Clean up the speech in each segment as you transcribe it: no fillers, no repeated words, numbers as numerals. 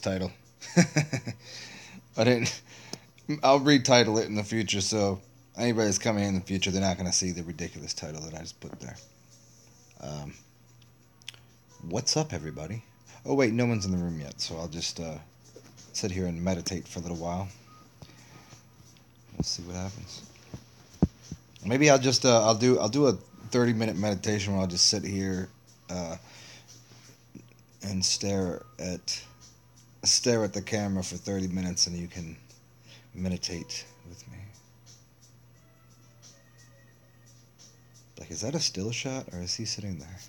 title. I didn't. I'll retitle it in the future, so anybody's coming in the future, they're not going to see the ridiculous title that I just put there. What's up, everybody? Oh wait, no one's in the room yet, so I'll just sit here and meditate for a little while. We'll see what happens. Maybe I'll just I'll do a 30-minute meditation where I'll just sit here and stare at the camera for 30 minutes, and you can meditate with me. Like, is that a still shot, or is he sitting there?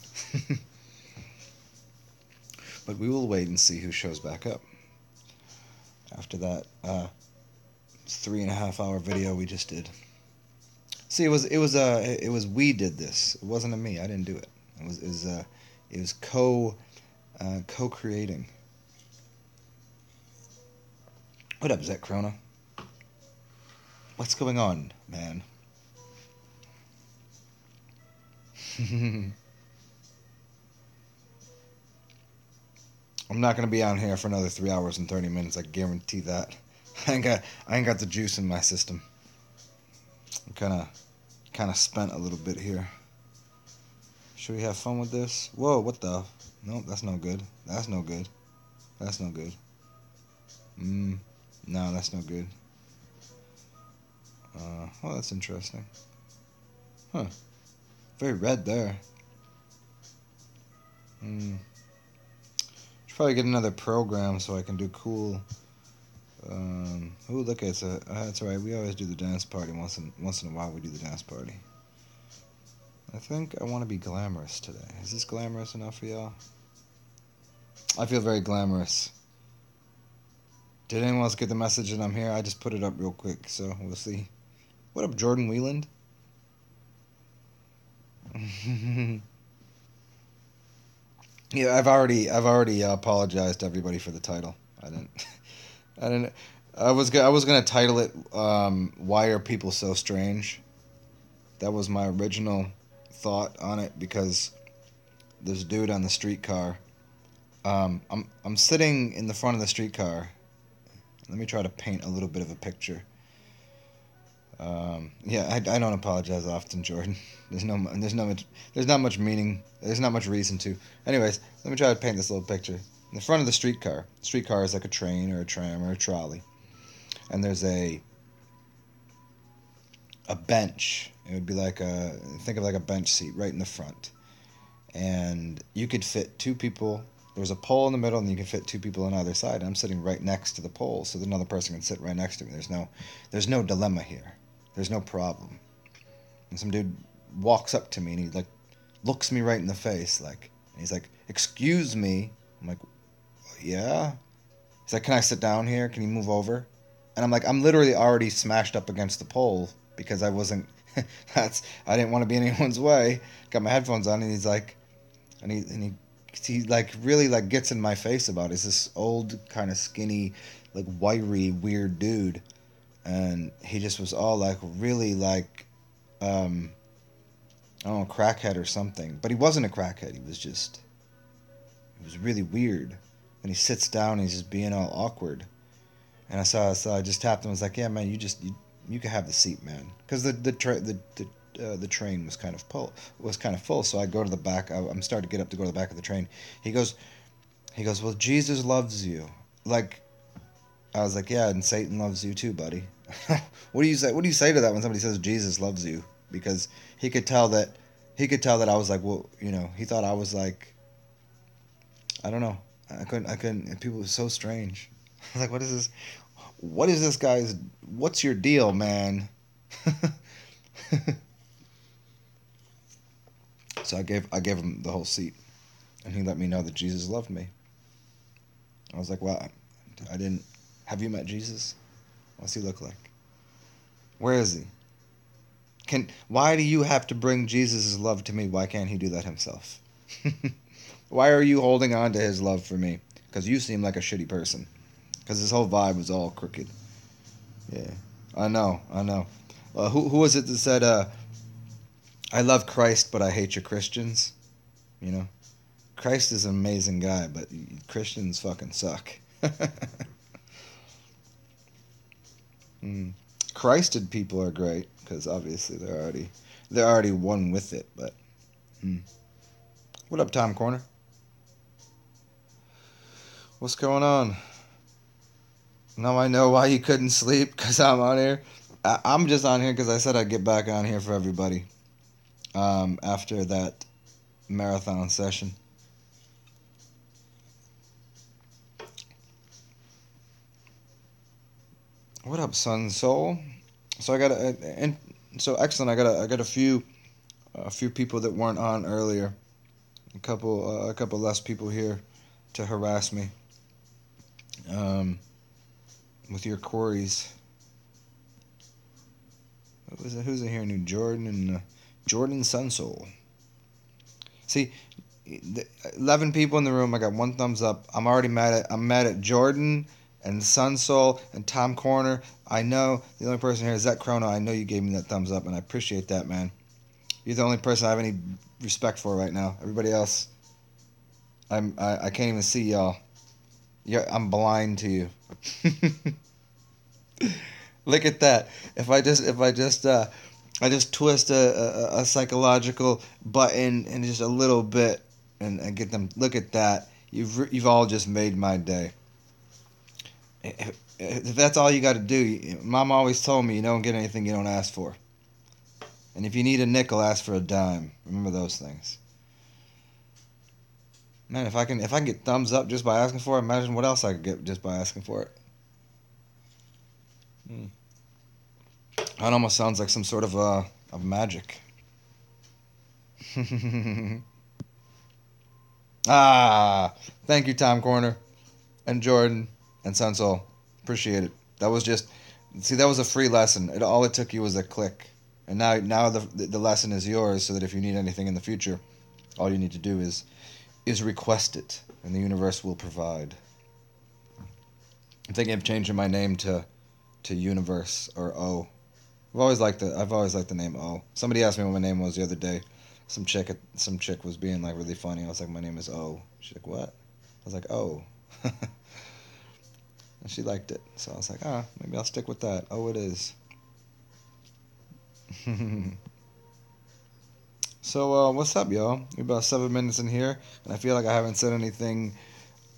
But we will wait and see who shows back up after that 3.5-hour video we just did. See, it was we did this. It wasn't a me. I didn't do it. It was co-creating. What up, Zach Krona? What's going on, man? I'm not gonna be on here for another 3 hours and 30 minutes. I guarantee that. I ain't got the juice in my system. I'm kind of spent a little bit here. Should we have fun with this? Whoa, what the? No, that's no good. That's no good. That's no good. No, that's no good. Oh, that's interesting. Huh. Very red there. Should probably get another program so I can do cool. Ooh, look, it's that's right. We always do the dance party once in a while. We do the dance party. I think I want to be glamorous today. Is this glamorous enough for y'all? I feel very glamorous. Did anyone else get the message that I'm here? I just put it up real quick, so we'll see. What up, Jordan Wheeland? Yeah, I've already apologized to everybody for the title. I was gonna title it "Why Are People So Strange?" That was my original thought on it, because this dude on the streetcar. I'm sitting in the front of the streetcar. Let me try to paint a little bit of a picture. Yeah, I don't apologize often, Jordan. There's not much meaning. There's not much reason to. Anyways, let me try to paint this little picture. In the front of the streetcar. Streetcar is like a train or a tram or a trolley, and there's a bench. It would be like think of like a bench seat right in the front, and you could fit two people. There's a pole in the middle, and you can fit two people on either side. I'm sitting right next to the pole, so that another person can sit right next to me. There's no dilemma here. There's no problem. And some dude walks up to me, and he like looks me right in the face, like, and he's like, "Excuse me." I'm like, "Yeah." He's like, "Can I sit down here? Can you move over?" And I'm like, I'm literally already smashed up against the pole because I wasn't. I didn't want to be in anyone's way. Got my headphones on, and he's like, and he like really like gets in my face about it. He's this old kind of skinny, like wiry, weird dude, and he just was all like really like, I don't know, crackhead or something. But he wasn't a crackhead. He was really weird. And he sits down, and he's just being all awkward. And I just tapped him. I was like, "Yeah, man, you can have the seat, man," because the train was kind of full. So I go to the back. I'm starting to get up to go to the back of the train. He goes, "Well, Jesus loves you." Like, I was like, "Yeah, and Satan loves you too, buddy." What do you say? What do you say to that when somebody says Jesus loves you? Because he could tell that I was like, well, he thought I was like, I don't know. I couldn't. And people were so strange. I was like, what is this? What is this guy's? What's your deal, man? So I gave him the whole seat, and he let me know that Jesus loved me. I was like, wow, I didn't. Have you met Jesus? What's he look like? Where is he? Why do you have to bring Jesus' love to me? Why can't he do that himself? Why are you holding on to his love for me? Because you seem like a shitty person. Because his whole vibe was all crooked. Yeah, I know. Who was it that said, "I love Christ, but I hate your Christians"? Christ is an amazing guy, but Christians fucking suck. Mm. Christed people are great because obviously they're already one with it. But what up, Tom Corner? What's going on? Now I know why you couldn't sleep because I'm on here. I'm just on here because I said I'd get back on here for everybody after that marathon session. What up, Sun Soul? So I got and so excellent. I got a few people that weren't on earlier. A couple less people here to harass me um, with your queries. Who's in here? New Jordan and Jordan Sunsoul. See, 11 people in the room. I got one thumbs up. I'm mad at Jordan and Sunsoul and Tom Corner. I know the only person here is Zach Chrono. I know you gave me that thumbs up, and I appreciate that, man. You're the only person I have any respect for right now. Everybody else, I can't even see y'all. I'm blind to you. Look at that. If I just twist a psychological button and just a little bit and get them. Look at that. You've all just made my day. If that's all you got to do, Mom always told me you don't get anything you don't ask for. And if you need a nickel, ask for a dime. Remember those things. Man, if I can get thumbs up just by asking for it, imagine what else I could get just by asking for it. Hmm. That almost sounds like some sort of magic. Ah, thank you, Tom Corner and Jordan and Sunsoul. Appreciate it. That was a free lesson. All it took you was a click, and now the lesson is yours. So that if you need anything in the future, all you need to do is request it, and the universe will provide. I'm thinking of changing my name to Universe or O. I've always liked the name O. Somebody asked me what my name was the other day. Some chick was being like really funny. I was like, my name is O. She's like, what? I was like, oh. And she liked it. So I was like, maybe I'll stick with that. Oh, it is. So, what's up, y'all? We're about 7 minutes in here, and I feel like I haven't said anything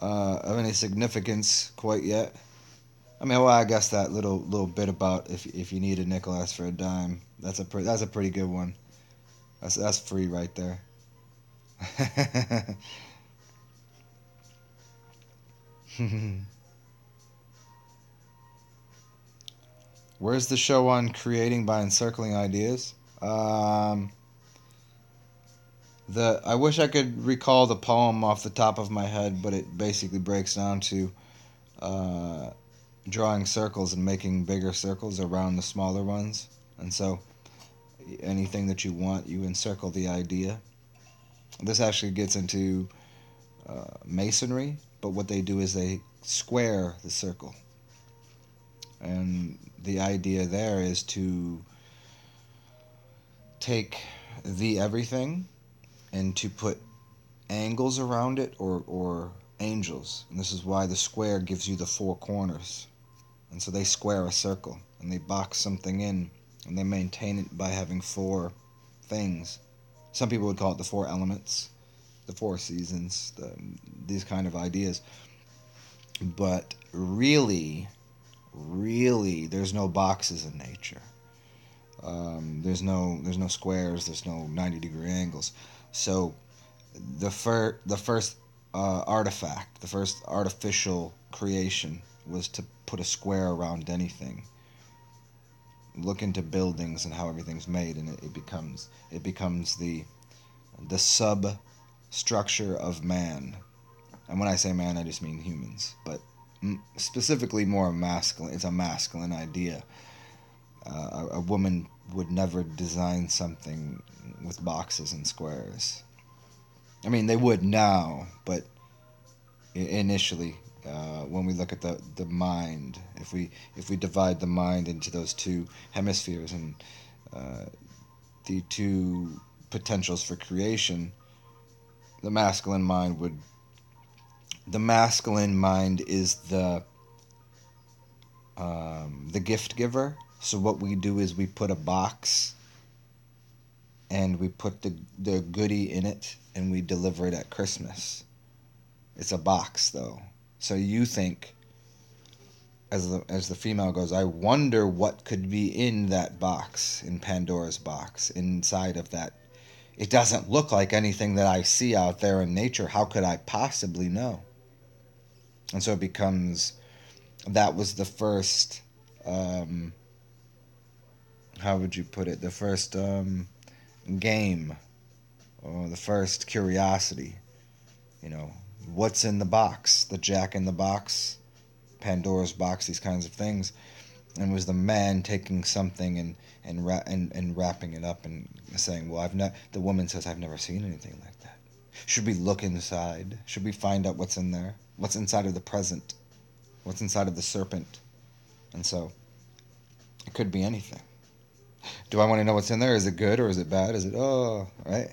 of any significance quite yet. I mean, well, I guess that little bit about if you need a nickel, ask for a dime. That's a pretty good one. That's free right there. Where's the show on creating by encircling ideas? Um, I wish I could recall the poem off the top of my head, but it basically breaks down to uh, drawing circles and making bigger circles around the smaller ones. And so anything that you want, you encircle the idea. This actually gets into masonry, but what they do is they square the circle. And the idea there is to take the everything and to put angles around it or angels. And this is why the square gives you the four corners. And so they square a circle and they box something in and they maintain it by having four things. Some people would call it the four elements, the four seasons, these kind of ideas. But really, there's no boxes in nature. There's no squares. There's no 90-degree angles. So the first artifact, the first artificial creation was to put a square around anything. Look into buildings and how everything's made, and it becomes the substructure of man. And when I say man, I just mean humans, but specifically more masculine. It's a masculine idea. A woman would never design something with boxes and squares. I mean, they would now, but initially, when we look at the mind, if we divide the mind into those two hemispheres and the two potentials for creation, the masculine mind the masculine mind is the gift giver. So what we do is we put a box and we put the goodie in it and we deliver it at Christmas. It's a box though. So you think, as the female goes, I wonder what could be in that box, in Pandora's box, inside of that. It doesn't look like anything that I see out there in nature. How could I possibly know? And so it becomes, that was the first, how would you put it? The first game, or the first curiosity. You know, what's in the box? The Jack in the Box, Pandora's box, these kinds of things. And it was the man taking something and wrapping it up and saying, well, the woman says, I've never seen anything like that. Should we look inside? Should we find out what's in there? What's inside of the present? What's inside of the serpent? And so it could be anything. Do I want to know what's in there? Is it good or is it bad? Is it, oh, right?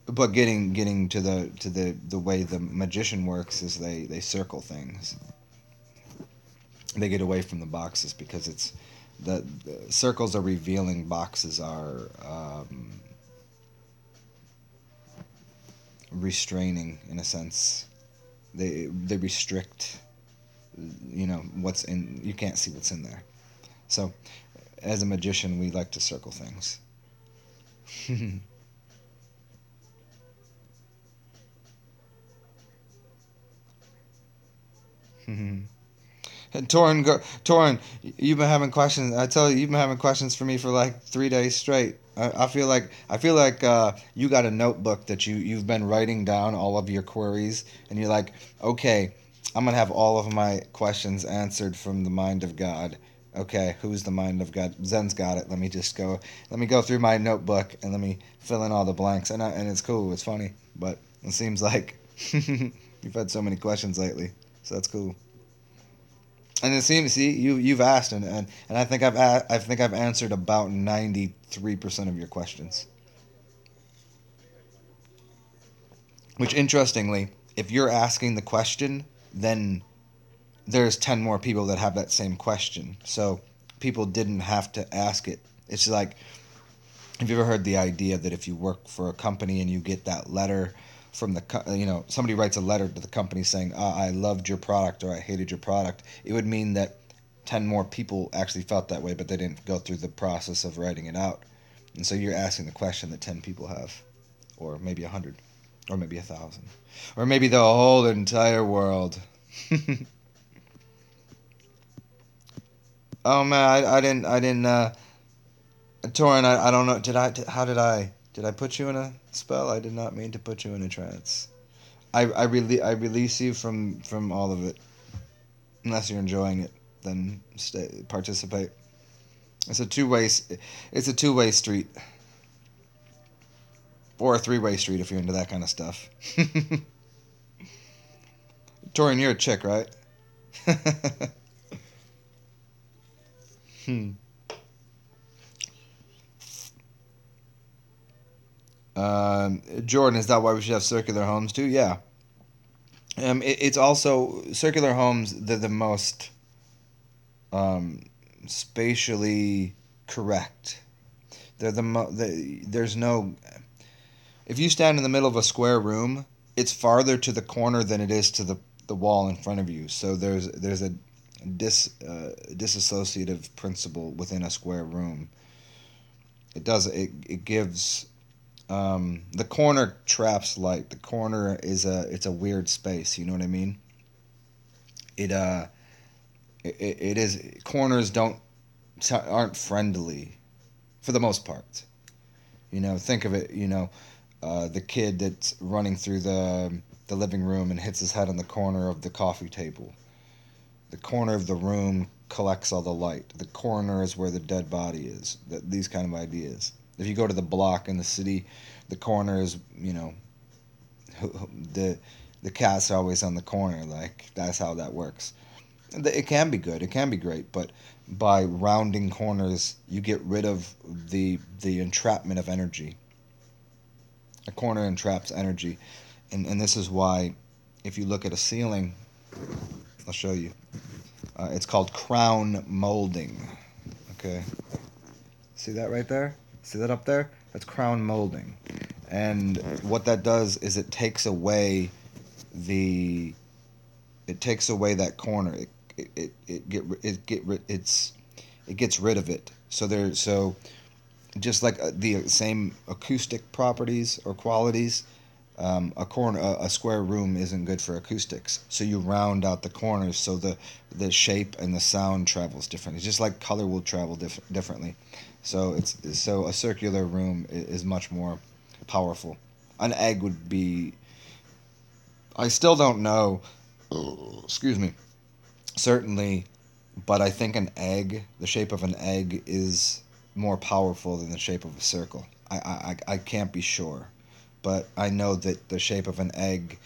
But getting to the way the magician works is they circle things. They get away from the boxes because it's the circles are revealing, boxes are restraining in a sense. They restrict, what's in. You can't see what's in there. So as a magician, we like to circle things. And Torin, you've been having questions. I tell you, you've been having questions for me for like 3 days straight. I feel like you got a notebook that you've been writing down all of your queries, and you're like, okay, I'm gonna have all of my questions answered from the mind of God. Okay, who's the mind of God? Zen's got it. Let me go through my notebook and let me fill in all the blanks. And it's cool. It's funny, but it seems like you've had so many questions lately, so that's cool. And it seems, see, you've asked, and I think I've answered about 93% of your questions. Which, interestingly, if you're asking the question, then there's 10 more people that have that same question. So people didn't have to ask it. It's like, have you ever heard the idea that if you work for a company and you get that letter from somebody writes a letter to the company saying, I loved your product or I hated your product, it would mean that 10 more people actually felt that way, but they didn't go through the process of writing it out. And so you're asking the question that 10 people have, or maybe 100, or maybe 1,000, or maybe the whole entire world. Oh man, I didn't. Torin, I don't know. Did I put you in a spell? I did not mean to put you in a trance. I release you from all of it. Unless you're enjoying it, then participate. It's a two-way street. Or a three-way street if you're into that kind of stuff. Torin, you're a chick, right? Jordan, is that why we should have circular homes too? Yeah. It's also circular homes. They're the most spatially correct. There's no. If you stand in the middle of a square room, it's farther to the corner than it is to the wall in front of you. So there's a disassociative principle within a square room. It gives. The corner traps light. The corner it's a weird space. You know what I mean? It is, corners aren't friendly, for the most part. Think of it. The kid that's running through the living room and hits his head on the corner of the coffee table. The corner of the room collects all the light. The corner is where the dead body is. These kind of ideas. If you go to the block in the city, the corner is, the cat's always on the corner. Like, that's how that works. It can be good. It can be great. But by rounding corners, you get rid of the entrapment of energy. A corner entraps energy. and this is why, if you look at a ceiling, I'll show you. It's called crown molding. Okay, see that right there? See that up there? That's crown molding, and what that does is the it takes away that corner. It gets rid of it. So just like the same acoustic properties or qualities, a square room isn't good for acoustics. So you round out the corners so the shape and the sound travels differently. It's just like color will travel differently. So a circular room is much more powerful. An egg would be. I still don't know. Excuse me. Certainly, but I think the shape of an egg, is more powerful than the shape of a circle. I can't be sure, but I know that the shape of an egg,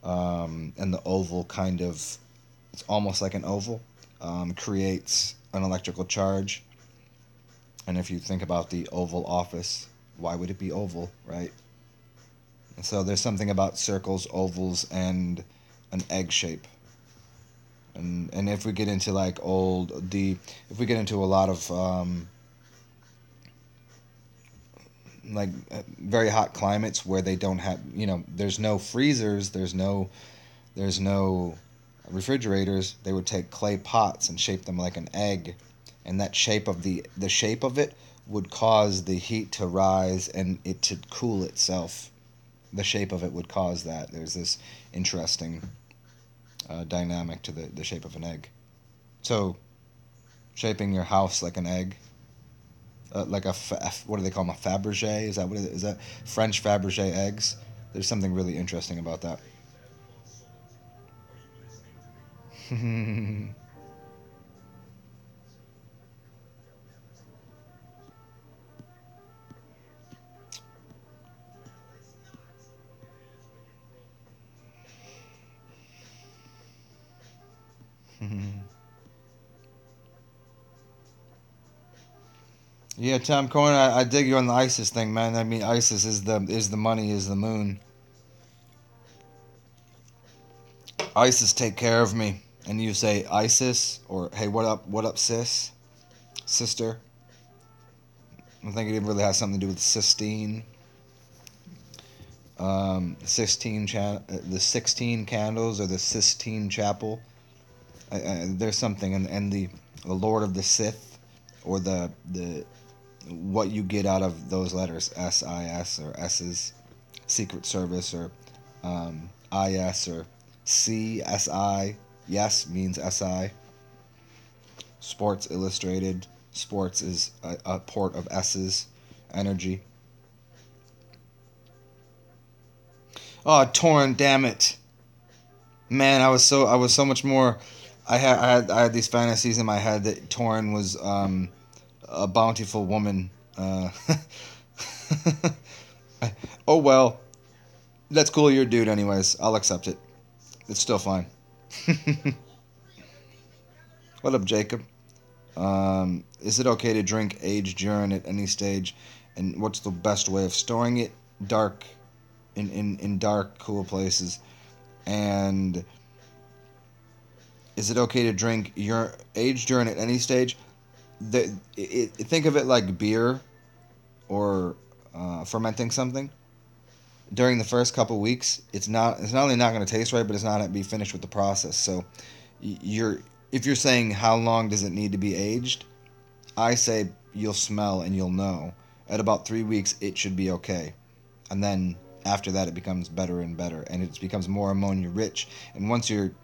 and the oval kind of, it's almost like an oval, creates an electrical charge. And if you think about the Oval Office, why would it be oval, right? And so there's something about circles, ovals, and an egg shape. And if we get into like if we get into a lot of very hot climates where they don't have, there's no freezers, there's no refrigerators, they would take clay pots and shape them like an egg, and that the shape of it would cause the heat to rise and it to cool itself. The shape of it would cause that. There's this interesting dynamic to the shape of an egg. So, shaping your house like an egg, like what do they call them? A Fabergé? Is that what it is? Is that French Fabergé eggs? There's something really interesting about that. Yeah, Tom Corn, I dig you on the ISIS thing, man. I mean, ISIS is the money, is the moon. ISIS take care of me, and you say ISIS or hey, what up, sis, sister. I think it really has something to do with Sistine. The 16 candles or the Sistine Chapel. There's something, and the Lord of the Sith, or the what you get out of those letters, SIS or S's, Secret Service, or IS, or CSI. Yes means SI. Sports Illustrated. Sports is a port of S's energy. Oh, Torn, damn it, man! I was so much more. I had these fantasies in my head that Torn was a bountiful woman. Oh well, that's cool. You're a dude, anyways. I'll accept it. It's still fine. What up, Jacob? Is it okay to drink aged urine at any stage? And what's the best way of storing it? Dark, in dark, cool places. And is it okay to drink aged urine at any stage? Think of it like beer or fermenting something. During the first couple weeks, it's not only not going to taste right, but it's not going to be finished with the process. So you're if you're saying how long does it need to be aged, I say you'll smell and you'll know. At about 3 weeks, it should be okay, and then after that, it becomes better and better, and it becomes more ammonia rich. And once you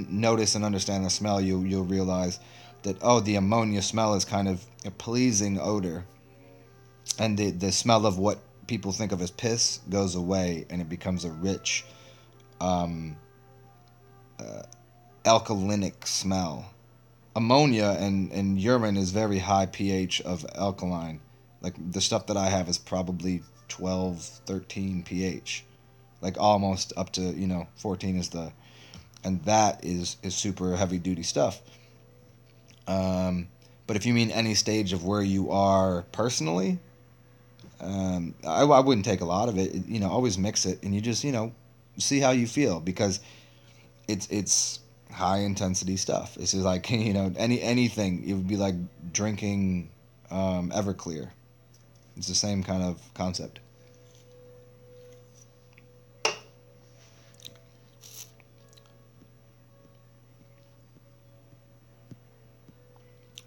notice and understand the smell, you'll realize that, oh, the ammonia smell is kind of a pleasing odor, and the smell of what people think of as piss goes away, and it becomes a rich, um, uh, alkalinic smell. Ammonia and urine is very high pH of alkaline. Like the stuff that I have is probably 12, 13 pH. Like almost up to, 14 is and that is super heavy duty stuff. But if you mean any stage of where you are personally, I wouldn't take a lot of it. Always mix it, and you just see how you feel, because it's high intensity stuff. It's just like anything. It would be like drinking Everclear. It's the same kind of concept.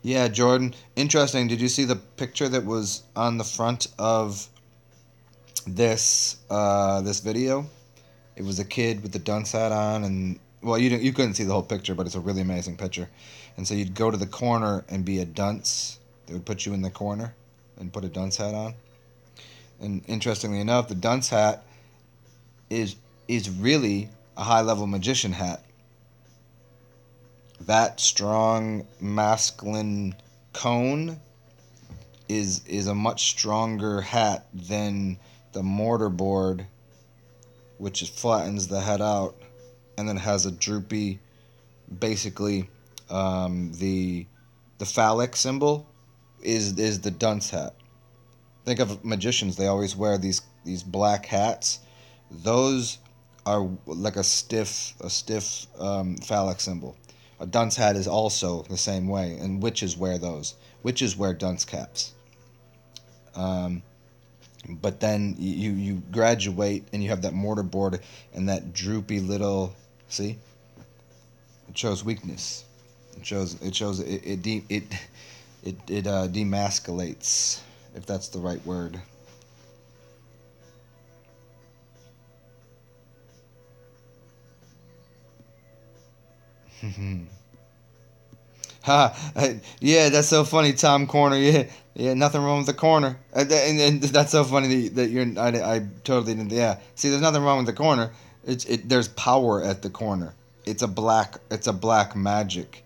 Yeah, Jordan. Interesting. Did you see the picture that was on the front of this video? It was a kid with the dunce hat on, and well, you couldn't see the whole picture, but it's a really amazing picture. And so you'd go to the corner and be a dunce. They would put you in the corner and put a dunce hat on. And interestingly enough, the dunce hat is is really a high level magician hat. That strong masculine cone is a much stronger hat than the mortarboard, which flattens the head out and then has a droopy, basically, the phallic symbol is the dunce hat. Think of magicians; they always wear these black hats. Those are like a stiff phallic symbol. A dunce hat is also the same way, and witches wear those. Witches wear dunce caps. Um, but then you graduate and you have that mortarboard and that droopy little. See, it shows weakness. It demasculates, if that's the right word. Ha! Yeah, that's so funny, Tom Corner. Yeah, yeah, nothing wrong with the corner. And that's so funny that you're. I totally didn't. Yeah, see, there's nothing wrong with the corner. There's power at the corner. It's a black magic.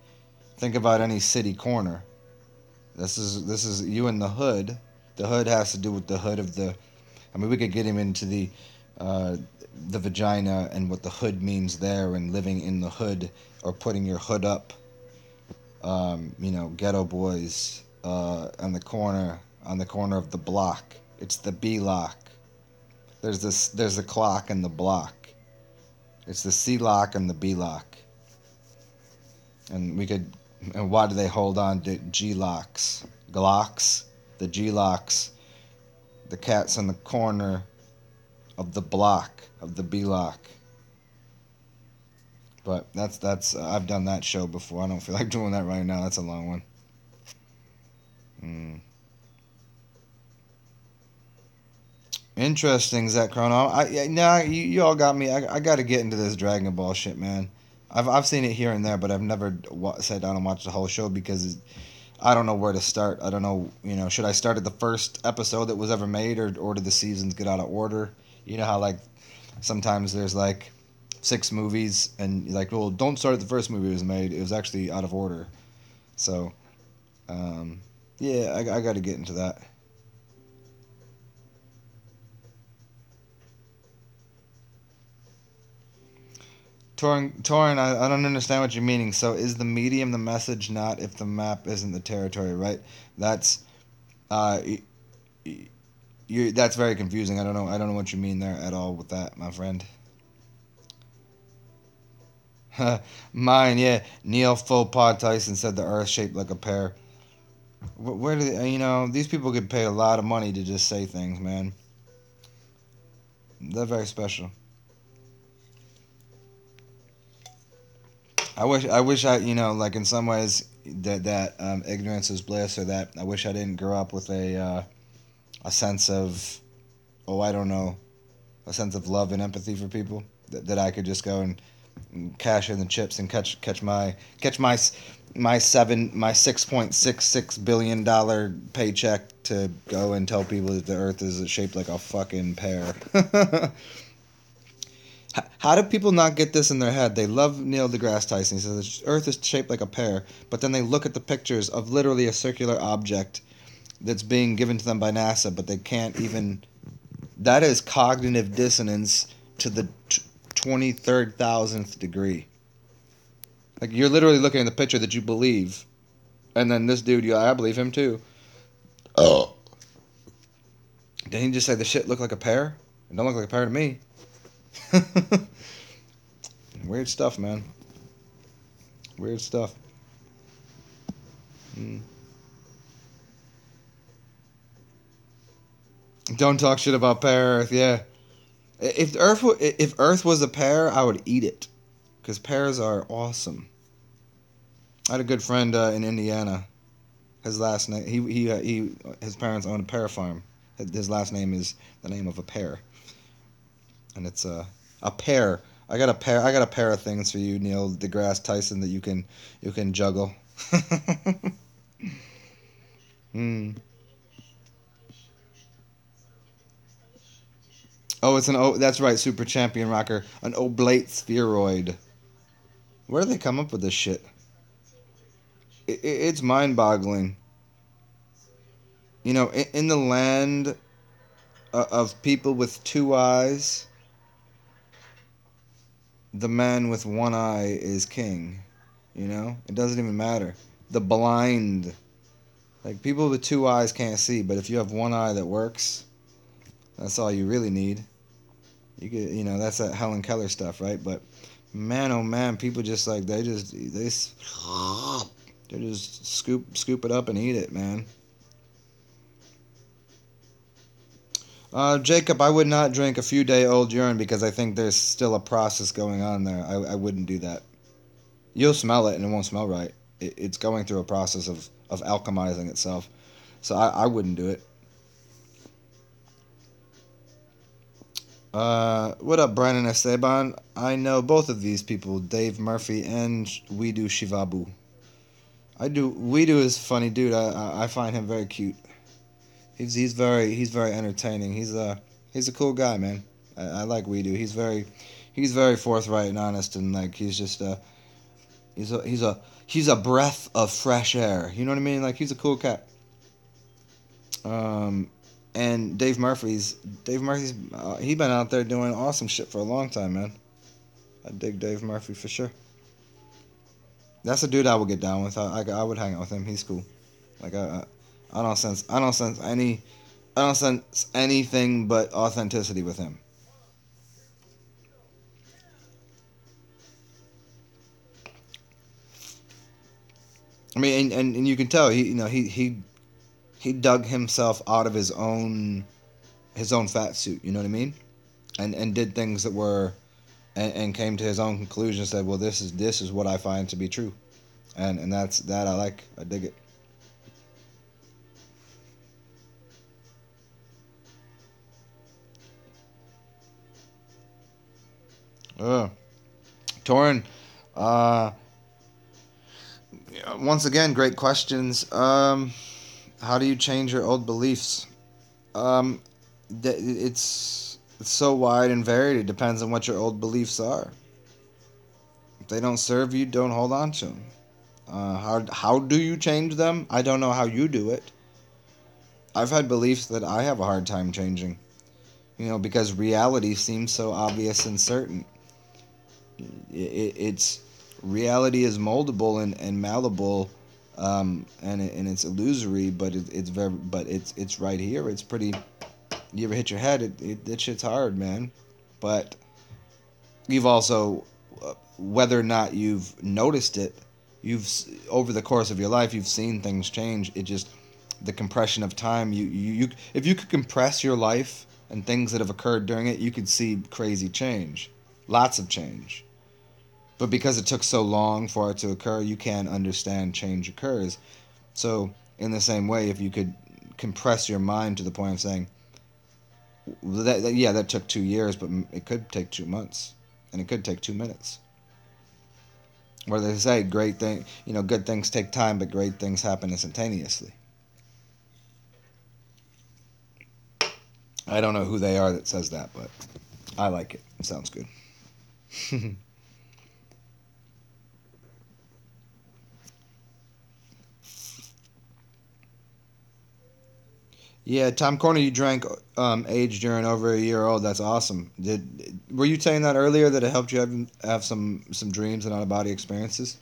Think about any city corner. This is you in the hood. The hood has to do with the hood of the. I mean, we could get him into uh, the vagina and what the hood means there, and living in the hood or putting your hood up. Ghetto boys on the corner of the block. It's the B lock. There's a clock in the block. It's the C lock and the B lock. And we could. And why do they hold on to G locks? Glocks, the G locks. The cat's in the corner of the block of the B lock. But that's I've done that show before. I don't feel like doing that right now. That's a long one. Mm. Interesting, Zach Chrono. Now you all got me. I got to get into this Dragon Ball shit, man. I've seen it here and there, but I've never sat down and watched the whole show because I don't know where to start. I don't know. Should I start at the first episode that was ever made, or did the seasons get out of order? You know how like sometimes there's like six movies, and you're like, well, don't start at the first movie it was made. It was actually out of order. So, um, yeah, I got to get into that. Torin, I don't understand what you're meaning. So is the medium the message, not if the map isn't the territory, right? That's uh, that's very confusing. I don't know what you mean there at all with that, my friend. Mine, yeah. Neil Full Pod Tyson said the Earth shaped like a pear. Where do these people get paid a lot of money to just say things, man. They're very special. I wish like in some ways that ignorance is bliss, or that I wish I didn't grow up with a sense of, oh, I don't know, a sense of love and empathy for people, that I could just go and cash in the chips and catch my 6.66 billion dollar paycheck to go and tell people that the Earth is shaped like a fucking pear. How do people not get this in their head? They love Neil deGrasse Tyson. He says the Earth is shaped like a pear, but then they look at the pictures of literally a circular object that's being given to them by NASA, but they can't even. That is cognitive dissonance to the 23rd thousandth degree. Like, you're literally looking at the picture that you believe, and then this dude, I believe him too. Oh, Didn't he just say the shit looked like a pear? It don't look like a pear to me. Weird stuff, man. Weird stuff. Mm. Don't talk shit about pear Earth. Yeah, if Earth was a pear, I would eat it, because pears are awesome. I had a good friend in Indiana. His last name his parents own a pear farm. His last name is the name of a pear, and it's a pear. I got a pair. I got a pair of things for you, Neil deGrasse Tyson, that you can juggle. mm. Oh, it's that's right, Super Champion Rocker, an oblate spheroid. Where do they come up with this shit? It's mind-boggling. In the land of people with two eyes, the man with one eye is king. It doesn't even matter. The blind, like people with two eyes can't see, but if you have one eye that works, that's all you really need. That's that Helen Keller stuff, right? But man, oh man, people just like they just scoop it up and eat it, man. Jacob, I would not drink a few day old urine because I think there's still a process going on there. I wouldn't do that. You'll smell it and it won't smell right. It's going through a process of alchemizing itself. So I wouldn't do it. What up, Brandon Esteban? I know both of these people, Dave Murphy and We Do Shivabu. We do is funny dude. I find him very cute. He's very entertaining. He's a cool guy, man. I like We Do. He's very forthright and honest, and like he's a breath of fresh air. You know what I mean? Like he's a cool cat. Um, and Dave Murphy's he been out there doing awesome shit for a long time, man. I dig Dave Murphy for sure. That's a dude I would get down with. I would hang out with him. He's cool. Like I don't sense anything but authenticity with him. I mean, and you can tell he dug himself out of his own fat suit. You know what I mean? And did things that were and came to his own conclusion. And said, well, this is what I find to be true, and that's that I like. I dig it. Uh, Torin, uh, once again, great questions. How do you change your old beliefs? Um, it's so wide and varied. It depends on what your old beliefs are. If they don't serve you, don't hold on to them. How do you change them? I don't know how you do it. I've had beliefs that I have a hard time changing. Because reality seems so obvious and certain. It's reality is moldable and malleable, and it's illusory, but it's right here. It's pretty. You ever hit your head? That shit's hard, man. But you've also, whether or not you've noticed it, you've over the course of your life, you've seen things change. It just the compression of time. If you could compress your life and things that have occurred during it, you could see crazy change, lots of change. But because it took so long for it to occur, you can't understand change occurs. So in the same way, if you could compress your mind to the point of saying, yeah, that took 2 years, but it could take 2 months, and it could take 2 minutes. Where they say good things take time, but great things happen instantaneously. I don't know who they are that says that, but I like it. It sounds good. Yeah, Tom Corner, you drank aged urine over a year old. That's awesome. Were you saying that earlier that it helped you have some dreams and out of body experiences?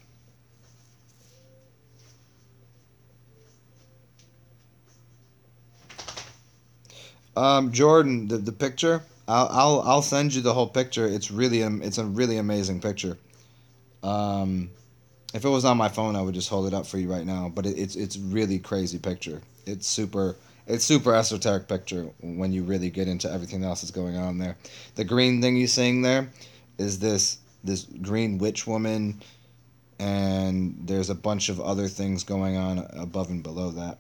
Jordan, the picture. I'll send you the whole picture. It's a really amazing picture. Um, if it was on my phone, I would just hold it up for you right now. But it's really crazy picture. It's super esoteric picture when you really get into everything else that's going on there. The green thing you seeing there is this green witch woman, and there's a bunch of other things going on above and below that.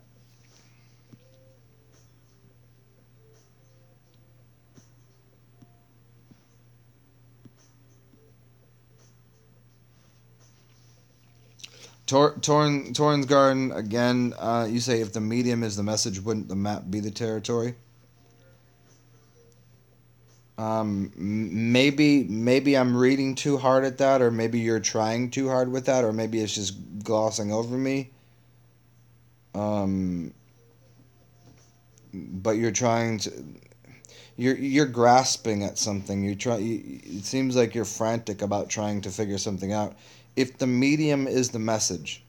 Torn's Garden again. You say if the medium is the message, wouldn't the map be the territory? Maybe I'm reading too hard at that, or maybe you're trying too hard with that, or maybe it's just glossing over me. Um, but you're grasping at something. It seems like you're frantic about trying to figure something out. If the medium is the message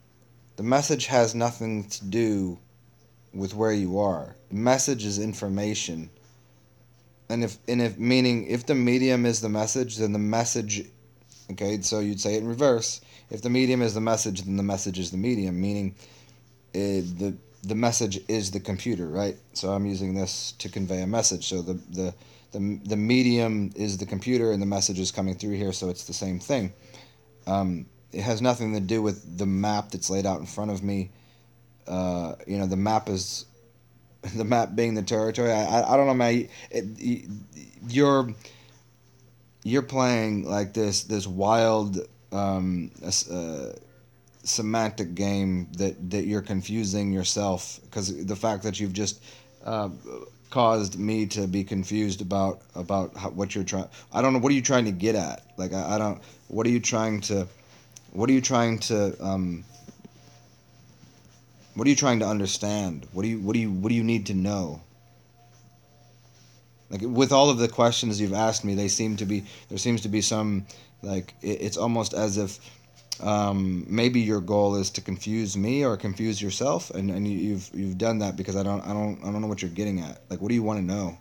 has nothing to do with where you are. The message is information. And if meaning if the medium is the message, then the message, okay, so you'd say it in reverse. If the medium is the message, then the message is the medium, meaning the message is the computer, right? So I'm using this to convey a message. So the medium is the computer, and the message is coming through here, so it's the same thing. It has nothing to do with the map that's laid out in front of me. The map is the map being the territory. I don't know, man. You're you're playing like this wild semantic game that you're confusing yourself because the fact that you've just uh, caused me to be confused about what you're trying. I don't know, what are you trying to get at? Like I don't. What are you trying to? What are you trying to? What are you trying to understand? What do you need to know? Like with all of the questions you've asked me, they seem to be there seems to be some like it's almost as if maybe your goal is to confuse me or confuse yourself, and you've done that because I don't know what you're getting at. Like, what do you want to know?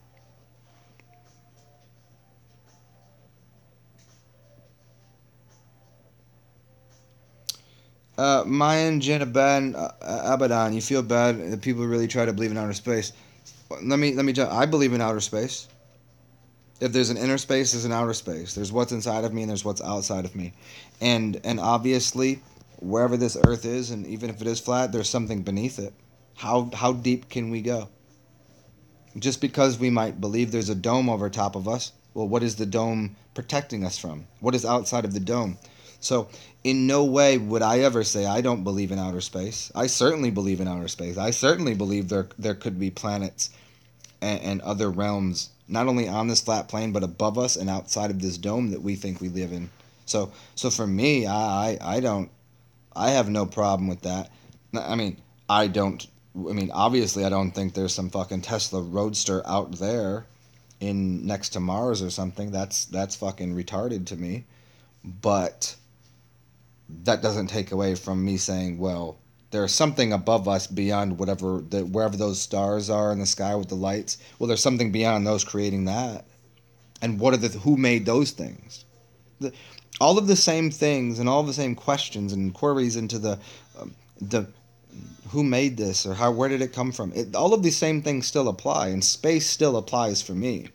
Mayan Jinaban Abadan, you feel bad that people really try to believe in outer space. Let me tell you, I believe in outer space. If there's an inner space, there's an outer space. There's what's inside of me and there's what's outside of me. And obviously, wherever this earth is, and even if it is flat, there's something beneath it. How deep can we go? Just because we might believe there's a dome over top of us, well, what is the dome protecting us from? What is outside of the dome? So, in no way would I ever say I don't believe in outer space. I certainly believe in outer space. I certainly believe there could be planets and other realms, not only on this flat plane, but above us and outside of this dome that we think we live in. So for me, I don't, I have no problem with that. I mean, I don't. I mean, obviously, I don't think there's some fucking Tesla Roadster out there in next to Mars or something. That's fucking retarded to me. But that doesn't take away from me saying, well, there's something above us beyond wherever those stars are in the sky with the lights. Well, there's something beyond those creating that. And who made those things? The, all of the same things and all the same questions and queries into the who made this or where did it come from? All of these same things still apply, and space still applies for me.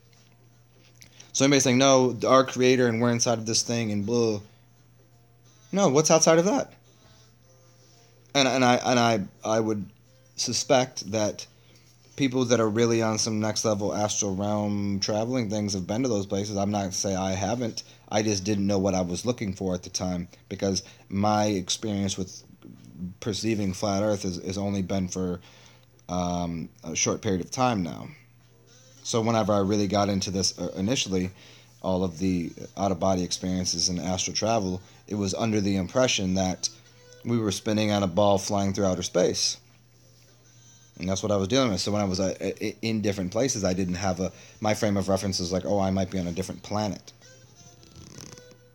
So anybody saying no, our creator and we're inside of this thing and blah. No, what's outside of that? And I would suspect that people that are really on some next level astral realm traveling things have been to those places. I'm not going to say I haven't. I just didn't know what I was looking for at the time because my experience with perceiving flat Earth is only been for a short period of time now. So whenever I really got into this initially, all of the out of body experiences and astral travel, it was under the impression that we were spinning on a ball flying through outer space. And that's what I was dealing with. So when I was in different places, I didn't have my frame of reference was like, oh, I might be on a different planet.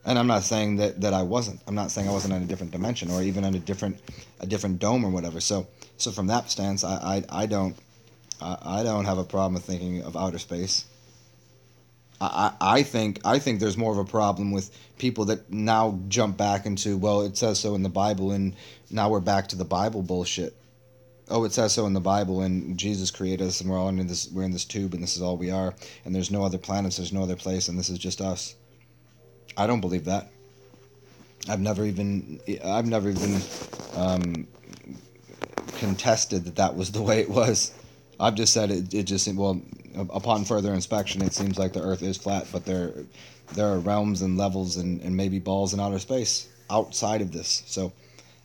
And I'm not saying that I wasn't. I'm not saying I wasn't in a different dimension or even on a different dome or whatever. So from that stance, I don't. I don't have a problem with thinking of outer space. I think there's more of a problem with people that now jump back into, well, it says so in the Bible, and now we're back to the Bible bullshit. Oh, it says so in the Bible, and Jesus created us, and we're in this tube, and this is all we are, and there's no other planets, there's no other place, and this is just us. I don't believe that. I've never even um, contested that that was the way it was. I've just said it just seemed, well, upon further inspection, it seems like the Earth is flat, but there are realms and levels and maybe balls in outer space outside of this. So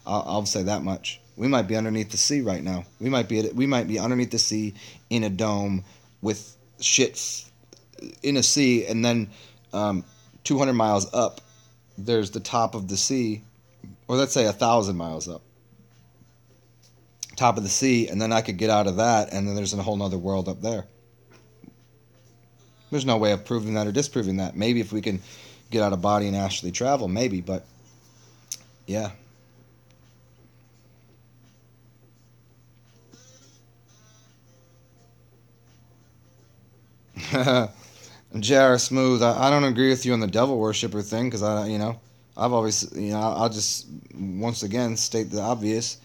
I'll say that much. We might be underneath the sea right now. We might be underneath the sea in a dome with shit in a sea, and then 200 miles up, there's the top of the sea, or let's say 1,000 miles up, top of the sea, and then I could get out of that, and then there's a whole nother world up there. There's no way of proving that or disproving that. Maybe if we can get out of body and actually travel, maybe, but yeah. JR Smooth, I don't agree with you on the devil worshiper thing because I've always, I'll just once again state the obvious.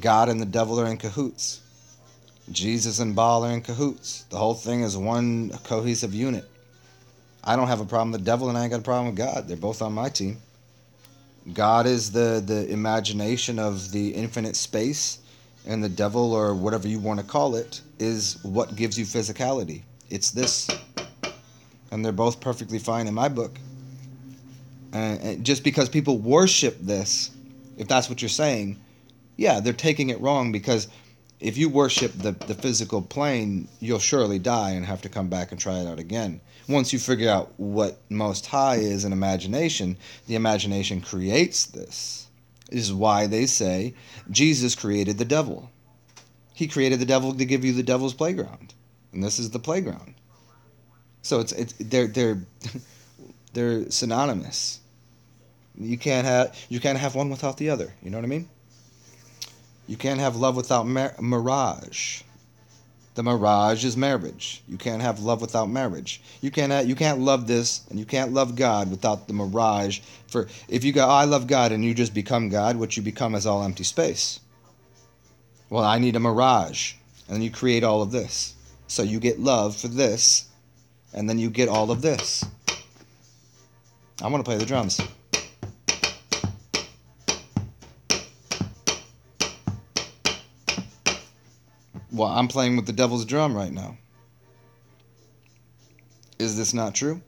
God and the devil are in cahoots. Jesus and Baal are in cahoots. The whole thing is one cohesive unit. I don't have a problem with the devil, and I ain't got a problem with God. They're both on my team. God is the imagination of the infinite space, and the devil, or whatever you want to call it, is what gives you physicality. It's this. And they're both perfectly fine in my book. And just because people worship this, if that's what you're saying, yeah, they're taking it wrong, because if you worship the physical plane, you'll surely die and have to come back and try it out again. Once you figure out what Most High is in imagination, the imagination creates this. This is why they say Jesus created the devil. He created the devil to give you the devil's playground. And this is the playground. So they're they're synonymous. You can't have one without the other. You know what I mean? You can't have love without mirage. The mirage is marriage. You can't have love without marriage. You can't love this and you can't love God without the mirage. For if you go, oh, I love God, and you just become God, what you become is all empty space. Well, I need a mirage, and then you create all of this. So you get love for this, and then you get all of this. I want to play the drums. Well, I'm playing with the devil's drum right now. Is this not true?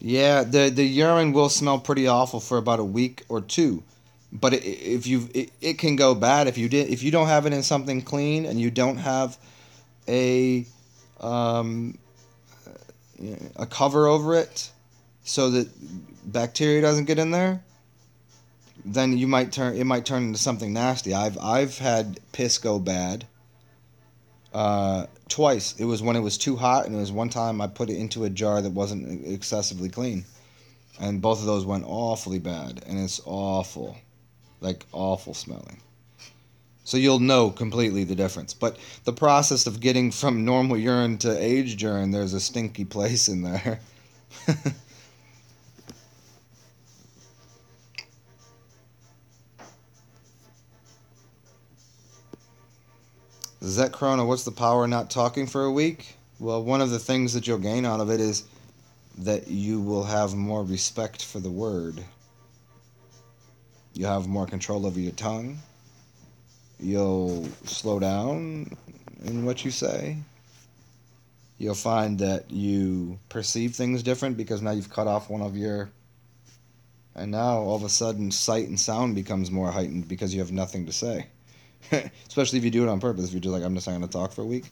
Yeah, the urine will smell pretty awful for about a week or two, but it can go bad if you don't have it in something clean, and you don't have a um, a cover over it so that bacteria doesn't get in there. Then it might turn into something nasty. I've had piss go bad twice. It was when it was too hot, and it was one time I put it into a jar that wasn't excessively clean, and both of those went awfully bad, and it's awful, like awful smelling. So you'll know completely the difference. But the process of getting from normal urine to aged urine, there's a stinky place in there. Zet Corona, what's the power of not talking for a week? Well, one of the things that you'll gain out of it is that you will have more respect for the word. You'll have more control over your tongue. You'll slow down in what you say. You'll find that you perceive things different because now you've cut off one of your. And now all of a sudden sight and sound becomes more heightened because you have nothing to say. Especially if you do it on purpose. If you're just like, I'm just not going to talk for a week.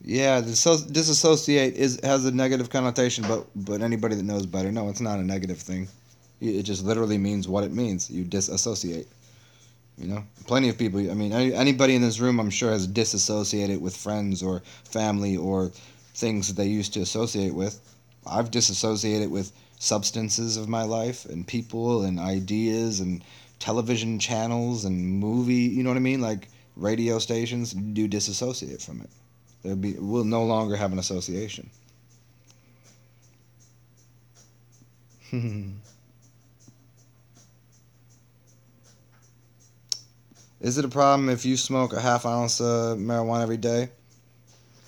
Yeah, disassociate has a negative connotation, but anybody that knows better, no, it's not a negative thing. It just literally means what it means. You disassociate. You know, plenty of people. I mean, anybody in this room, I'm sure, has disassociated with friends or family or things that they used to associate with. I've disassociated with substances of my life and people and ideas and television channels and movie. You know what I mean? Like radio stations. Do disassociate from it. We'll no longer have an association. Is it a problem if you smoke a half ounce of marijuana every day?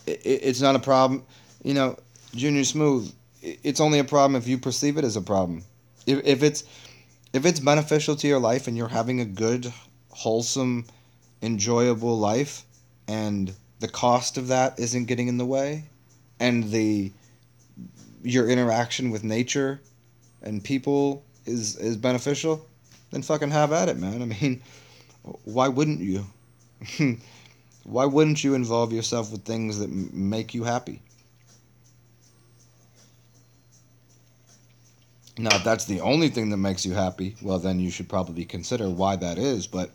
It's not a problem. You know, Junior Smooth, it's only a problem if you perceive it as a problem. If it's beneficial to your life and you're having a good, wholesome, enjoyable life, and the cost of that isn't getting in the way, and the your interaction with nature and people is beneficial, then fucking have at it, man. I mean, why wouldn't you? Why wouldn't you involve yourself with things that make you happy? Now, if that's the only thing that makes you happy, well, then you should probably consider why that is. But,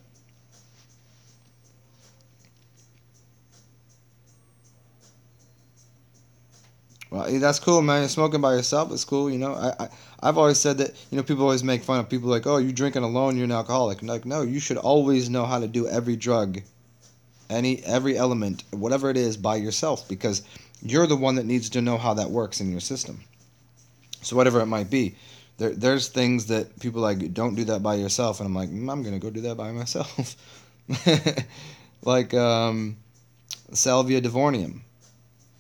well, that's cool, man. Smoking by yourself is cool. You know, I've always said that, you know, people always make fun of people like, oh, you drinking alone, you're an alcoholic. And like, no, you should always know how to do every drug, every element, whatever it is, by yourself because you're the one that needs to know how that works in your system. So whatever it might be, there's things that people like don't do that by yourself, and I'm like, I'm gonna go do that by myself. Like salvia divonium.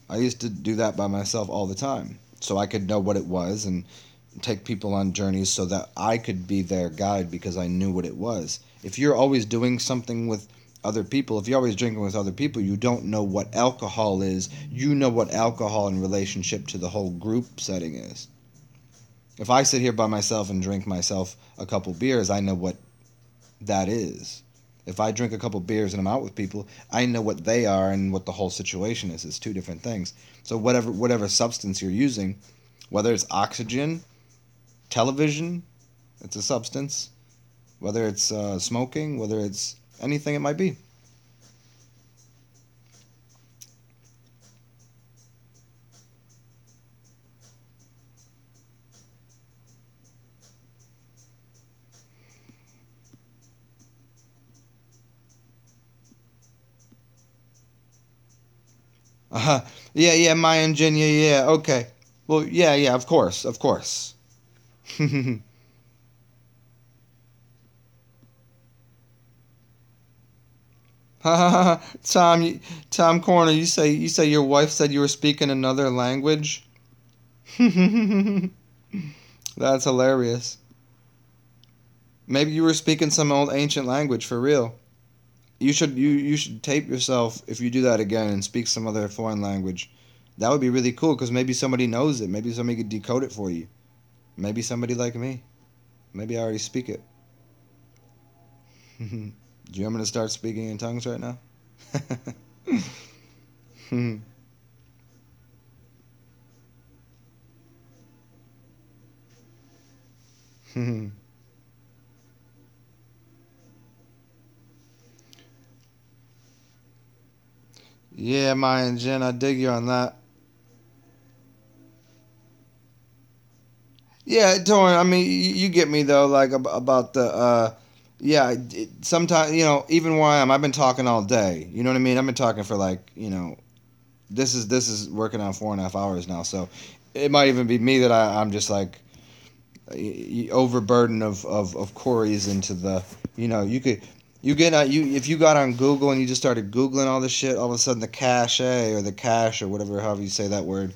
I used to do that by myself all the time, so I could know what it was and take people on journeys so that I could be their guide because I knew what it was. If you're always doing something with other people, if you're always drinking with other people, you don't know what alcohol is. You know what alcohol in relationship to the whole group setting is. If I sit here by myself and drink myself a couple beers, I know what that is. If I drink a couple beers and I'm out with people, I know what they are and what the whole situation is. It's two different things. So whatever substance you're using, whether it's oxygen, television, it's a substance. Whether it's smoking, whether it's anything it might be. Uh-huh. Yeah, yeah, Mayan Jin, yeah, yeah, okay. Well, yeah, yeah, of course, of course. Tom, Tom Corner, you say your wife said you were speaking another language. That's hilarious. Maybe you were speaking some old ancient language for real. You should tape yourself if you do that again and speak some other foreign language. That would be really cool because maybe somebody knows it. Maybe somebody could decode it for you. Maybe somebody like me. Maybe I already speak it. Do you want me to start speaking in tongues right now? Yeah, Maya and Jen, I dig you on that. Yeah, Torn. I mean, you get me though. Like about the, yeah. Sometimes even where I am, I've been talking all day. You know what I mean? I've been talking for like this is working on 4.5 hours now. So it might even be me that I'm just like overburdened of queries into the. You could. You get you if you got on Google and you just started googling all this shit, all of a sudden the cache or the cache or whatever, however you say that word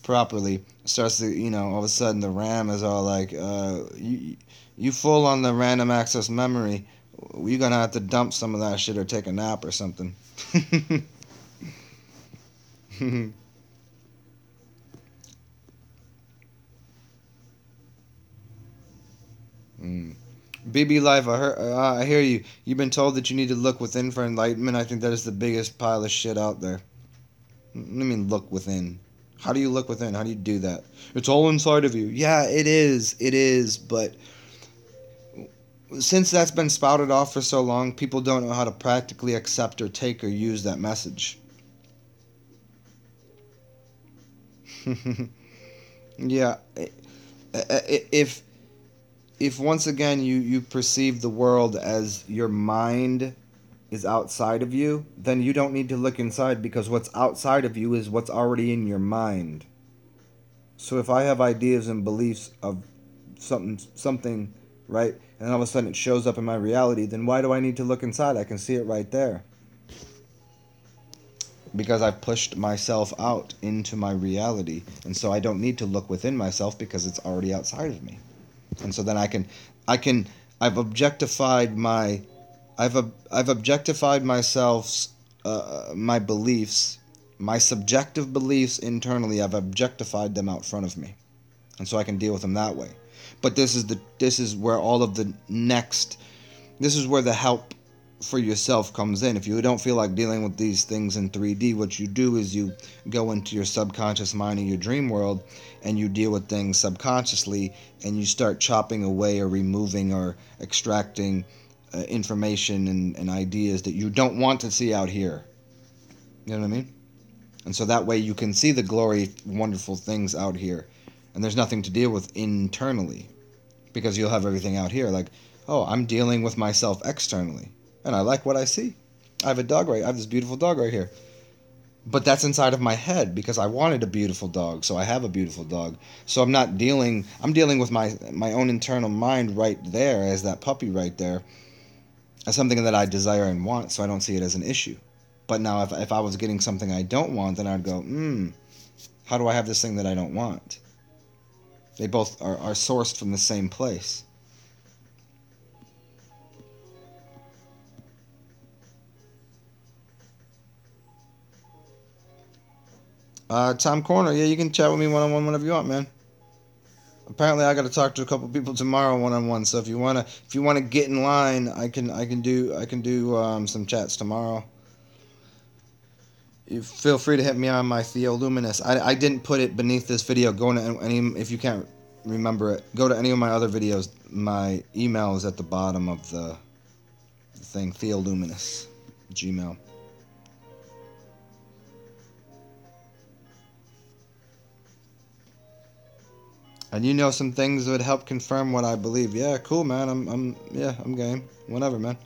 properly, starts to all of a sudden the RAM is all like you full on the random access memory. You're gonna have to dump some of that shit or take a nap or something. Mm. BB Life, I hear you. You've been told that you need to look within for enlightenment. I think that is the biggest pile of shit out there. I mean, look within. How do you look within? How do you do that? It's all inside of you. Yeah, it is. It is. But since that's been spouted off for so long, people don't know how to practically accept or take or use that message. Yeah. If once again you perceive the world as your mind is outside of you, then you don't need to look inside, because what's outside of you is what's already in your mind. So if I have ideas and beliefs of something, right, and all of a sudden it shows up in my reality, then why do I need to look inside? I can see it right there. Because I've pushed myself out into my reality, and so I don't need to look within myself because it's already outside of me. And so then I can I've objectified my I've objectified myself, my beliefs, my subjective beliefs internally. I've objectified them out front of me, and so I can deal with them that way. But this is where all of the next this is where the help for yourself comes in. If you don't feel like dealing with these things in 3D, what you do is you go into your subconscious mind and your dream world, and you deal with things subconsciously, and you start chopping away or removing or extracting information and ideas that you don't want to see out here. You know what I mean? And so that way you can see the glory, wonderful things out here, and there's nothing to deal with internally, because you'll have everything out here. Like, oh, I'm dealing with myself externally, and I like what I see. I have this beautiful dog right here. But that's inside of my head because I wanted a beautiful dog, so I have a beautiful dog. So I'm dealing with my own internal mind right there, as that puppy right there, as something that I desire and want, so I don't see it as an issue. But now if I was getting something I don't want, then I'd go, how do I have this thing that I don't want? They both are sourced from the same place. Tom Corner, yeah, you can chat with me one on one whenever you want, man. Apparently, I got to talk to a couple people tomorrow one on one. So if you wanna get in line, I can do some chats tomorrow. You feel free to hit me on my Theoluminous. I didn't put it beneath this video. Go to any, if you can't remember it, go to any of my other videos. My email is at the bottom of the thing. Theoluminous, Gmail. And you know some things that would help confirm what I believe. Yeah, cool, man. I'm game. Whatever, man.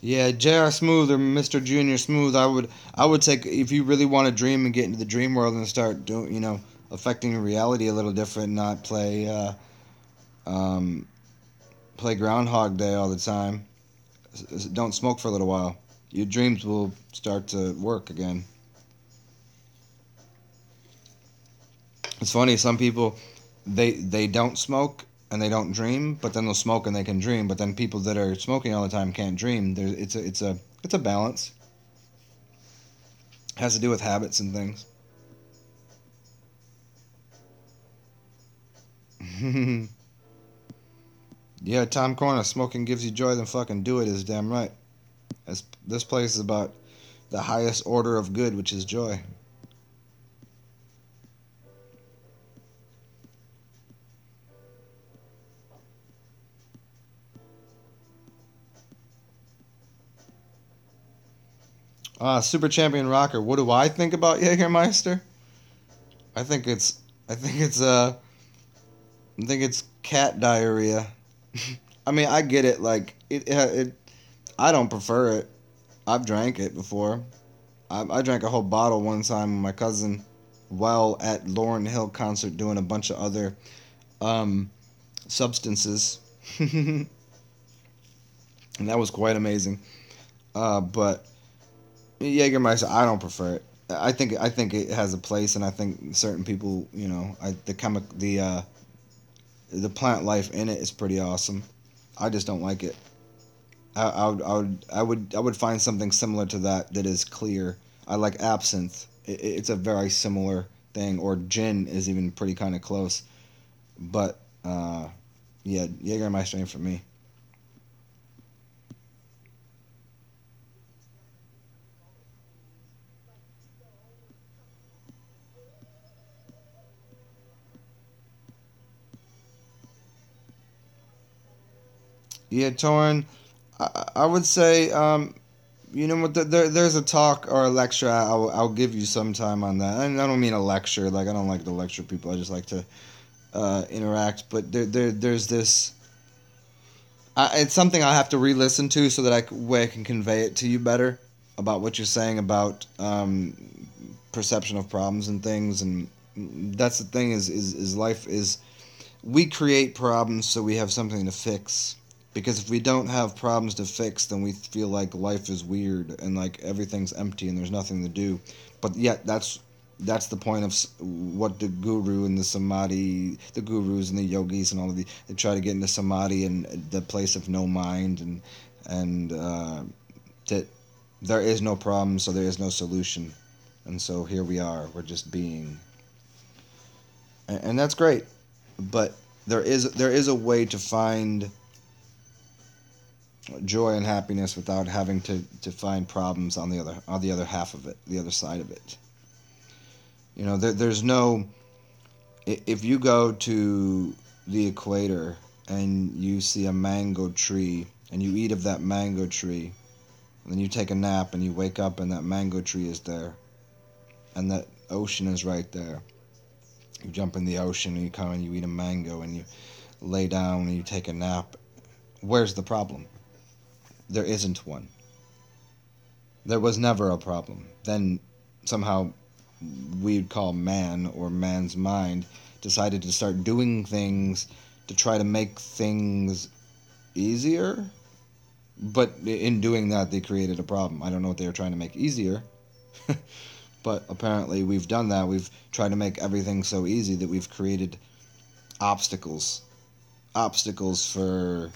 Yeah, J.R. Smooth or Mr. Junior Smooth. I would take, if you really want to dream and get into the dream world and start doing, affecting reality a little different, not um, play Groundhog Day all the time. Don't smoke for a little while. Your dreams will start to work again. It's funny. Some people, they don't smoke and they don't dream, but then they'll smoke and they can dream. But then people that are smoking all the time can't dream. It's a balance. It has to do with habits and things. Yeah, Tom Corner, smoking gives you joy, then fucking do it is damn right. This place is about the highest order of good, which is joy. Super Champion Rocker. What do I think about Jägermeister? I think it's, I think it's, uh, I think it's cat diarrhea. I mean, I get it. Like I don't prefer it. I've drank it before. I drank a whole bottle one time with my cousin while at Lauryn Hill concert doing a bunch of other um, substances, and that was quite amazing. But Jägermeister, I don't prefer it. I think it has a place, and I think certain people, the plant life in it is pretty awesome. I just don't like it. I would find something similar to that is clear. I like absinthe. It's a very similar thing, or gin is even pretty kind of close. But yeah, Jägermeister ain't for me. Yeah, Torn. I would say, you know what? There's a talk or a lecture I'll give you sometime on that. And I don't mean a lecture. Like I don't like to lecture people. I just like to interact. But there's this. It's something I have to re-listen to so that way I can convey it to you better about what you're saying about perception of problems and things. And that's the thing is life is we create problems so we have something to fix. Because if we don't have problems to fix, then we feel like life is weird and like everything's empty and there's nothing to do. But yet that's the point of what the guru and the samadhi, the gurus and the yogis and all of the they try to get into samadhi and the place of no mind and that there is no problem, so there is no solution, and so here we are. We're just being, and that's great. But there is a way to find joy and happiness without having to find problems on the other half of it, the other side of it. There's no. If you go to the equator and you see a mango tree and you eat of that mango tree, and then you take a nap and you wake up and that mango tree is there, and that ocean is right there. You jump in the ocean and you come and you eat a mango and you lay down and you take a nap. Where's the problem? There isn't one. There was never a problem. Then somehow we'd call man or man's mind decided to start doing things to try to make things easier. But in doing that, they created a problem. I don't know what they were trying to make easier. But apparently, we've done that. We've tried to make everything so easy that we've created obstacles. Obstacles for.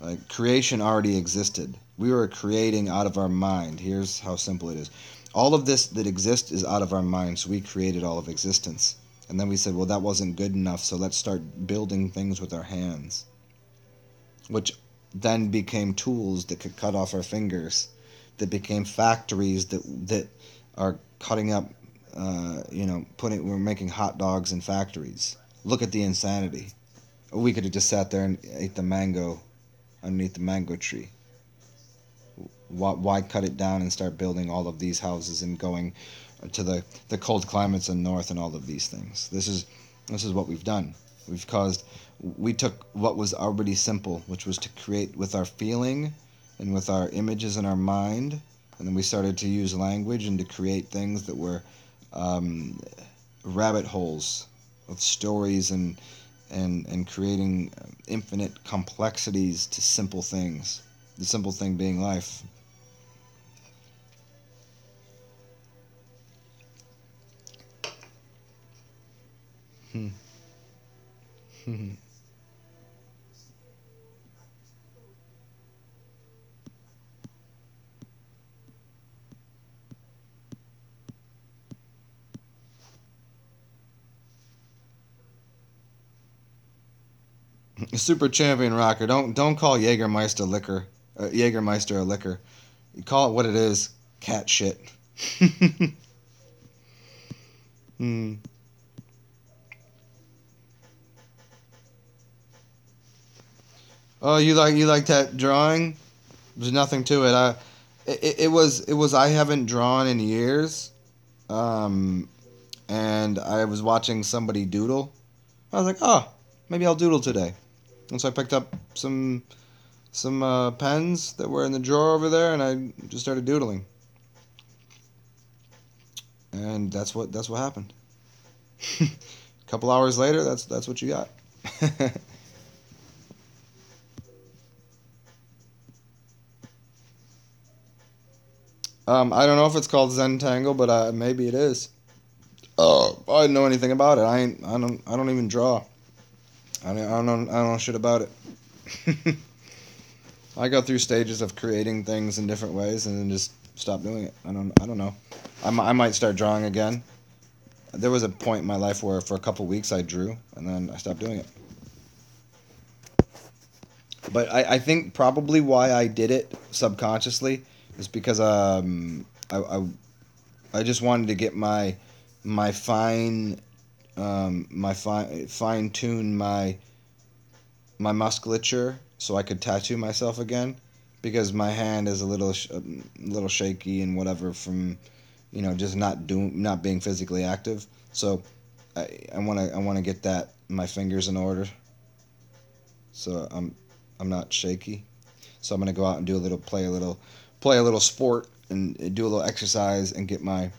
Like, creation already existed. We were creating out of our mind. Here's how simple it is. All of this that exists is out of our mind, so we created all of existence. And then we said, well, that wasn't good enough, so let's start building things with our hands. Which then became tools that could cut off our fingers. That became factories that are cutting up, we're making hot dogs in factories. Look at the insanity. We could have just sat there and ate the mango underneath the mango tree. Why cut it down and start building all of these houses and going to the cold climates in north and all of these things? This is what we've done. We took what was already simple, which was to create with our feeling and with our images in our mind, and then we started to use language and to create things that were rabbit holes of stories and creating infinite complexities to simple things. The simple thing being life. Hmm. Super champion rocker. Don't call Jägermeister a liquor. You call it what it is. Cat shit. Hmm. Oh, you like that drawing? There's nothing to it. It was I haven't drawn in years. Um, and I was watching somebody doodle. I was like, oh, maybe I'll doodle today. And so I picked up some pens that were in the drawer over there, and I just started doodling. And that's what happened. A couple hours later, that's what you got. I don't know if it's called Zentangle, but maybe it is. Oh, I didn't know anything about it. I don't even draw. I don't know shit about it. I go through stages of creating things in different ways and then just stop doing it. I don't know. I might start drawing again. There was a point in my life where for a couple weeks I drew and then I stopped doing it. But I think probably why I did it subconsciously is because I just wanted to get my fine tune my musculature so I could tattoo myself again because my hand is a little shaky and whatever from just not being physically active. So I want to get that my fingers in order so I'm not shaky. So I'm gonna go out and do a little play a little sport and do a little exercise and get my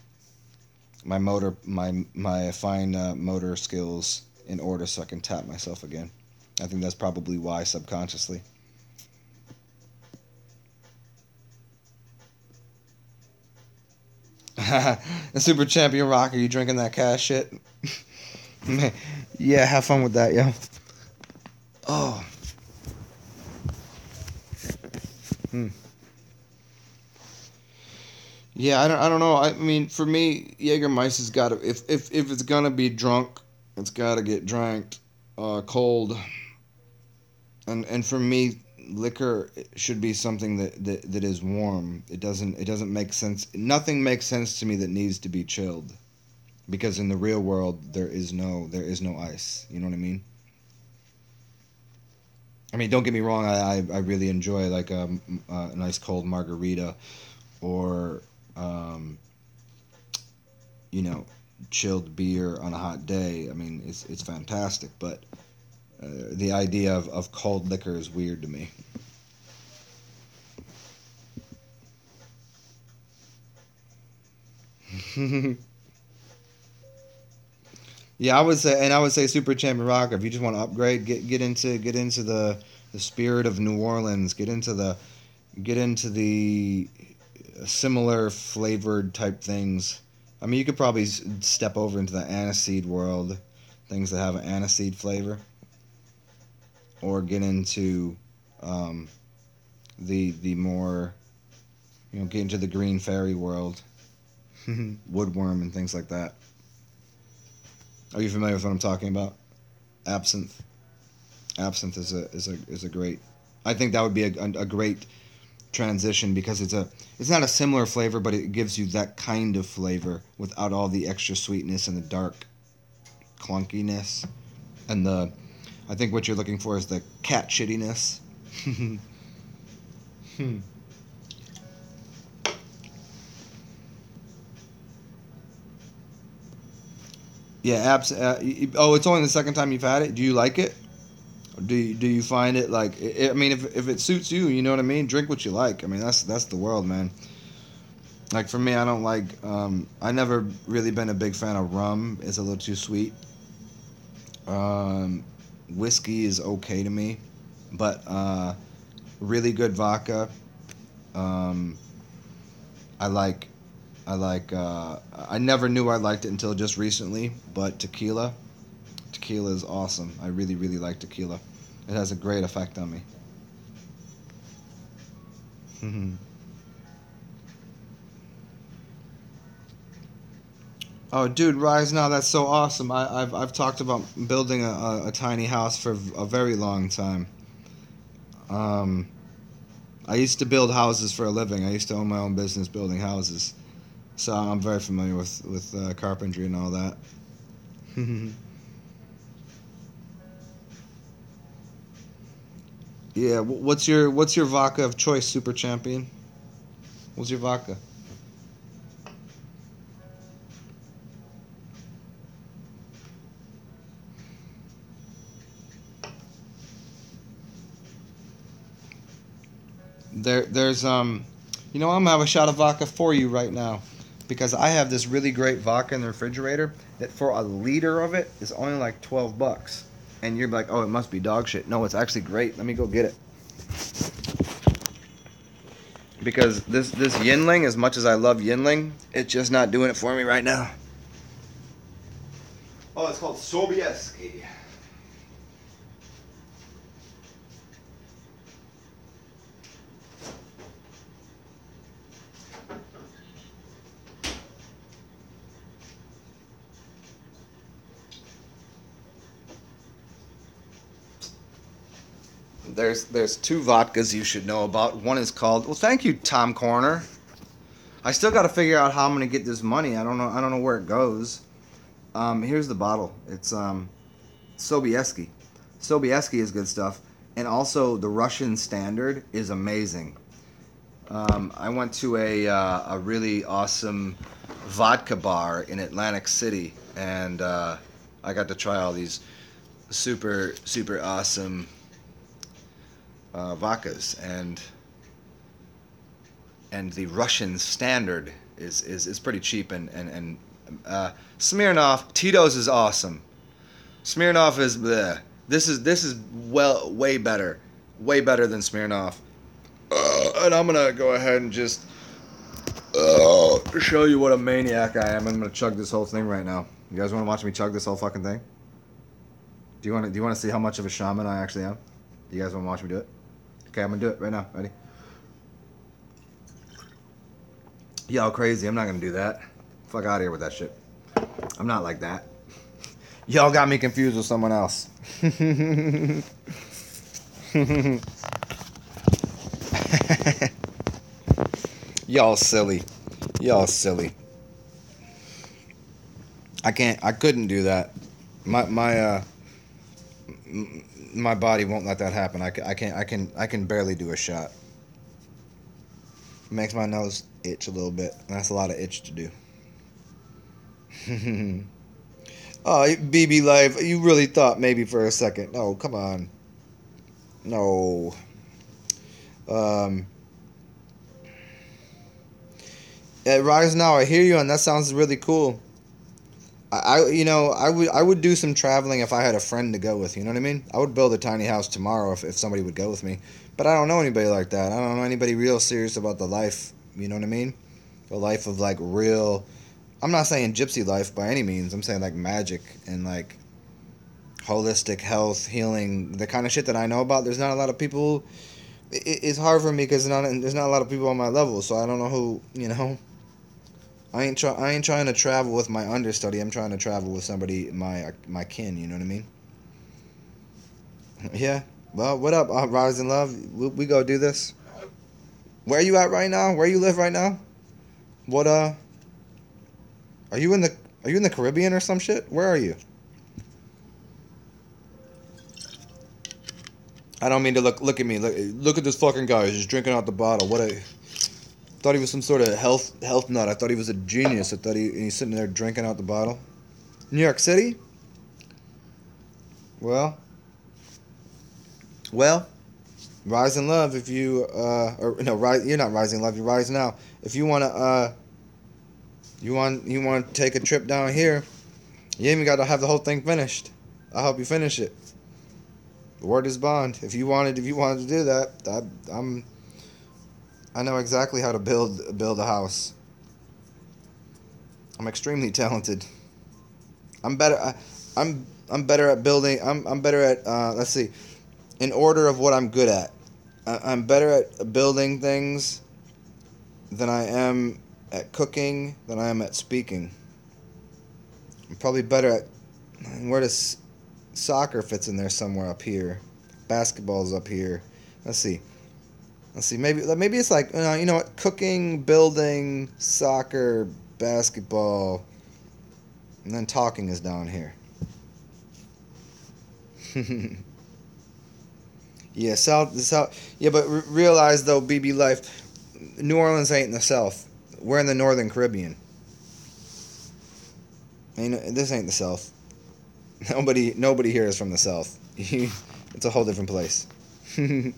fine motor skills in order so I can tap myself again. I think that's probably why subconsciously. The Super Champion Rocker, you drinking that cash shit? Yeah, have fun with that, yo. Oh. Hmm. Yeah, I don't know. I mean, for me, Jägermeister's got to if it's gonna be drunk, it's got to get drank cold. And for me, liquor should be something that is warm. It doesn't make sense. Nothing makes sense to me that needs to be chilled because in the real world there is no ice. You know what I mean? I mean, don't get me wrong. I really enjoy like a nice cold margarita or um, you know chilled beer on a hot day. I mean, it's fantastic, but the idea of cold liquor is weird to me. Yeah, I would say Super Champion Rocker. If you just want to upgrade, get into the spirit of New Orleans. Get into the similar flavored type things. I mean, you could probably step over into the aniseed world, things that have an aniseed flavor, or get into um, the more get into the green fairy world, woodworm and things like that. Are you familiar with what I'm talking about? Absinthe. Absinthe is a great. I think that would be a great transition because it's not a similar flavor, but it gives you that kind of flavor without all the extra sweetness and the dark clunkiness and the. I think what you're looking for is the cat shittiness. Yeah, oh, it's only the second time you've had it. Do you like it? Do you find it like? I mean, if it suits you, you know what I mean. Drink what you like. I mean, that's the world, man. Like for me, I don't like. I never really been a big fan of rum. It's a little too sweet. Um, Whiskey is okay to me, but really good vodka. Um, I like. I like. I never knew I liked it until just recently. But tequila, tequila is awesome. I really like tequila. It has a great effect on me. Oh, dude, Rise now, that's so awesome. I've talked about building a tiny house for a very long time. Um, I used to build houses for a living. I used to own my own business building houses, so I'm very familiar with carpentry and all that. Yeah, what's your vodka of choice, Super Champion? What's your vodka? I'm gonna have a shot of vodka for you right now, because I have this really great vodka in the refrigerator that for a liter of it is only like $12, and you're like, oh, it must be dog shit. No, it's actually great. Let me go get it. because this Yinling, as much as I love Yinling, it's just not doing it for me right now. Oh, it's called Sobieski. There's two vodkas you should know about. One is called, well, thank you, Tom Corner. I still got to figure out how I'm gonna get this money. I don't know where it goes. Here's the bottle. It's Sobieski. Sobieski is good stuff, and also the Russian Standard is amazing. I went to a really awesome vodka bar in Atlantic City, and I got to try all these super awesome vodkas, and the Russian Standard is pretty cheap, and Smirnoff, Tito's is awesome. Smirnoff is bleh. This is way better than Smirnoff. And I'm gonna go ahead and just show you what a maniac I am. I'm gonna chug this whole thing right now. You guys want to watch me chug this whole fucking thing? Do you want to see how much of a shaman I actually am? Do you guys want to watch me do it? Okay, I'm gonna do it right now. Ready? Y'all crazy? I'm not gonna do that. Fuck out of here with that shit. I'm not like that. Y'all got me confused with someone else. Y'all silly. I couldn't do that. My body won't let that happen. I can barely do a shot. It makes my nose itch a little bit. That's a lot of itch to do. Oh, BB Life, you really thought maybe for a second. No, come on. No. Rise Now, I hear you, and that sounds really cool. I would do some traveling if I had a friend to go with. You know what I mean? I would build a tiny house tomorrow if somebody would go with me. But I don't know anybody like that. I don't know anybody real serious about the life. You know what I mean? The life of like real. I'm not saying gypsy life by any means. I'm saying like magic and like holistic health, healing, the kind of shit that I know about. There's not a lot of people. It's hard for me because there's not a lot of people on my level, so I don't know who. You know. I ain't trying to travel with my understudy. I'm trying to travel with somebody my kin. You know what I mean? Yeah. Well, what up, Rise and Love? We go do this. Where are you at right now? Where you live right now? What Are you in the Caribbean or some shit? Where are you? I don't mean to look at me. Look at this fucking guy. He's just drinking out the bottle. Thought he was some sort of health nut. I thought he was a genius. I thought he's sitting there drinking out the bottle. New York City? Well, Rise in Love if you or no, rise, you're not rising love, you rise now. If you wanna you want to take a trip down here, you ain't even gotta have the whole thing finished. I'll help you finish it. The word is bond. If you wanted to do that, I know exactly how to build a house. I'm extremely talented. I'm better at building. I'm better at let's see, in order of what I'm good at. I'm better at building things than I am at cooking, than I am at speaking. I'm probably better at, where does soccer fits in there somewhere up here. Basketball's up here. Let's see. Maybe it's like you know what? Cooking, building, soccer, basketball, and then talking is down here. Yeah, South. Yeah, but realize though, BB Life, New Orleans ain't in the South. We're in the Northern Caribbean. This ain't the South. Nobody here is from the South. It's a whole different place. Can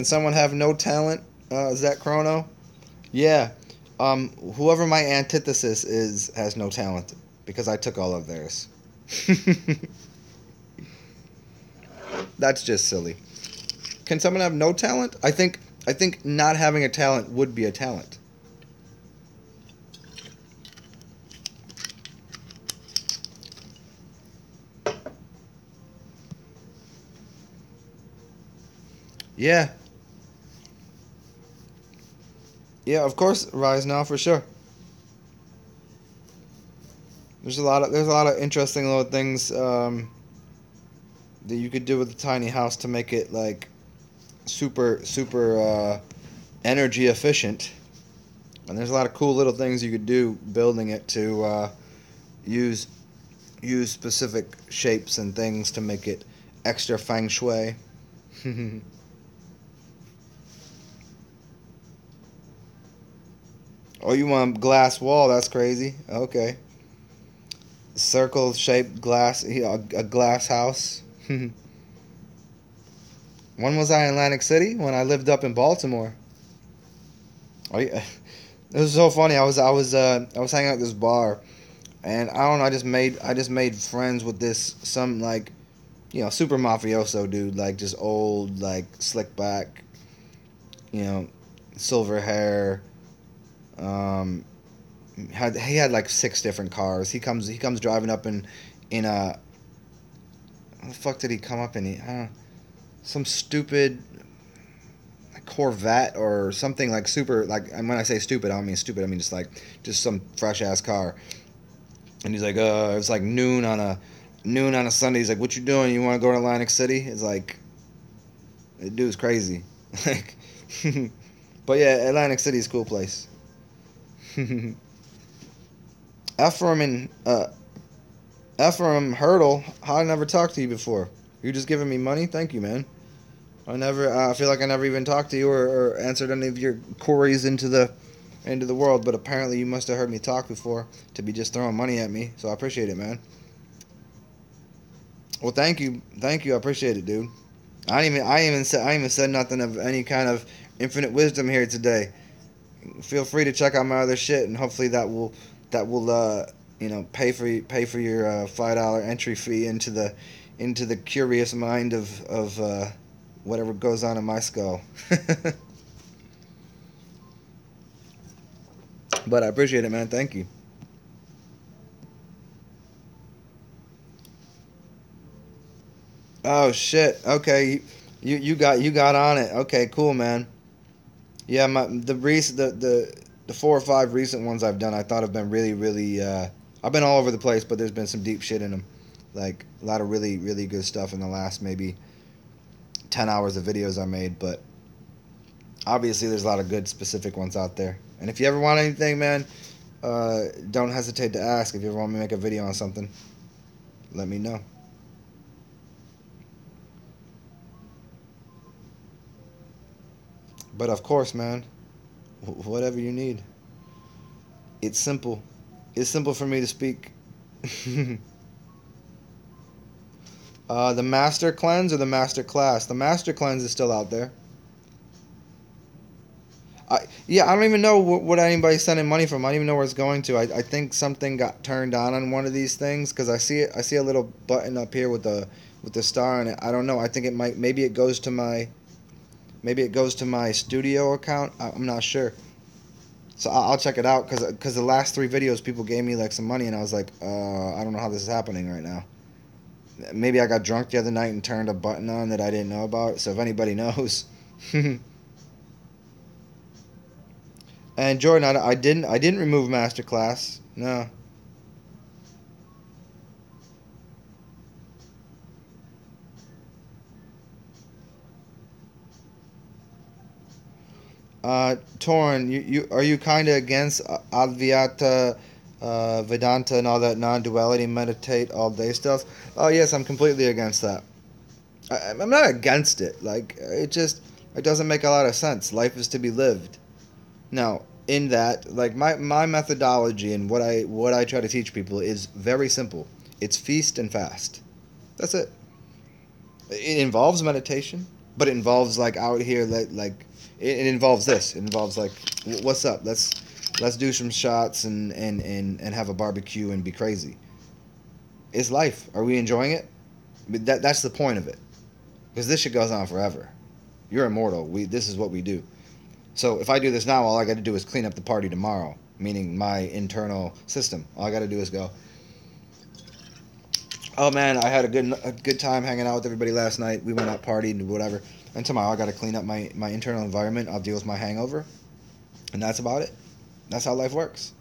someone have no talent? Is that Chrono? Yeah. Whoever my antithesis is has no talent because I took all of theirs. That's just silly. Can someone have no talent? I think I think not having a talent would be a talent. Yeah, yeah, of course, Rise now for sure. There's a lot of interesting little things that you could do with a tiny house to make it like super energy efficient. And there's a lot of cool little things you could do building it to use use specific shapes and things to make it extra feng shui. Oh, you want glass wall? That's crazy. Okay, circle shaped glass, a glass house. When was I in Atlantic City? When I lived up in Baltimore. Oh yeah, it was so funny. I was hanging out at this bar, and I don't know. I just made friends with this some like super mafioso dude, like just old, like slick back, you know, silver hair. Um, he had like six different cars. He comes driving up in a what the fuck did he come up in? I don't know, some stupid Corvette or something like super like. And when I say stupid, I don't mean stupid. I mean just some fresh ass car. And he's like, it's like noon on a Sunday. He's like, what you doing? You want to go to Atlantic City? It's like, the dude's crazy. Like, but yeah, Atlantic City is a cool place. Ephraim and Ephraim Hurdle, I never talked to you before. You just giving me money? Thank you, man. I feel like I never even talked to you or answered any of your queries into the world. But apparently, you must have heard me talk before to be just throwing money at me. So I appreciate it, man. Well, thank you. I appreciate it, dude. I even said nothing of any kind of infinite wisdom here today. Feel free to check out my other shit, and hopefully that will pay for your $5 entry fee into the curious mind of whatever goes on in my skull. But I appreciate it, man. Thank you. Oh shit. Okay, you got on it. Okay, cool, man. Yeah, the 4 or 5 recent ones I've done, I thought have been really really. I've been all over the place, but there's been some deep shit in them, like a lot of really really good stuff in the last maybe 10 hours of videos I made. But obviously, there's a lot of good specific ones out there. And if you ever want anything, man, don't hesitate to ask. If you ever want me to make a video on something, let me know. But of course, man, whatever you need, it's simple. It's simple for me to speak. The master cleanse or the master class? The master cleanse is still out there. Yeah, I don't even know what anybody's sending money from. I don't even know where it's going to. I think something got turned on one of these things because I see it. I see a little button up here with the star on it. I don't know. I think it might. Maybe it goes to my studio account. I'm not sure. So I'll check it out because the last 3 videos people gave me like some money and I was like, I don't know how this is happening right now. Maybe I got drunk the other night and turned a button on that I didn't know about. So if anybody knows. And Jordan, I didn't remove Masterclass. No. Torn, you are you kind of against Advaita, Vedanta, and all that non-duality, meditate all day stuff? Oh yes, I'm completely against that. I'm not against it. Like it doesn't make a lot of sense. Life is to be lived. Now, in that, like my methodology and what I try to teach people is very simple. It's feast and fast. That's it. It involves meditation, but it involves like out here like it involves this. It involves like what's up? Let's do some shots and have a barbecue and be crazy. It's life. Are we enjoying it? That's the point of it. Because this shit goes on forever. You're immortal. This is what we do. So if I do this now, all I got to do is clean up the party tomorrow, meaning my internal system. All I got to do is go, oh man, I had a good time hanging out with everybody last night. We went out partying, whatever. And tomorrow I got to clean up my internal environment. I'll deal with my hangover, and that's about it. That's how life works.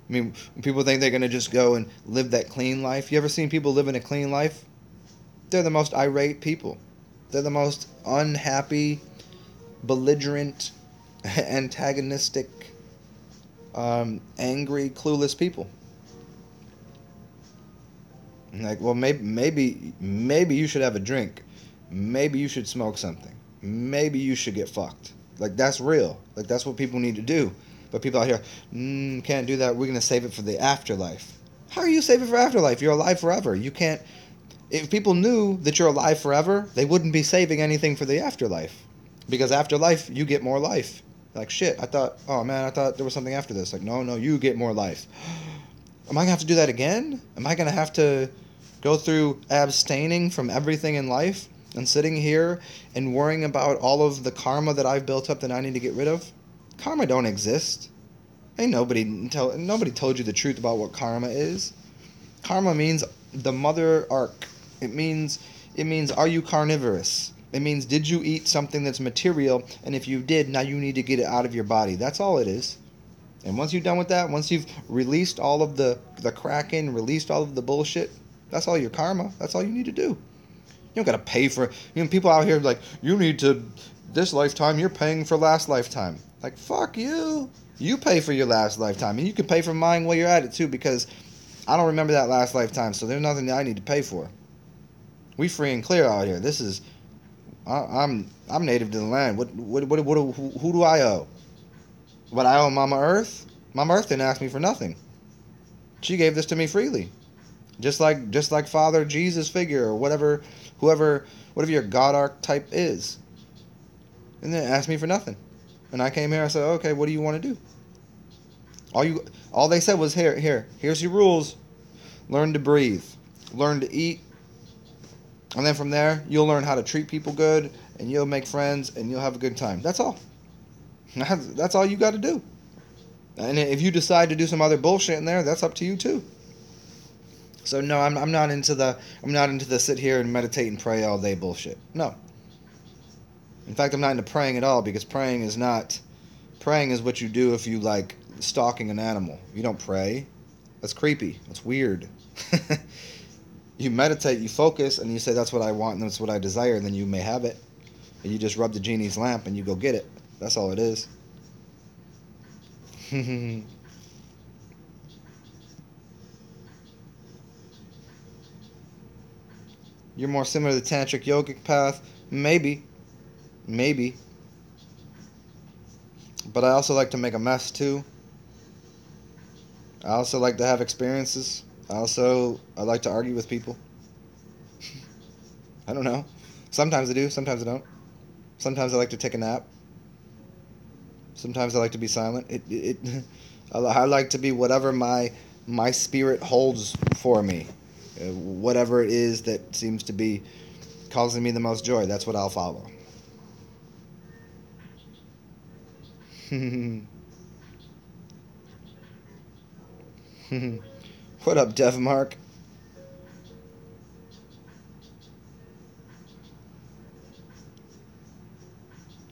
I mean, people think they're gonna just go and live that clean life. You ever seen people living a clean life? They're the most irate people. They're the most unhappy, belligerent, antagonistic, angry, clueless people. Like, well, maybe you should have a drink. Maybe you should smoke something. Maybe you should get fucked. Like, that's real. Like, that's what people need to do. But people out here, can't do that. We're going to save it for the afterlife. How are you saving for afterlife? You're alive forever. You can't... If people knew that you're alive forever, they wouldn't be saving anything for the afterlife. Because afterlife, you get more life. Like, shit, I thought there was something after this. Like, no, you get more life. Am I going to have to do that again? Am I going to have to go through abstaining from everything in life and sitting here and worrying about all of the karma that I've built up that I need to get rid of? Karma don't exist. Ain't nobody told you the truth about what karma is. Karma means the mother arc. It means are you carnivorous? It means did you eat something that's material, and if you did, now you need to get it out of your body. That's all it is. And once you're done with that, once you've released all of the kraken, released all of the bullshit, that's all your karma. That's all you need to do. You don't got to pay for... people out here like, you need to... This lifetime, you're paying for last lifetime. Like, fuck you. You pay for your last lifetime. And you can pay for mine while you're at it, too, because I don't remember that last lifetime, so there's nothing that I need to pay for. We free and clear out here. This is... I'm native to the land. Who do I owe? What I owe Mama Earth? Mama Earth didn't ask me for nothing. She gave this to me freely. Just like Father Jesus figure or whatever your God archetype is. And they asked me for nothing. And I came here, I said, okay, what do you want to do? All they said was, here's your rules. Learn to breathe. Learn to eat. And then from there, you'll learn how to treat people good, and you'll make friends, and you'll have a good time. That's all. That's all you got to do. And if you decide to do some other bullshit in there, that's up to you too. So no, I'm not into the sit here and meditate and pray all day bullshit. No. In fact, I'm not into praying at all, because praying is what you do if you like stalking an animal. You don't pray. That's creepy. That's weird. You meditate, you focus, and you say that's what I want and that's what I desire, and then you may have it. And you just rub the genie's lamp and you go get it. That's all it is. You're more similar to the tantric yogic path? Maybe. But I also like to make a mess too. I also like to have experiences. I like to argue with people. I don't know. Sometimes I do, sometimes I don't. Sometimes I like to take a nap. Sometimes I like to be silent. I like to be whatever my spirit holds for me. Whatever it is that seems to be causing me the most joy, that's what I'll follow. What up, Devmark?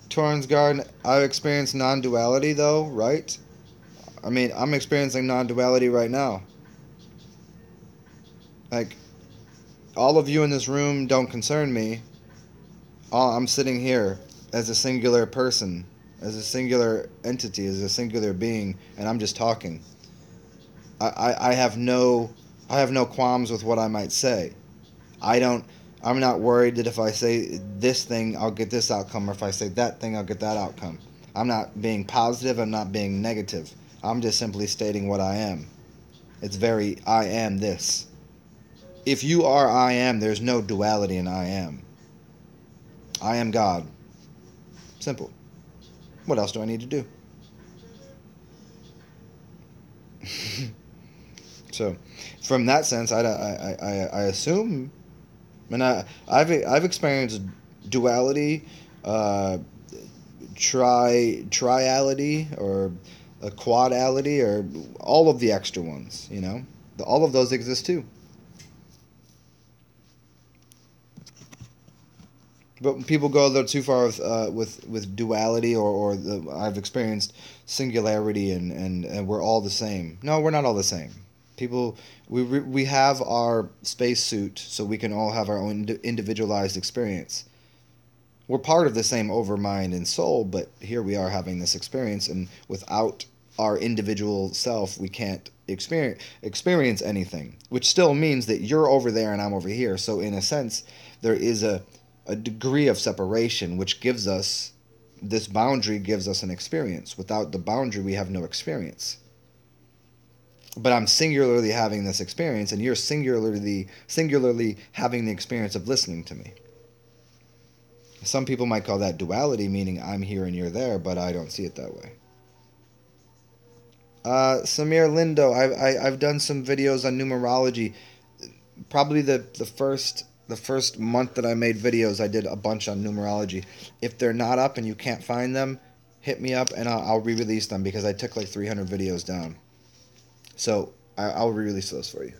Torrens Garden, I've experienced non-duality though, right? I mean, I'm experiencing non-duality right now. Like, all of you in this room don't concern me. I'm sitting here as a singular person, as a singular entity, as a singular being, and I'm just talking. I have no qualms with what I might say. I'm not worried that if I say this thing, I'll get this outcome, or if I say that thing, I'll get that outcome. I'm not being positive, I'm not being negative. I'm just simply stating what I am. It's very, I am this. If you are I am, there's no duality in I am. I am God. Simple. What else do I need to do? So, from that sense, I assume, and I've experienced duality uh, triality or a quadality or all of the extra ones, you know? All of those exist too. But people go a little too far with duality I've experienced singularity and we're all the same. No, we're not all the same. People, we have our spacesuit so we can all have our own individualized experience. We're part of the same overmind and soul, but here we are having this experience, and without our individual self, we can't experience anything. Which still means that you're over there and I'm over here. So in a sense, there is a degree of separation, which gives us this boundary gives us an experience. Without the boundary, we have no experience. But I'm singularly having this experience, and you're singularly having the experience of listening to me. Some people might call that duality, meaning I'm here and you're there, but I don't see it that way. Samir Lindo, I've done some videos on numerology. Probably the first month that I made videos, I did a bunch on numerology. If they're not up and you can't find them, hit me up and I'll re-release them because I took like 300 videos down. So I'll re-release those for you.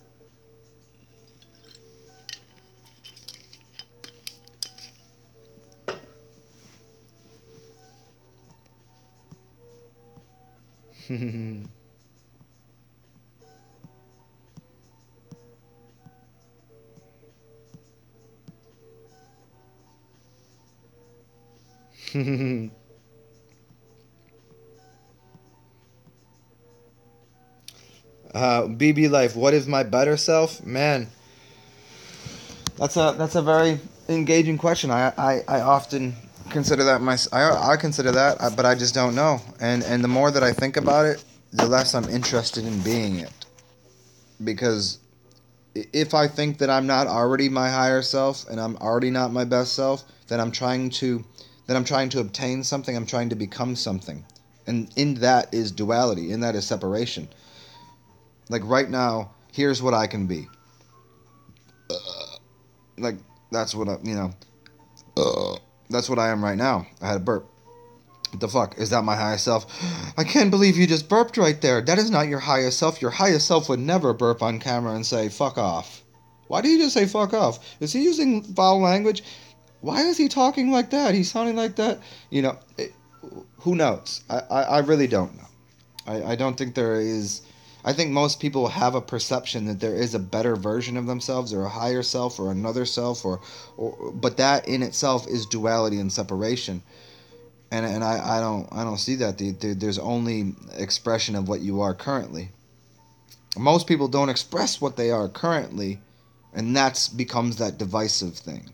BB Life, what is my better self? Man, that's a very engaging question. I often consider that I consider that, but I just don't know. And the more that I think about it, the less I'm interested in being it. Because if I think that I'm not already my higher self and I'm already not my best self, then I'm trying to obtain something, I'm trying to become something. And in that is duality, in that is separation. Like right now, here's what I can be. Like that's what that's what I am right now. I had a burp. What the fuck? Is that my highest self? I can't believe you just burped right there. That is not your highest self. Your highest self would never burp on camera and say, fuck off. Why did he just say fuck off? Is he using foul language? Why is he talking like that? He's sounding like that? Who knows? I really don't know. I don't think there is... I think most people have a perception that there is a better version of themselves or a higher self or another self, but that in itself is duality and separation. And I don't see that. There's only expression of what you are currently. Most people don't express what they are currently, and that becomes that divisive thing.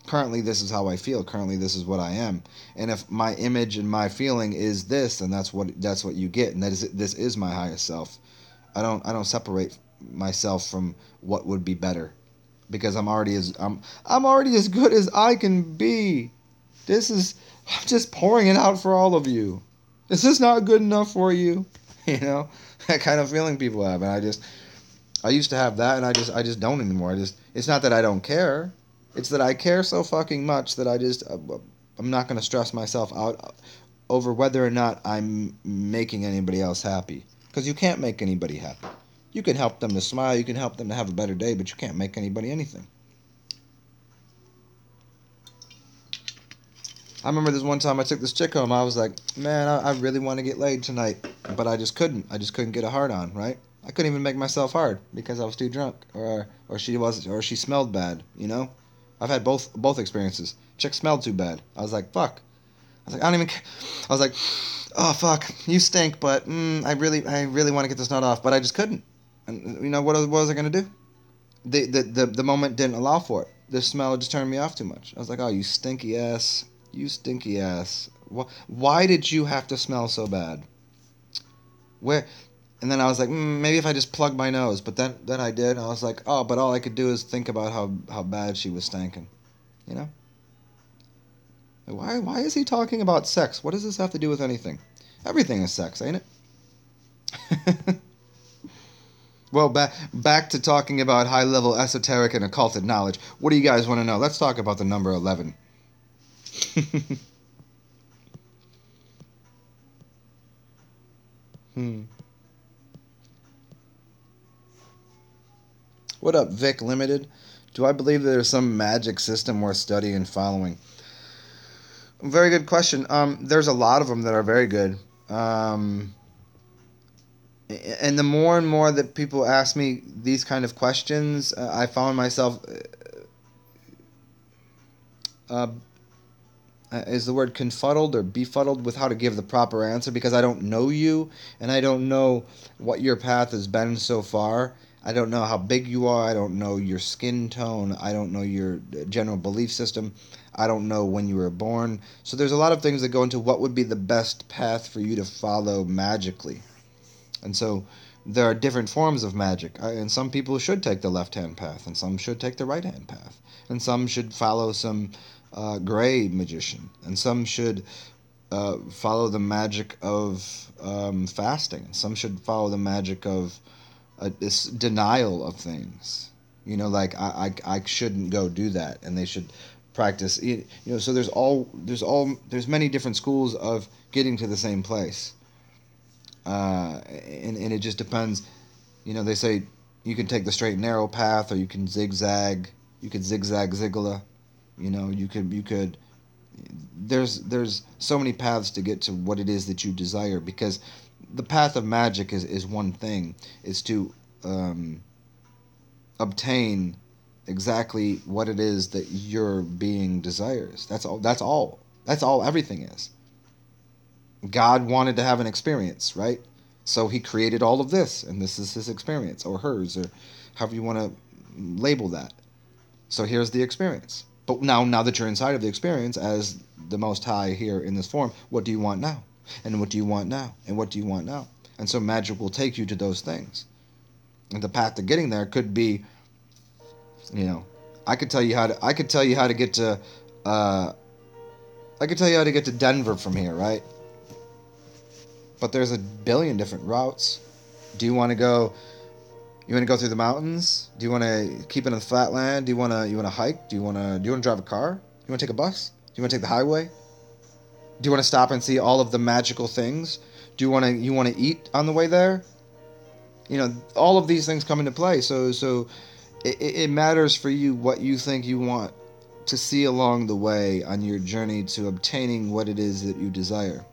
Currently, this is how I feel. Currently, this is what I am. And if my image and my feeling is this, then that's what you get. And this is my highest self. I don't separate myself from what would be better, because I'm already as good as I can be. I'm just pouring it out for all of you. Is this not good enough for you? That kind of feeling people have, and I used to have that, and I just don't anymore. It's not that I don't care. It's that I care so fucking much that I'm not going to stress myself out over whether or not I'm making anybody else happy. Because you can't make anybody happy. You can help them to smile, you can help them to have a better day, but you can't make anybody anything. I remember this one time I took this chick home. I was like, man, I really want to get laid tonight. But I just couldn't. I just couldn't get a hard on, right? I couldn't even make myself hard because I was too drunk. Or she smelled bad, I've had both experiences. Chick smelled too bad. I was like, fuck. I was like, I don't even care. I was like, oh fuck, you stink, but I really want to get this nut off, but I just couldn't. And what was I gonna do? The moment didn't allow for it. The smell just turned me off too much. I was like, oh, you stinky ass. Why did you have to smell so bad? Where? And then I was like, maybe if I just plug my nose. But then I did. And I was like, oh, but all I could do is think about how bad she was stinking. Why is he talking about sex? What does this have to do with anything? Everything is sex, ain't it? Well, back to talking about high-level esoteric and occulted knowledge. What do you guys want to know? Let's talk about the number 11. Hmm. What up, Vic Limited? Do I believe that there's some magic system worth studying and following? Very good question. There's a lot of them that are very good. Um, and the more and more that people ask me these kind of questions, I found myself uh, is the word confuddled or befuddled with how to give the proper answer because I don't know you and I don't know what your path has been so far. I don't know how big you are. I don't know your skin tone. I don't know your general belief system. I don't know when you were born. So there's a lot of things that go into what would be the best path for you to follow magically. And so there are different forms of magic. And some people should take the left hand path, and some should take the right hand path. And some should follow some gray magician, and some should follow the magic of fasting, and some should follow the magic of this denial of things. Like I shouldn't go do that, and they should practice. So there's many different schools of getting to the same place, and it just depends. They say you can take the straight and narrow path, or you can zigzag. You could zigzag zigala. You could. There's so many paths to get to what it is that you desire, because the path of magic is one thing. Is to obtain exactly what it is that your being desires. That's all. That's all. That's all everything is. God wanted to have an experience, right? So he created all of this, and this is his experience, or hers, or however you want to label that. So here's the experience. But now that you're inside of the experience as the Most High here in this form, what do you want now? And what do you want now? And what do you want now? And so magic will take you to those things. And the path to getting there could be, I could tell you how to get to, I could tell you how to get to Denver from here, right? But there's a billion different routes. Do you want to go? You want to go through the mountains? Do you want to keep it in the flat land? Do you want to hike? Do you want to drive a car? Do you want to take a bus? Do you want to take the highway? Do you want to stop and see all of the magical things? Do you want to eat on the way there? All of these things come into play. So it matters for you what you think you want to see along the way on your journey to obtaining what it is that you desire.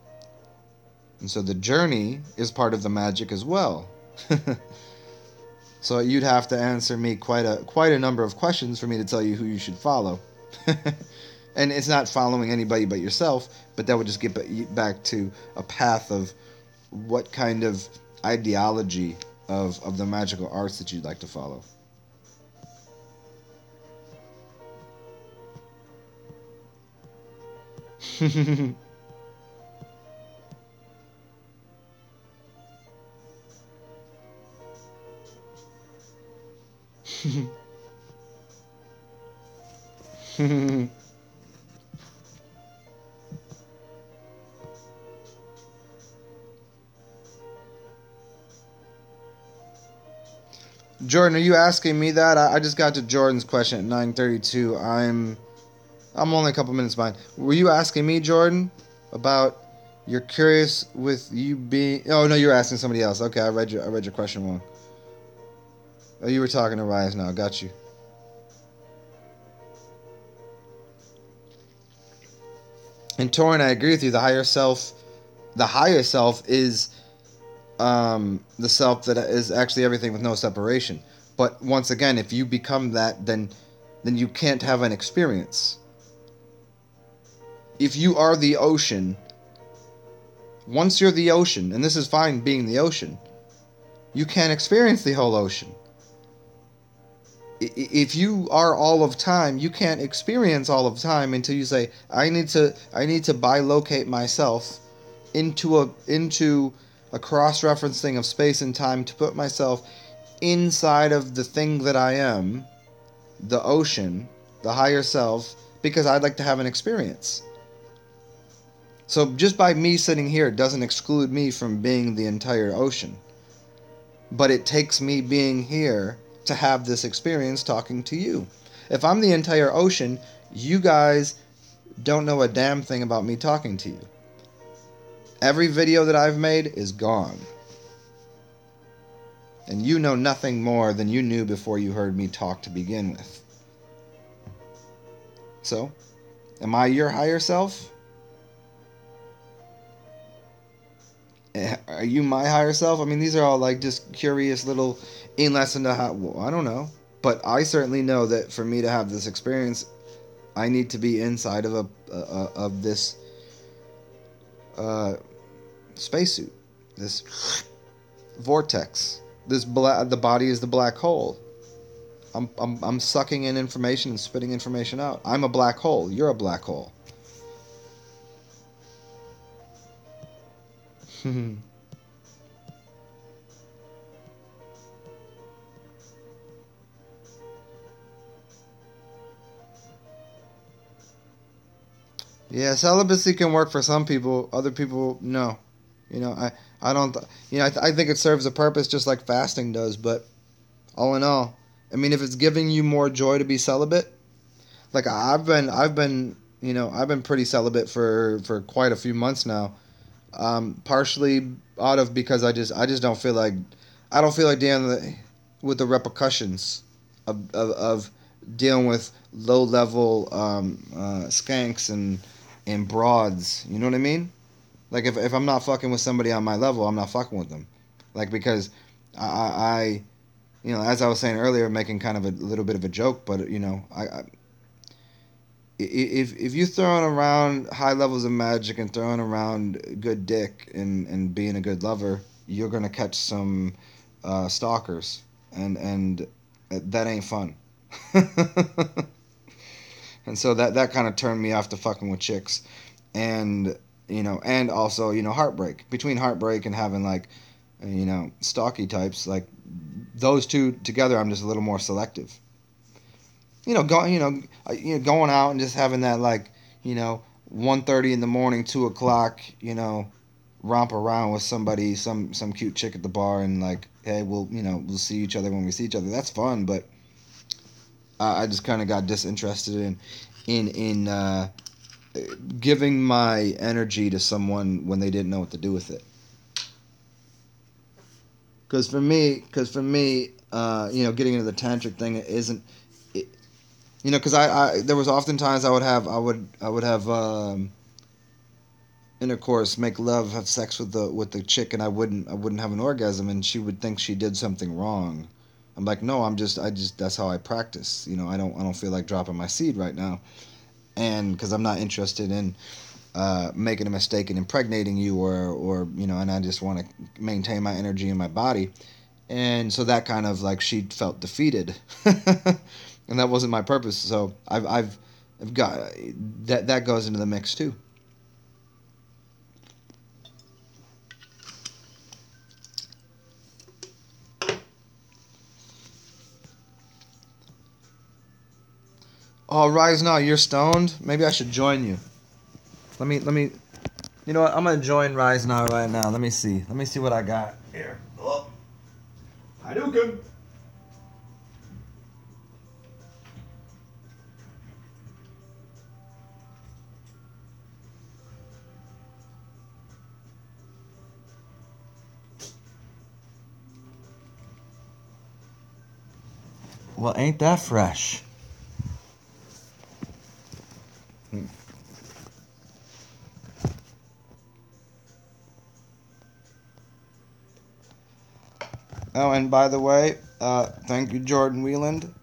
And so the journey is part of the magic as well. So you'd have to answer me quite a number of questions for me to tell you who you should follow. And it's not following anybody but yourself, but that would just get back to a path of what kind of ideology of the magical arts that you'd like to follow. Jordan, are you asking me that? I just got to Jordan's question at 9:32. I'm only a couple minutes behind. Were you asking me, Jordan, about you're curious with you being? Oh no, you're asking somebody else. Okay, I read your question wrong. Oh, you were talking to Rise now. Got you. And Torin, I agree with you. The higher self is the self that is actually everything with no separation. But once again, if you become that, then you can't have an experience. If you are the ocean, once you're the ocean, and this is fine being the ocean, you can't experience the whole ocean. If you are all of time, you can't experience all of time until you say, I need to bilocate myself into a cross-referencing of space and time to put myself inside of the thing that I am, the ocean, the higher self, because I'd like to have an experience. So just by me sitting here doesn't exclude me from being the entire ocean. But it takes me being here to have this experience talking to you. If I'm the entire ocean, you guys don't know a damn thing about me talking to you. Every video that I've made is gone. And you know nothing more than you knew before you heard me talk to begin with. So, am I your higher self? Are you my higher self? I mean, these are all like just curious little inlets into how, well, I don't know. But I certainly know that for me to have this experience, I need to be inside of of this spacesuit, this vortex. The body is the black hole. I'm sucking in information and spitting information out. I'm a black hole. You're a black hole. Yeah, celibacy can work for some people. Other people, no. I don't. I think it serves a purpose just like fasting does. But all in all, I mean, if it's giving you more joy to be celibate, like I've been pretty celibate for quite a few months now. Partially out of because I just don't feel like dealing with the repercussions of dealing with low level skanks and broads. You know what I mean? Like if I'm not fucking with somebody on my level, I'm not fucking with them. Like because I as I was saying earlier, making kind of a little bit of a joke, but if you throwing around high levels of magic and throwing around good dick and being a good lover, you're gonna catch some stalkers, and that ain't fun. And so that kind of turned me off to fucking with chicks, and and also heartbreak. Between heartbreak and having like stalky types, like those two together, I'm just a little more selective. Going out and just having that like 1:30 in the morning, 2 o'clock, romp around with somebody, some cute chick at the bar, and like, hey, we'll see each other when we see each other. That's fun, but I just kind of got disinterested in giving my energy to someone when they didn't know what to do with it. Because for me, getting into the tantric thing isn't. Because I there was oftentimes I would have intercourse, make love, have sex with the chick, and I wouldn't have an orgasm, and she would think she did something wrong. I'm like, no, I just that's how I practice. I don't feel like dropping my seed right now, and because I'm not interested in making a mistake and impregnating you, or and I just want to maintain my energy in my body, and so that kind of like she felt defeated. And that wasn't my purpose. So I've got that goes into the mix too. Oh, Rise now, you're stoned. Maybe I should join you. Let me. You know what? I'm gonna join Rise now right now. Let me see. Let me see what I got here. Oh, Hadouken. Well, ain't that fresh? Oh, and by the way, thank you, Jordan Wieland.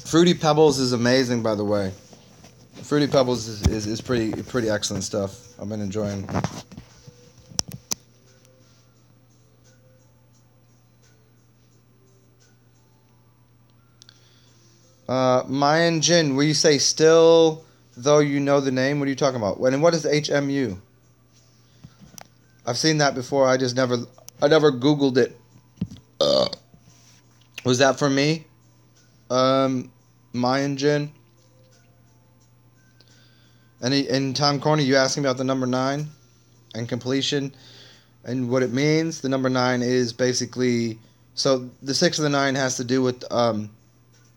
Fruity Pebbles is amazing, by the way. Fruity Pebbles is pretty excellent stuff. I've been enjoying. Mayan Jin, will you say still though you know the name? What are you talking about? And what is HMU? I've seen that before. I never Googled it. Was that for me? Mayan Jin. And Tom Corney, you asking about the number 9 and completion and what it means. The number 9 is basically, so the 6 of the 9 has to do with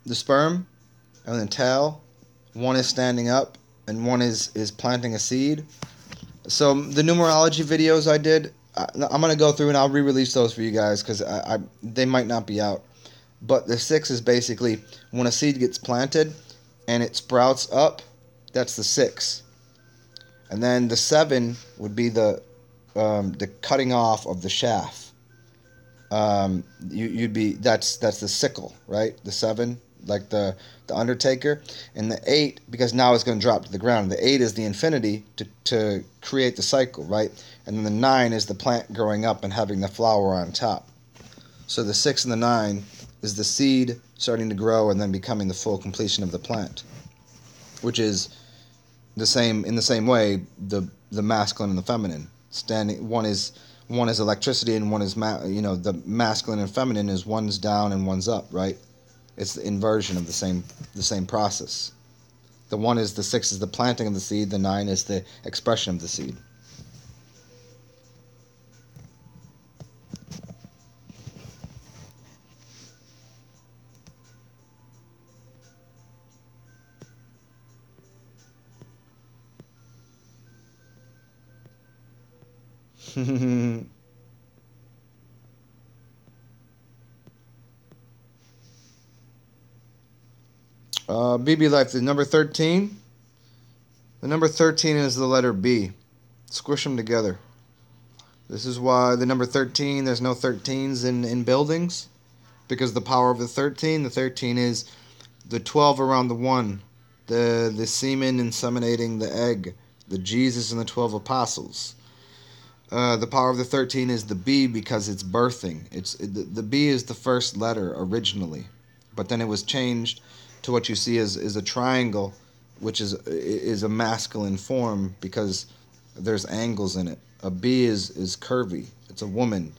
the sperm and the tail. One is standing up, and one is planting a seed. So the numerology videos I did, I'm gonna go through and I'll re-release those for you guys because they might not be out. But the 6 is basically when a seed gets planted and it sprouts up. That's the 6, and then the 7 would be the cutting off of the shaft. You'd be that's the sickle, right? The 7, like the Undertaker, and the 8, because now it's going to drop to the ground. The 8 is the infinity to create the cycle, right? And then the 9 is the plant growing up and having the flower on top. So the 6 and the 9 is the seed starting to grow and then becoming the full completion of the plant, which is the same in the same way the masculine and the feminine. One is electricity and one is the masculine and feminine is one's down and one's up, right? It's the inversion of the same process. The 6 is the planting of the seed, the 9 is the expression of the seed. BB Life, the number 13. The number 13 is the letter B. Squish them together. This is why the number 13, there's no 13s in buildings. Because the power of the 13 is the 12 around the 1. The semen inseminating the egg. The Jesus and the 12 apostles. The power of the 13 is the B because it's birthing. The B is the first letter originally. But then it was changed to what you see is a triangle, which is a masculine form because there's angles in it. A B is curvy. It's a woman.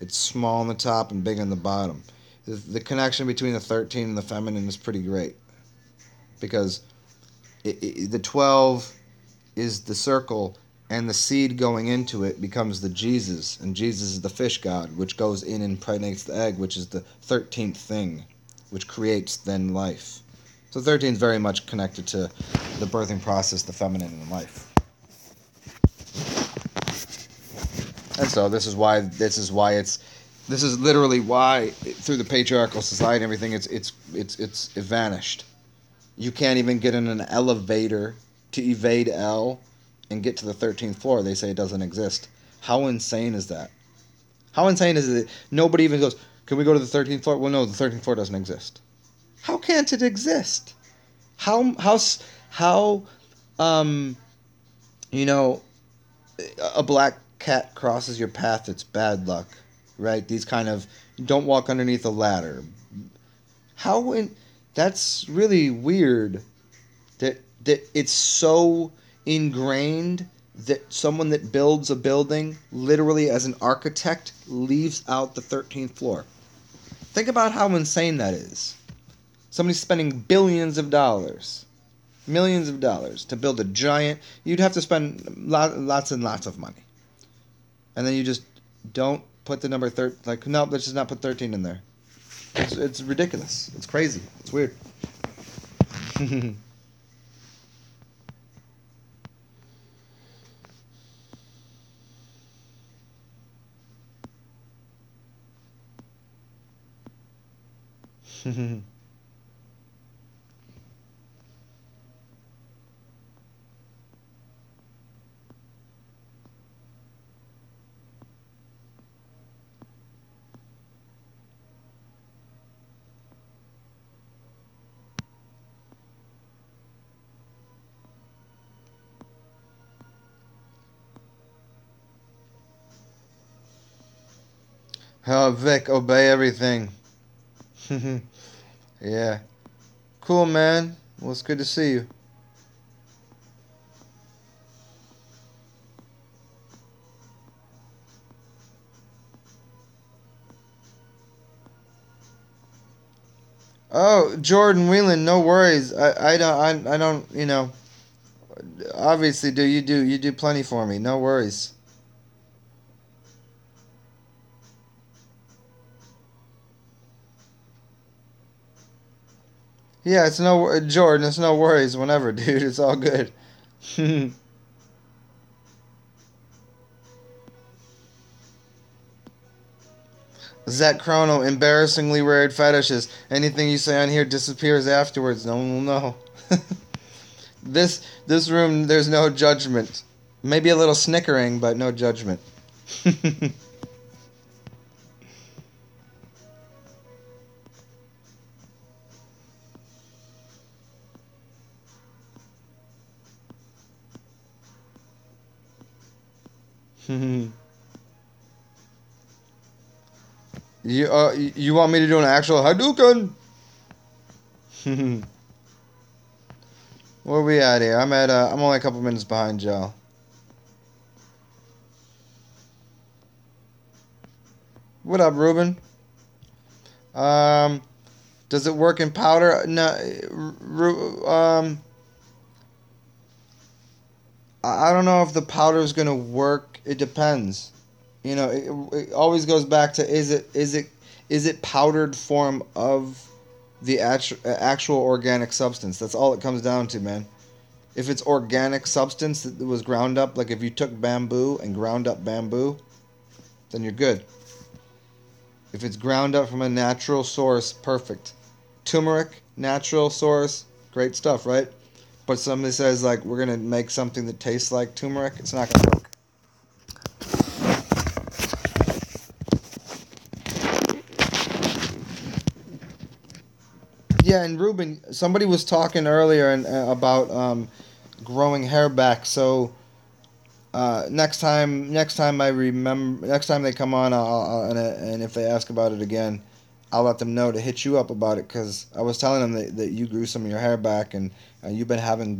It's small on the top and big on the bottom. The connection between the 13 and the feminine is pretty great because the 12 is the circle and the seed going into it becomes the Jesus, and Jesus is the fish god, which goes in and impregnates the egg, which is the 13th thing, which creates then life. So 13 is very much connected to the birthing process, the feminine in life. And so this is literally why through the patriarchal society and everything it's vanished. You can't even get in an elevator to evade L and get to the 13th floor. They say it doesn't exist. How insane is that? How insane is it? Nobody even goes, can we go to the 13th floor? Well, no, the 13th floor doesn't exist. How can't it exist? How a black cat crosses your path, it's bad luck, right? These kind of don't walk underneath a ladder. That's really weird that it's so ingrained that someone that builds a building literally as an architect leaves out the 13th floor. Think about how insane that is. Somebody's spending billions of dollars, millions of dollars to build a giant. You'd have to spend lots and lots of money. And then you just don't put the number 13. Like, no, let's just not put 13 in there. It's ridiculous. It's crazy. It's weird. Oh, Vic, obey everything. Yeah. Cool, man. Well, it's good to see you. Oh, Jordan Whelan, no worries. I don't, obviously you do plenty for me. No worries. Yeah, it's no Jordan. It's no worries. Whenever, dude. It's all good. Zach Chrono, embarrassingly weird fetishes. Anything you say on here disappears afterwards. No one will know. This room, there's no judgment. Maybe a little snickering, but no judgment. You want me to do an actual Hadouken? Where we at here? I'm only a couple minutes behind Joe. What up, Ruben? Um, does it work in powder? No. I don't know if the powder is gonna work. It depends. You know, it always goes back to is it powdered form of the actual organic substance? That's all it comes down to, man. If it's organic substance that was ground up, like if you took bamboo and ground up bamboo, then you're good. If it's ground up from a natural source, perfect. Turmeric, natural source, great stuff, right? But somebody says like we're gonna make something that tastes like turmeric, it's not gonna work. Yeah, and Ruben, somebody was talking earlier about growing hair back. So next time they come on, and if they ask about it again, I'll let them know to hit you up about it because I was telling them that you grew some of your hair back and you've been having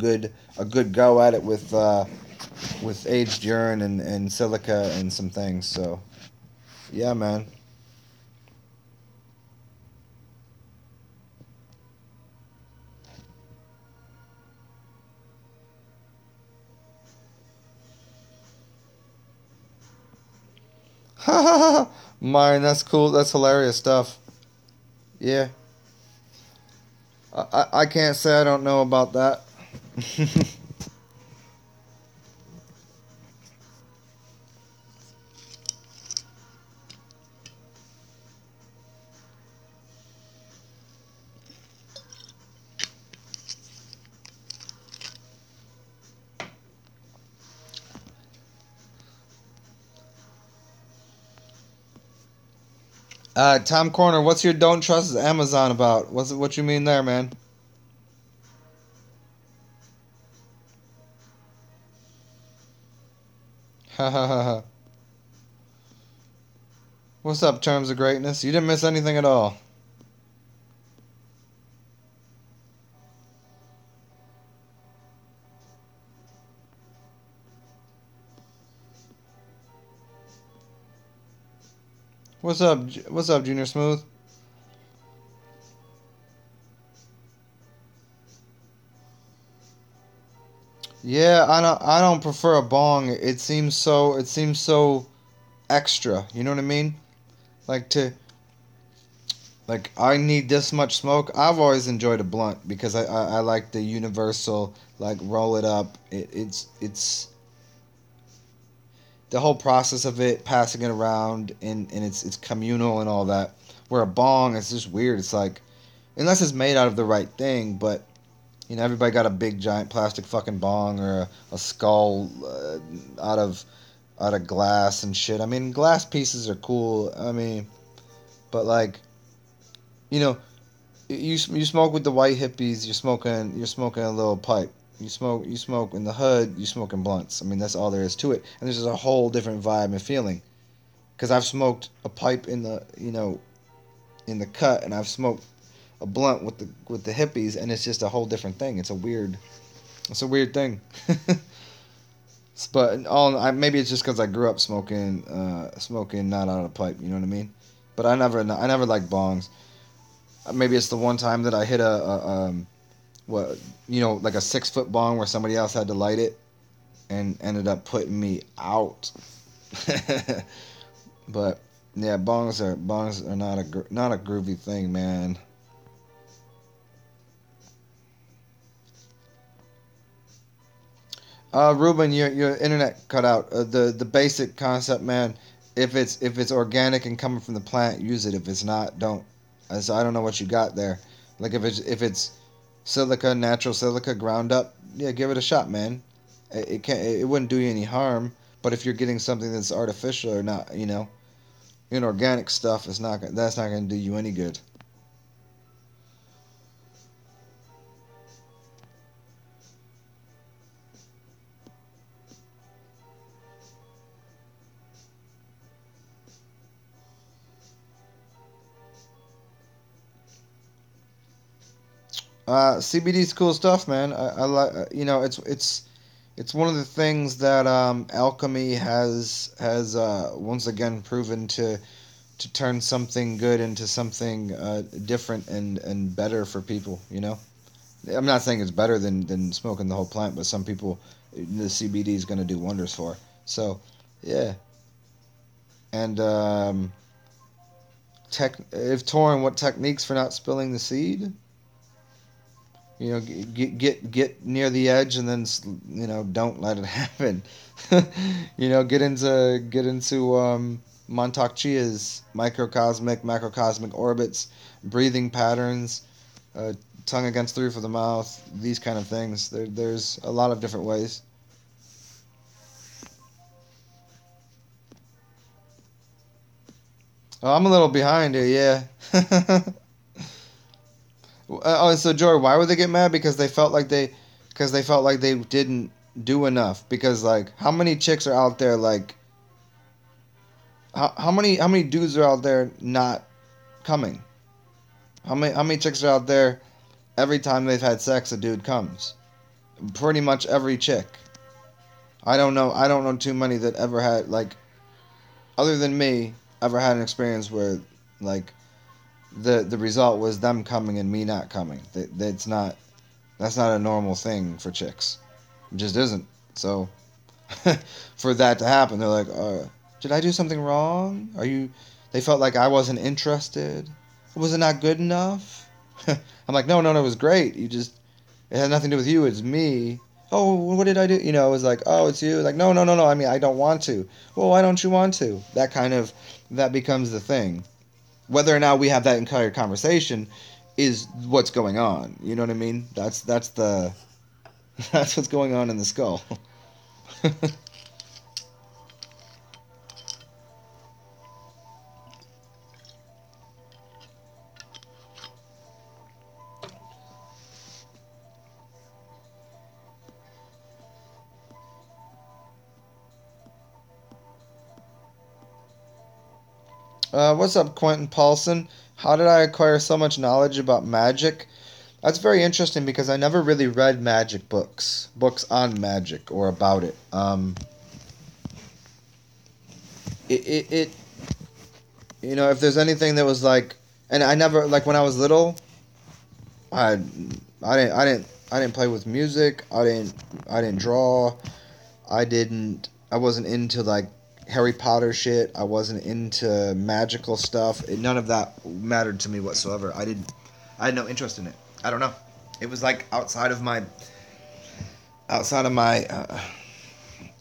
a good go at it with aged urine and silica and some things. So yeah, man. Mine, that's cool. That's hilarious stuff. Yeah, I can't say I don't know about that. Tom Corner, what's your don't trust Amazon about? What you mean there, man? Ha ha ha ha. What's up, Terms of Greatness? You didn't miss anything at all. What's up, Junior Smooth? Yeah, I don't prefer a bong. It seems so extra. You know what I mean? Like to like I need this much smoke. I've always enjoyed a blunt because I like the universal like roll it up. It's the whole process of it passing it around and it's communal and all that. Where a bong it's just weird. It's like unless it's made out of the right thing, but everybody got a big giant plastic fucking bong or a skull out of glass and shit. I mean, glass pieces are cool. I mean, but like you know, you smoke with the white hippies. You're smoking a little pipe. You smoke in the hood. You smoking blunts. I mean, that's all there is to it. And there's just a whole different vibe and feeling. Because I've smoked a pipe in the cut, and I've smoked a blunt with the hippies, and it's just a whole different thing. It's a weird thing. But maybe it's just because I grew up smoking not out of pipe. You know what I mean? But I never liked bongs. Maybe it's the one time that I hit what like a 6 foot bong where somebody else had to light it and ended up putting me out. But yeah, bongs are not a groovy thing, man. Ruben, your internet cut out. The basic concept, man. If it's organic and coming from the plant, use it. If it's not, don't. So I don't know what you got there. Like if it's silica, natural silica ground up, yeah, give it a shot, man. It can't. It wouldn't do you any harm. But if you're getting something that's artificial or not, inorganic stuff, that's not gonna do you any good. CBD is cool stuff, man. I like. It's one of the things that alchemy has once again proven to turn something good into something different and better for people. I'm not saying it's better than smoking the whole plant, but some people the CBD is going to do wonders for. So, yeah. And if torn, what techniques for not spilling the seed? Get near the edge and then don't let it happen. Get into Montauk Chia's microcosmic, macrocosmic orbits, breathing patterns, uh, tongue against the roof of the mouth, these kind of things. There's a lot of different ways. Oh, I'm a little behind here, yeah. Oh, so Jory, why would they get mad? Because they felt like they didn't do enough. Because like, how many chicks are out there? Like, how many dudes are out there not coming? How many chicks are out there? Every time they've had sex, a dude comes. Pretty much every chick. I don't know too many that ever had like, other than me, ever had an experience where like the result was them coming and me not coming. That's not a normal thing for chicks. It just isn't. So for that to happen, they're like, "Did I do something wrong? Are you?" They felt like I wasn't interested. Was it not good enough? I'm like, no, no, no, it was great. It had nothing to do with you. It's me. Oh, what did I do? It was like, oh, it's you. Like, no, no, no, no. I mean, I don't want to. Well, why don't you want to? That becomes the thing. Whether or not we have that entire conversation is what's going on. You know what I mean? That's what's going on in the skull. What's up, Quentin Paulson? How did I acquire so much knowledge about magic? That's very interesting because I never really read magic books on magic or about it. It if there's anything that was like, and I never like when I was little, I I didn't play with music. I didn't draw. I wasn't into like Harry Potter shit. I wasn't into magical stuff. None of that mattered to me whatsoever. I had no interest in it. I don't know. It was like outside of my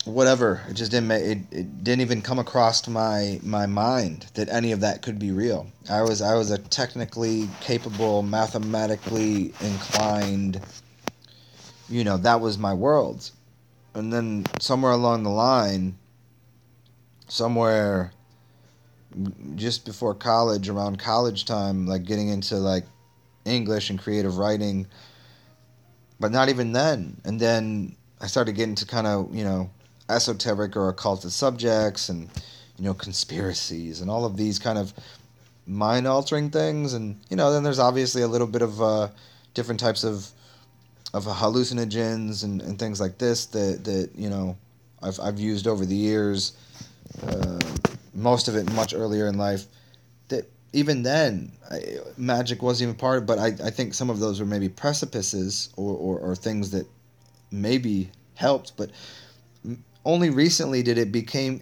whatever. It just didn't it didn't even come across to my mind that any of that could be real. I was a technically capable, mathematically inclined. That was my world. And then somewhere along the line, somewhere just before college, around college time, like getting into like English and creative writing, but not even then. And then I started getting to kind of, esoteric or occulted subjects and, conspiracies and all of these kind of mind altering things. And, then there's obviously a little bit of different types of hallucinogens and things like this that I've used over the years. Uh, Most of it much earlier in life. That even then, magic wasn't even part of. But I think some of those were maybe precipices or things that maybe helped. But only recently did it become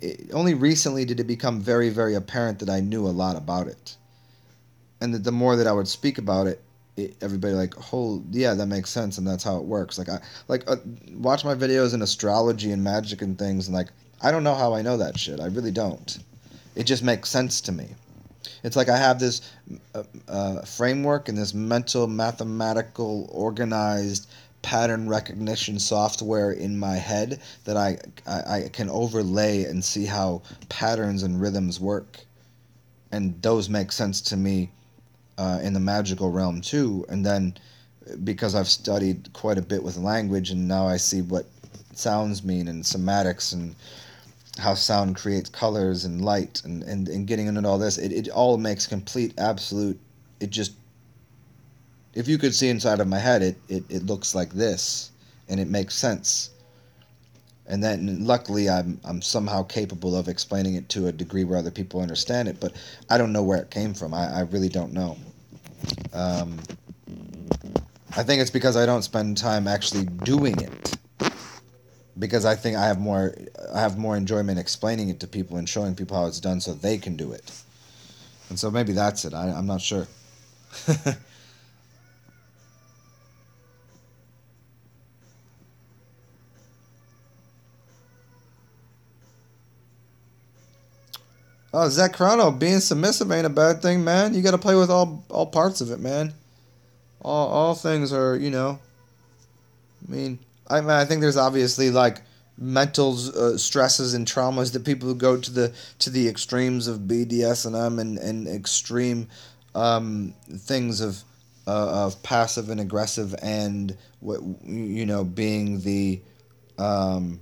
very very apparent that I knew a lot about it, and that the more that I would speak about it, everybody like, oh yeah, that makes sense, and that's how it works. Like I like watch my videos in astrology and magic and things, and like I don't know how I know that shit. I really don't. It just makes sense to me. It's like I have this framework and this mental, mathematical, organized pattern recognition software in my head that I can overlay and see how patterns and rhythms work. And those make sense to me in the magical realm too. And then because I've studied quite a bit with language and now I see what sounds mean and somatics and how sound creates colors and light and getting into all this, it all makes complete, absolute, it just, if you could see inside of my head, it looks like this and it makes sense. And then luckily I'm somehow capable of explaining it to a degree where other people understand it, but I don't know where it came from. I really don't know. Um, I think it's because I don't spend time actually doing it. Because I think I have more enjoyment explaining it to people and showing people how it's done so they can do it. And so maybe that's it. I'm not sure. Oh, Zach Chrono, being submissive ain't a bad thing, man. You got to play with all parts of it, man. All things are, I think there's obviously like mental stresses and traumas that people who go to the extremes of BDSM and extreme things of passive and aggressive and what being the um,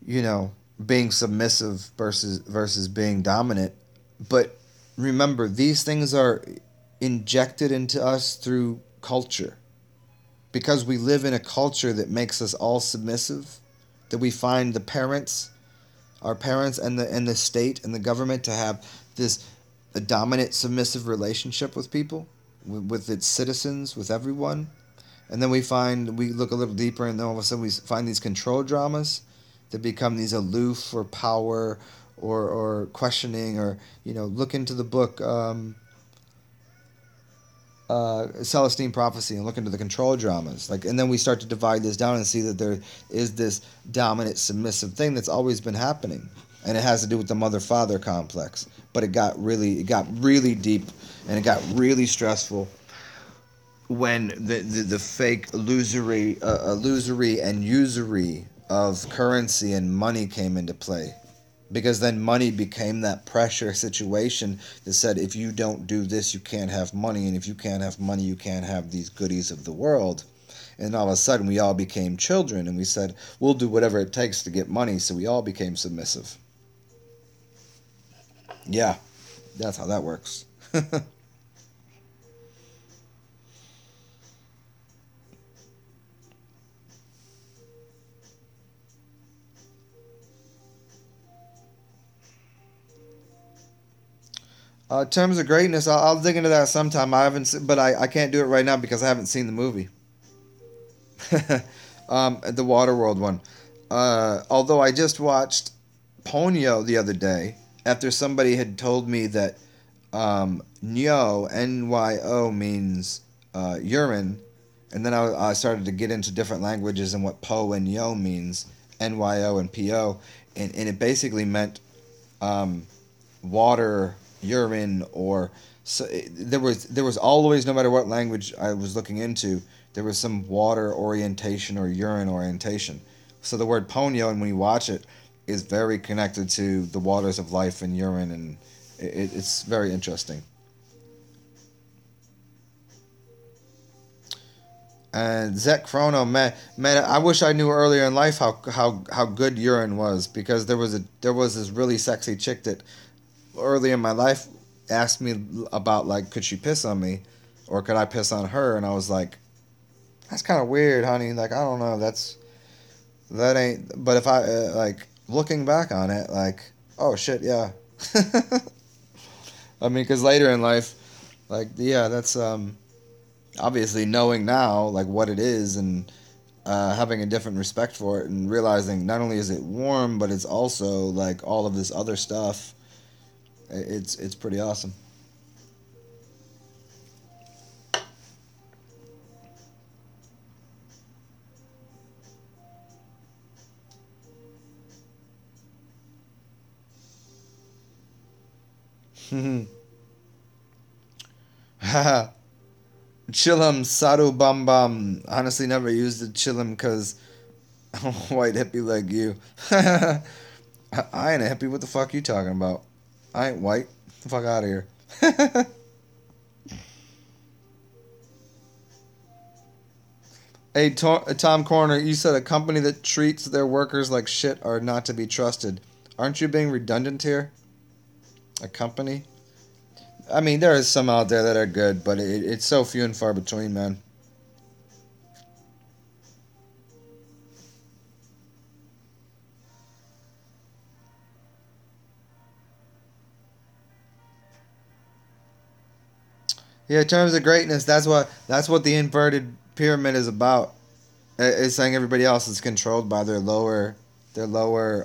you know being submissive versus being dominant. But remember, these things are injected into us through culture because we live in a culture that makes us all submissive, that we find our parents and the state and the government to have this a dominant submissive relationship with people, with its citizens, with everyone. And then we look a little deeper and then all of a sudden we find these control dramas that become these aloof for power or questioning or look into the book Celestine Prophecy and look into the control dramas. Like, and then we start to divide this down and see that there is this dominant submissive thing that's always been happening, and it has to do with the mother father complex. But it got really deep, and it got really stressful when the fake illusory and usury of currency and money came into play, because then money became that pressure situation that said if you don't do this you can't have money, and if you can't have money you can't have these goodies of the world. And all of a sudden we all became children and we said we'll do whatever it takes to get money, so we all became submissive. Yeah, that's how that works. Terms of greatness, I'll dig into that sometime. I haven't but I can't do it right now because I haven't seen the movie. The Waterworld one. Although I just watched Ponyo the other day after somebody had told me that Nyo, Nyo means urine, and then I started to get into different languages and what Po and Yo means, Nyo and Po, and it basically meant water, urine, or so there was always, no matter what language I was looking into, there was some water orientation or urine orientation. So the word ponyo, and when you watch it, is very connected to the waters of life and urine, and it's very interesting. And Zet Chrono, man, I wish I knew earlier in life how good urine was, because there was this really sexy chick that early in my life asked me about, like, could she piss on me or could I piss on her, and I was like, that's kind of weird, honey. Like, I don't know, that ain't. But if I like looking back on it, like, oh shit, yeah. I mean, because later in life, like, yeah, that's obviously knowing now like what it is and having a different respect for it and realizing not only is it warm but it's also like all of this other stuff. It's pretty awesome. Haha. Chillum Sadu Bum Bum. Honestly, never used the chillum because I'm a white hippie like you. I ain't a hippie. What the fuck you talking about? I ain't white. Get the fuck out of here. Hey, Tom Corner, you said a company that treats their workers like shit are not to be trusted. Aren't you being redundant here? A company? I mean, there is some out there that are good, but it's so few and far between, man. Yeah, in terms of greatness, that's what the inverted pyramid is about. It's saying everybody else is controlled by their lower their lower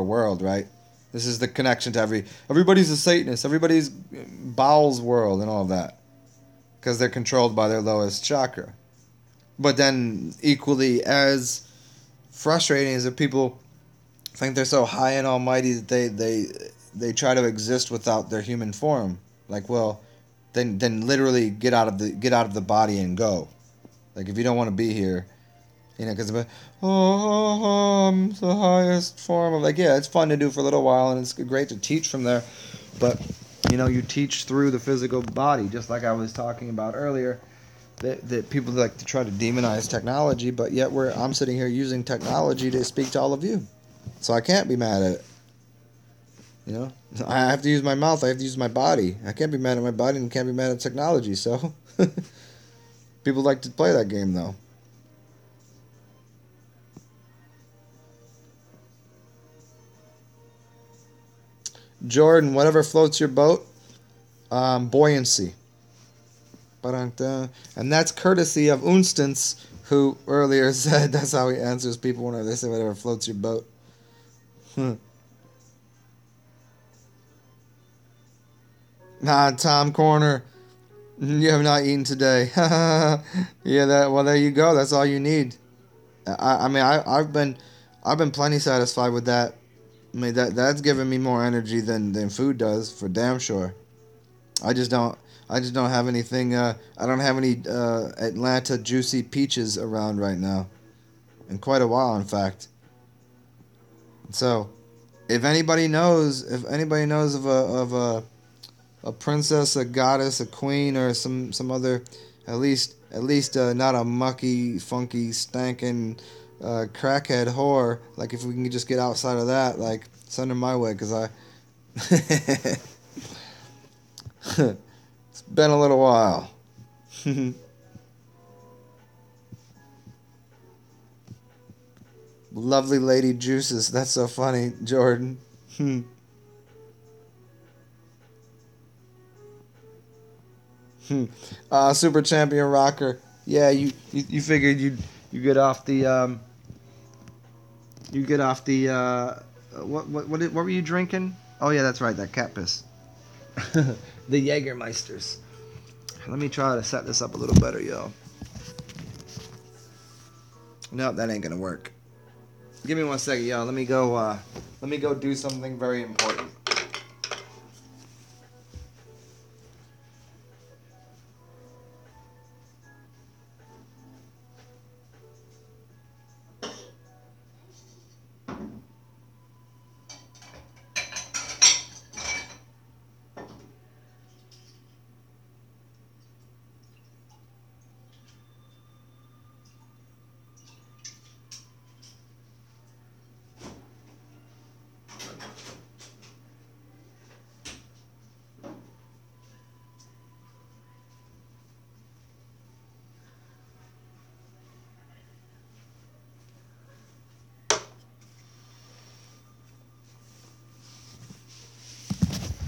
world, right? This is the connection to everybody's a Satanist, everybody's bowels world and all of that because they're controlled by their lowest chakra. But then equally as frustrating is if people think they're so high and almighty that they try to exist without their human form. Like, well, then literally get out of the body and go. Like if you don't want to be here, because I'm the highest form of, like, yeah, it's fun to do for a little while and it's great to teach from there, but you teach through the physical body, just like I was talking about earlier. That people like to try to demonize technology, but yet I'm sitting here using technology to speak to all of you, so I can't be mad at it. You know, I have to use my mouth. I have to use my body. I can't be mad at my body and can't be mad at technology. So people like to play that game, though. Jordan, whatever floats your boat, buoyancy. And that's courtesy of Unstance, who earlier said that's how he answers people whenever they say whatever floats your boat. Nah, Tom Corner, you have not eaten today. Yeah, there you go. That's all you need. I mean, I've been plenty satisfied with that. I mean, that's given me more energy than food does, for damn sure. I just don't I just don't have anything. I don't have any Atlanta juicy peaches around right now, in quite a while, in fact. So, if anybody knows a princess, a goddess, a queen, or some other, at least not a mucky, funky, stankin' crackhead whore. Like if we can just get outside of that, like send her my way, cause I. It's been a little while. Lovely lady juices. That's so funny, Jordan. Super champion rocker. Yeah, you figured you get off the you get off the what were you drinking? Oh yeah, that's right, that cat piss. The Jägermeisters. Let me try to set this up a little better, yo. Nope, that ain't gonna work. Give me 1 second, yo. Let me go do something very important.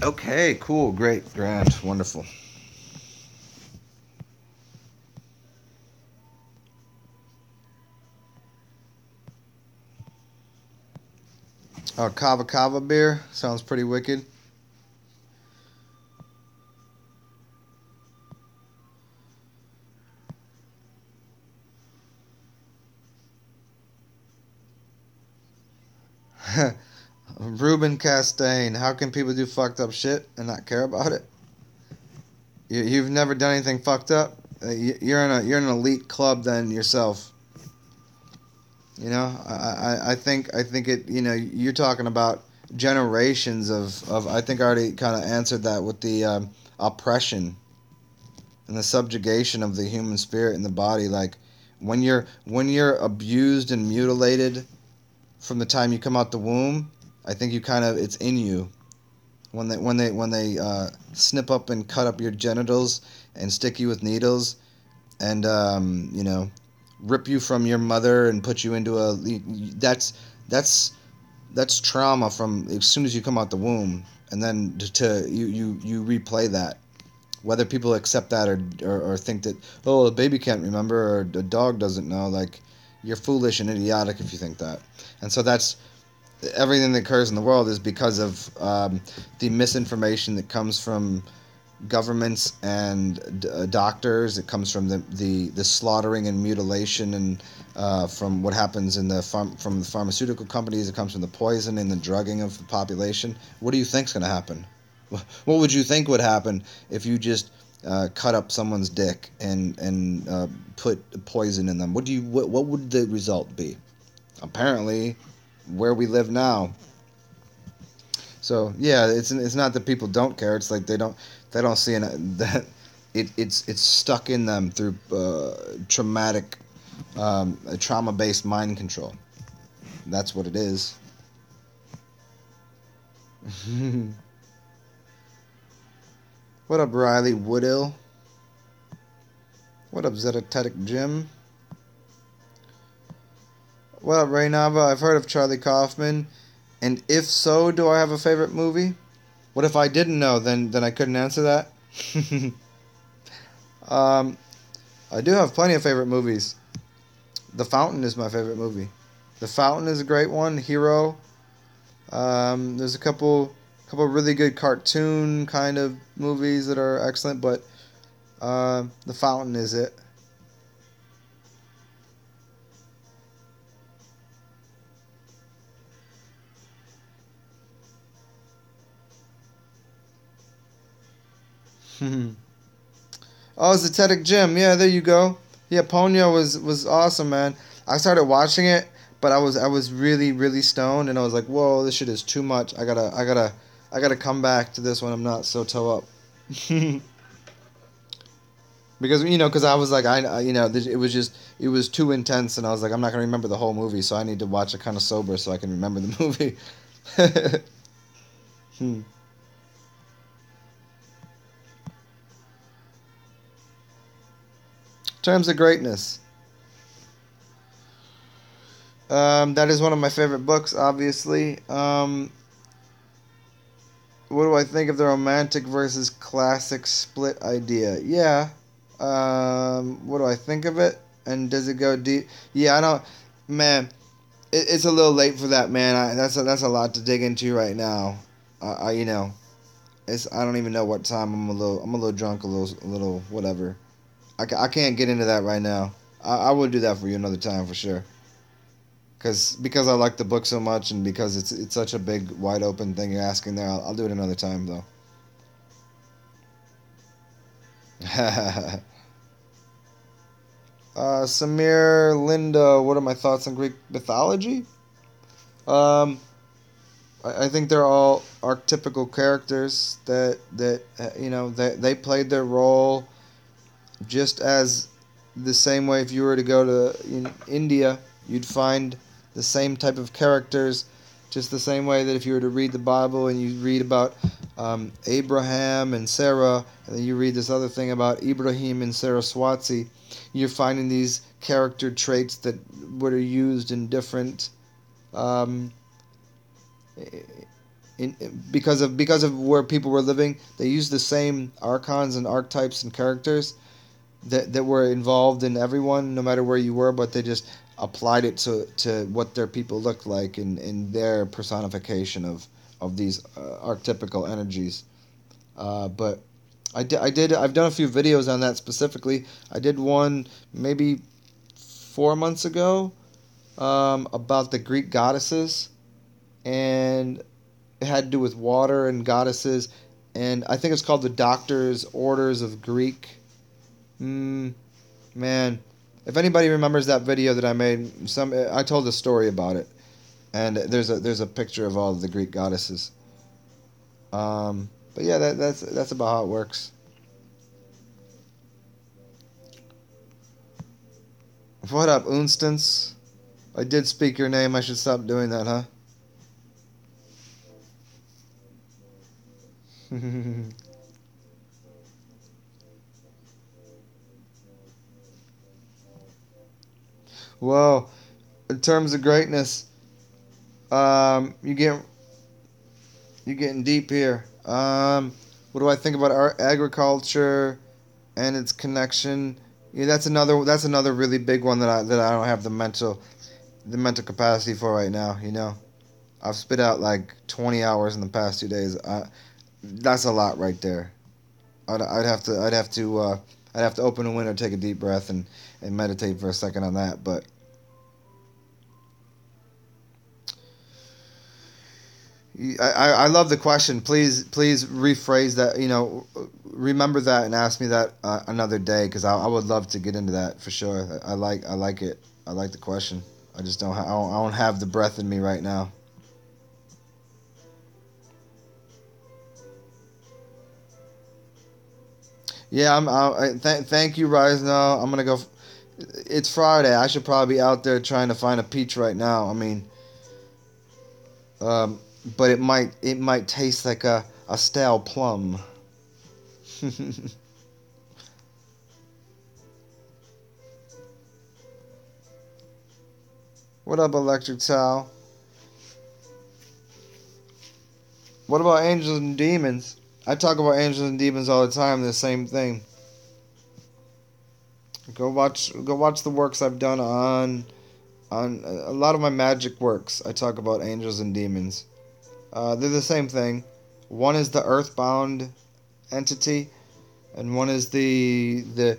Okay, cool, great, grand, wonderful. Oh, Kava Kava beer sounds pretty wicked. Ruben Castaigne. How can people do fucked up shit and not care about it? You've never done anything fucked up. You're in an elite club then yourself. You know, I think it. You know, you're talking about generations of. I think I already kind of answered that with the oppression and the subjugation of the human spirit and the body. Like when you're abused and mutilated from the time you come out the womb, I think you kind of it's in you. When they snip up and cut up your genitals and stick you with needles and rip you from your mother and put you into a that's that's trauma from as soon as you come out the womb, and then you replay that, whether people accept that or think that, oh, a baby can't remember or a dog doesn't know. Like, you're foolish and idiotic if you think that. And so that's everything that occurs in the world is because of the misinformation that comes from governments and doctors. It comes from the slaughtering and mutilation, and from what happens in from the pharmaceutical companies. It comes from the poison and the drugging of the population. What do you think's going to happen? What would you think would happen if you just cut up someone's dick and put poison in them? What would the result be? Apparently, where we live now. So yeah, it's not that people don't care. It's like they don't see that it's stuck in them through traumatic, trauma-based mind control. That's what it is. What up, Riley Woodill? What up, Zetetic Jim? What up, Ray Nava? I've heard of Charlie Kaufman, and if so, do I have a favorite movie? What if I didn't know? Then I couldn't answer that. I do have plenty of favorite movies. The Fountain is my favorite movie. The Fountain is a great one. Hero. There's a couple really good cartoon kind of movies that are excellent, but The Fountain is it. Oh, Zetetic Jim. Yeah, there you go. Yeah, Ponyo was awesome, man. I started watching it, but I was really really stoned, and I was like, whoa, this shit is too much. I gotta come back to this when I'm not so toe up. Because I was like, it was too intense, and I was like, I'm not gonna remember the whole movie, so I need to watch it kind of sober so I can remember the movie. Hmm. Terms of Greatness. That is one of my favorite books, obviously. What do I think of the romantic versus classic split idea? Yeah. What do I think of it? And does it go deep? Yeah, I don't. Man, it's a little late for that, man. That's a lot to dig into right now. It's I don't even know what time. I'm a little drunk, a little whatever. I can't get into that right now. I will do that for you another time for sure. Because I like the book so much, and because it's such a big wide open thing you're asking there. I'll do it another time though. Samir, Linda, what are my thoughts on Greek mythology? Um, I think they're all archetypical characters that they played their role just as the same way. If you were to go to India, you'd find the same type of characters, just the same way that if you were to read the Bible and you read about Abraham and Sarah, and then you read this other thing about Ibrahim and Saraswati, you're finding these character traits that were used in different um, in because of where people were living. They used the same archons and archetypes and characters that were involved in everyone, no matter where you were, but they just applied it to what their people looked like in their personification of these archetypical energies. But I've done a few videos on that specifically. I did one maybe 4 months ago about the Greek goddesses, and It had to do with water and goddesses, and I think it's called the Doctor's Orders of Greek. Man, if anybody remembers that video that I made, I told a story about it, and there's a picture of all of the Greek goddesses. But yeah, that's about how it works. What up, Unstance? I did speak your name. I should stop doing that, huh? Whoa. In terms of greatness, you you're getting deep here. What do I think about agriculture and its connection? Yeah, that's another really big one that I don't have the mental capacity for right now. I've spit out like 20 hours in the past 2 days. That's a lot right there. I'd have to open a window, take a deep breath, and meditate for a second on that. But I love the question. Please rephrase that. Remember that and ask me that another day, because I would love to get into that for sure. I like it. I like the question. I just don't have the breath in me right now. Yeah, thank you, Rise. Now I'm gonna go. It's Friday. I should probably be out there trying to find a peach right now. I mean, um, but it might taste like a stale plum. What up, Electric Towel? What about angels and demons? I talk about angels and demons all the time. The same thing. Go watch the works I've done on a lot of my magic works. I talk about angels and demons. They're the same thing. One is the earthbound entity, and one is the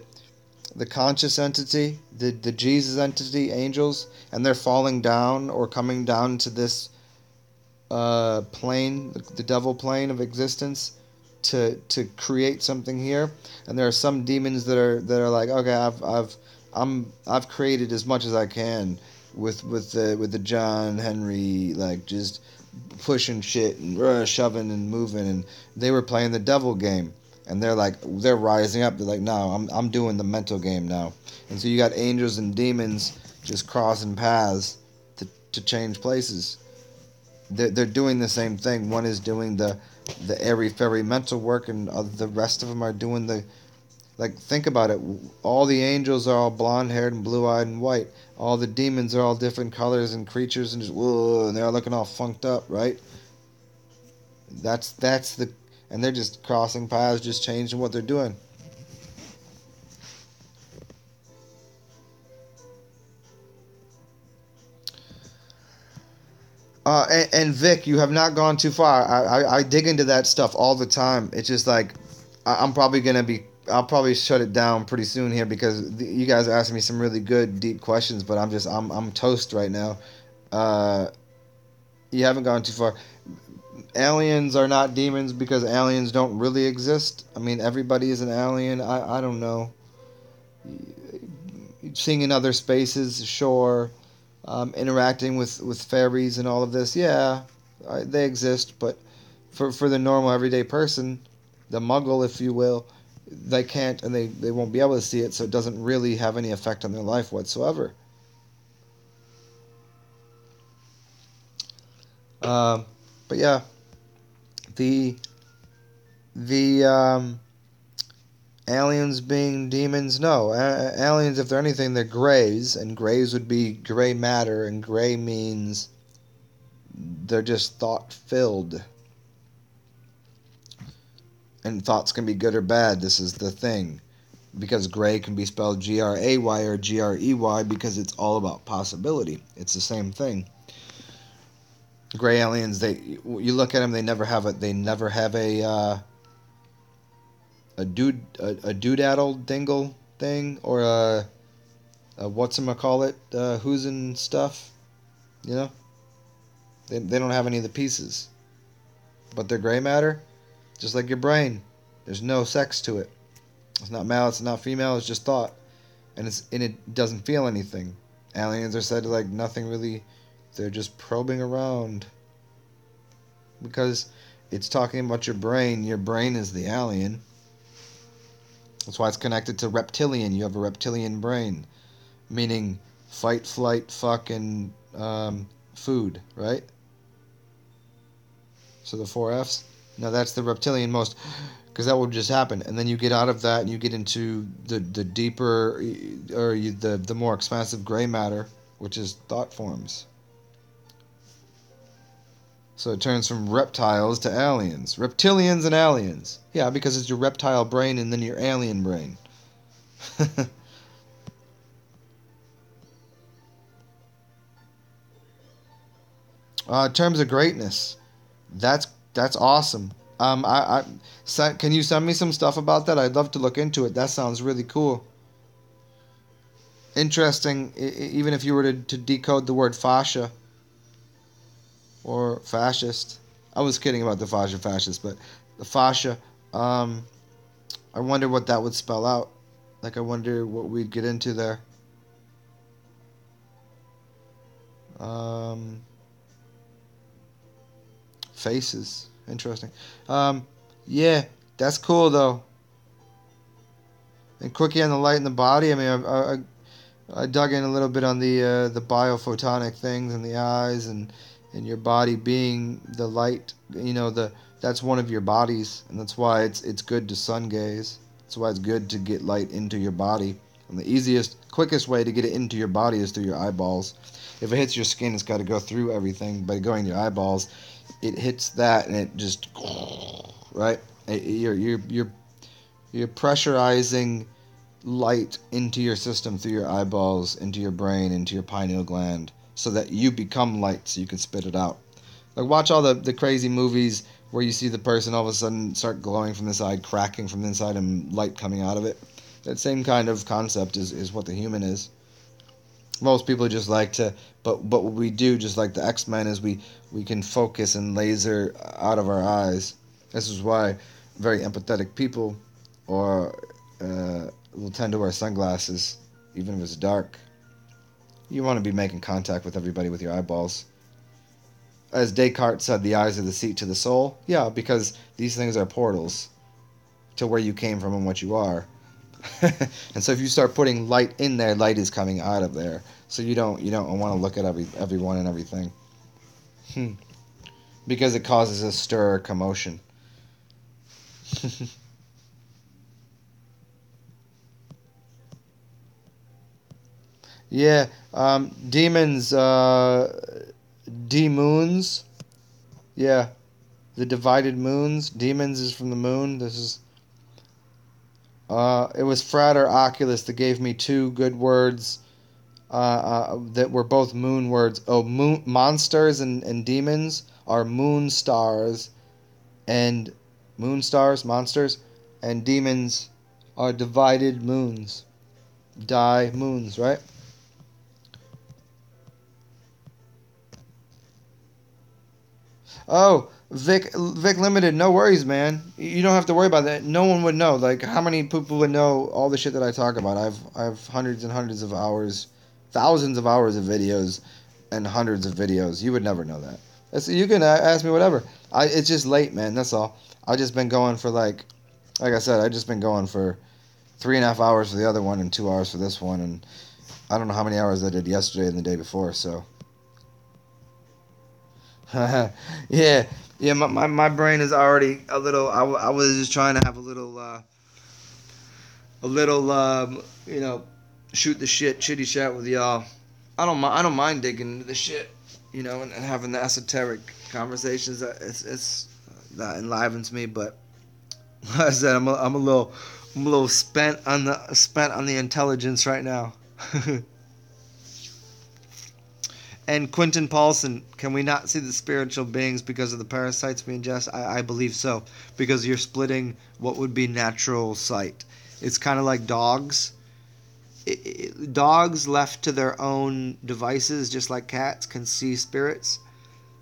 conscious entity, the Jesus entity, angels, and they're falling down or coming down to this plane, the devil plane of existence, to create something here. And there are some demons that are like, okay, I've created as much as I can with the John Henry, like, just pushing shit and shoving and moving, and they were playing the devil game. And they're rising up. They're like, no, I'm doing the mental game now. And so you got angels and demons just crossing paths to change places. They're doing the same thing. One is doing the airy fairy mental work, and the rest of them are doing the, like, think about it. All the angels are all blonde haired and blue eyed and white. All the demons are all different colors and creatures, and just whoa, and they're all looking all funked up, right? That's the And they're just crossing paths, just changing what they're doing. And Vic, you have not gone too far. I dig into that stuff all the time. It's just like I'm probably gonna be. I'll probably shut it down pretty soon here, because you guys are asking me some really good, deep questions. But I'm toast right now. Uh, you haven't gone too far. Aliens are not demons because aliens don't really exist. I mean, everybody is an alien. I don't know. Seeing in other spaces, sure. Interacting with fairies and all of this, yeah, they exist. But for the normal everyday person, the muggle, if you will, they can't, and they won't be able to see it, so it doesn't really have any effect on their life whatsoever. Um, but yeah, the the aliens being demons, no. Aliens, if they're anything, they're grays, and grays would be gray matter, and gray means they're just thought filled. And thoughts can be good or bad. This is the thing. Because gray can be spelled Gray or Grey, because it's all about possibility. It's the same thing. Gray aliens, you look at them, they never have a doodaddle dingle thing, or a whatchamacallit, who's in stuff, you know? They don't have any of the pieces. But they're gray matter, just like your brain. There's no sex to it. It's not male, it's not female, it's just thought. And it doesn't feel anything. Aliens are said to like nothing really. They're just probing around. Because it's talking about your brain. Your brain is the alien. That's why it's connected to reptilian. You have a reptilian brain. Meaning fight, flight, fuck, and food, right? So the four F's. Now that's the reptilian most, because that would just happen, and then you get out of that and you get into the deeper, or the more expansive gray matter, which is thought forms. So it turns from reptiles to aliens, reptilians and aliens. Yeah, because it's your reptile brain and then your alien brain. In terms of greatness, that's that's awesome. Can you send me some stuff about that? I'd love to look into it. That sounds really cool. Interesting. Even if you were to decode the word fascia or fascist, I was kidding about the fascia fascist, but the fascia. Um, I wonder what that would spell out. Like I wonder what we'd get into there. Um, Faces. Interesting. Um, yeah, that's cool though. And quickie on the light in the body. I mean, I dug in a little bit on the biophotonic things in the eyes and your body being the light. You know, that's one of your bodies, and that's why it's good to sun gaze. That's why it's good to get light into your body. And the easiest, quickest way to get it into your body is through your eyeballs. If it hits your skin, it's got to go through everything. By going to your eyeballs, it hits that, and it just right. You're pressurizing light into your system through your eyeballs, into your brain, into your pineal gland, so that you become light, so you can spit it out. Like watch all the crazy movies where you see the person all of a sudden start glowing from the side, cracking from the inside, and light coming out of it. That same kind of concept is what the human is. Most people just like to, but what we do, just like the X-Men, is we can focus and laser out of our eyes. This is why very empathetic people or will tend to wear sunglasses even if it's dark. You want to be making contact with everybody with your eyeballs. As Descartes said, the eyes are the seat to the soul. Yeah, because these things are portals to where you came from and what you are. And so if you start putting light in there, light is coming out of there. So you don't want to look at everyone and everything. Because it causes a stir or commotion. Yeah, demons, D-moons. Yeah, the divided moons. Demons is from the moon. This is. It was Frater Oculus that gave me two good words that were both moon words. Oh, moon monsters and demons are moon stars, and moon stars monsters, and demons are divided moons. Die moons, right? Oh, Vic Limited, no worries, man. You don't have to worry about that. No one would know. Like, how many people would know all the shit that I talk about? I've hundreds and hundreds of hours, thousands of hours of videos, and hundreds of videos. You would never know that. You can ask me whatever. It's just late, man. That's all. I just been going for like I said, I just been going for 3.5 hours for the other one and 2 hours for this one, and I don't know how many hours I did yesterday and the day before. So. Yeah, yeah. My brain is already a little. I was just trying to have a little, shoot the shit, chitty chat with y'all. I don't mind digging into the shit, and having the esoteric conversations. It's that enlivens me. But like I said, I'm a little spent on the intelligence right now. And Quentin Paulson, can we not see the spiritual beings because of the parasites we ingest? I believe so. Because you're splitting what would be natural sight. It's kind of like dogs. Dogs left to their own devices, just like cats, can see spirits.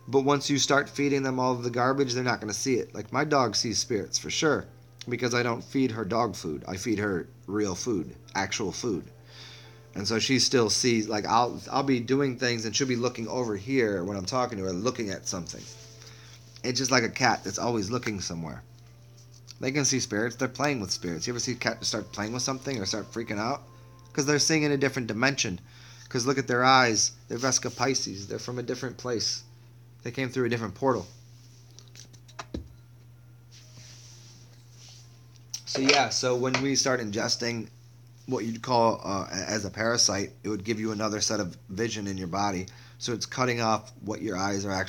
But once you start feeding them all of the garbage, they're not going to see it. Like my dog sees spirits for sure because I don't feed her dog food. I feed her real food, actual food. And so she still sees, like I'll be doing things and she'll be looking over here when I'm talking to her, looking at something. It's just like a cat that's always looking somewhere. They can see spirits. They're playing with spirits. You ever see a cat start playing with something or start freaking out? Because they're seeing in a different dimension. Because look at their eyes. They're Vesca Pisces. They're from a different place. They came through a different portal. So yeah, so when we start ingesting what you'd call as a parasite, it would give you another set of vision in your body. So it's cutting off what your eyes are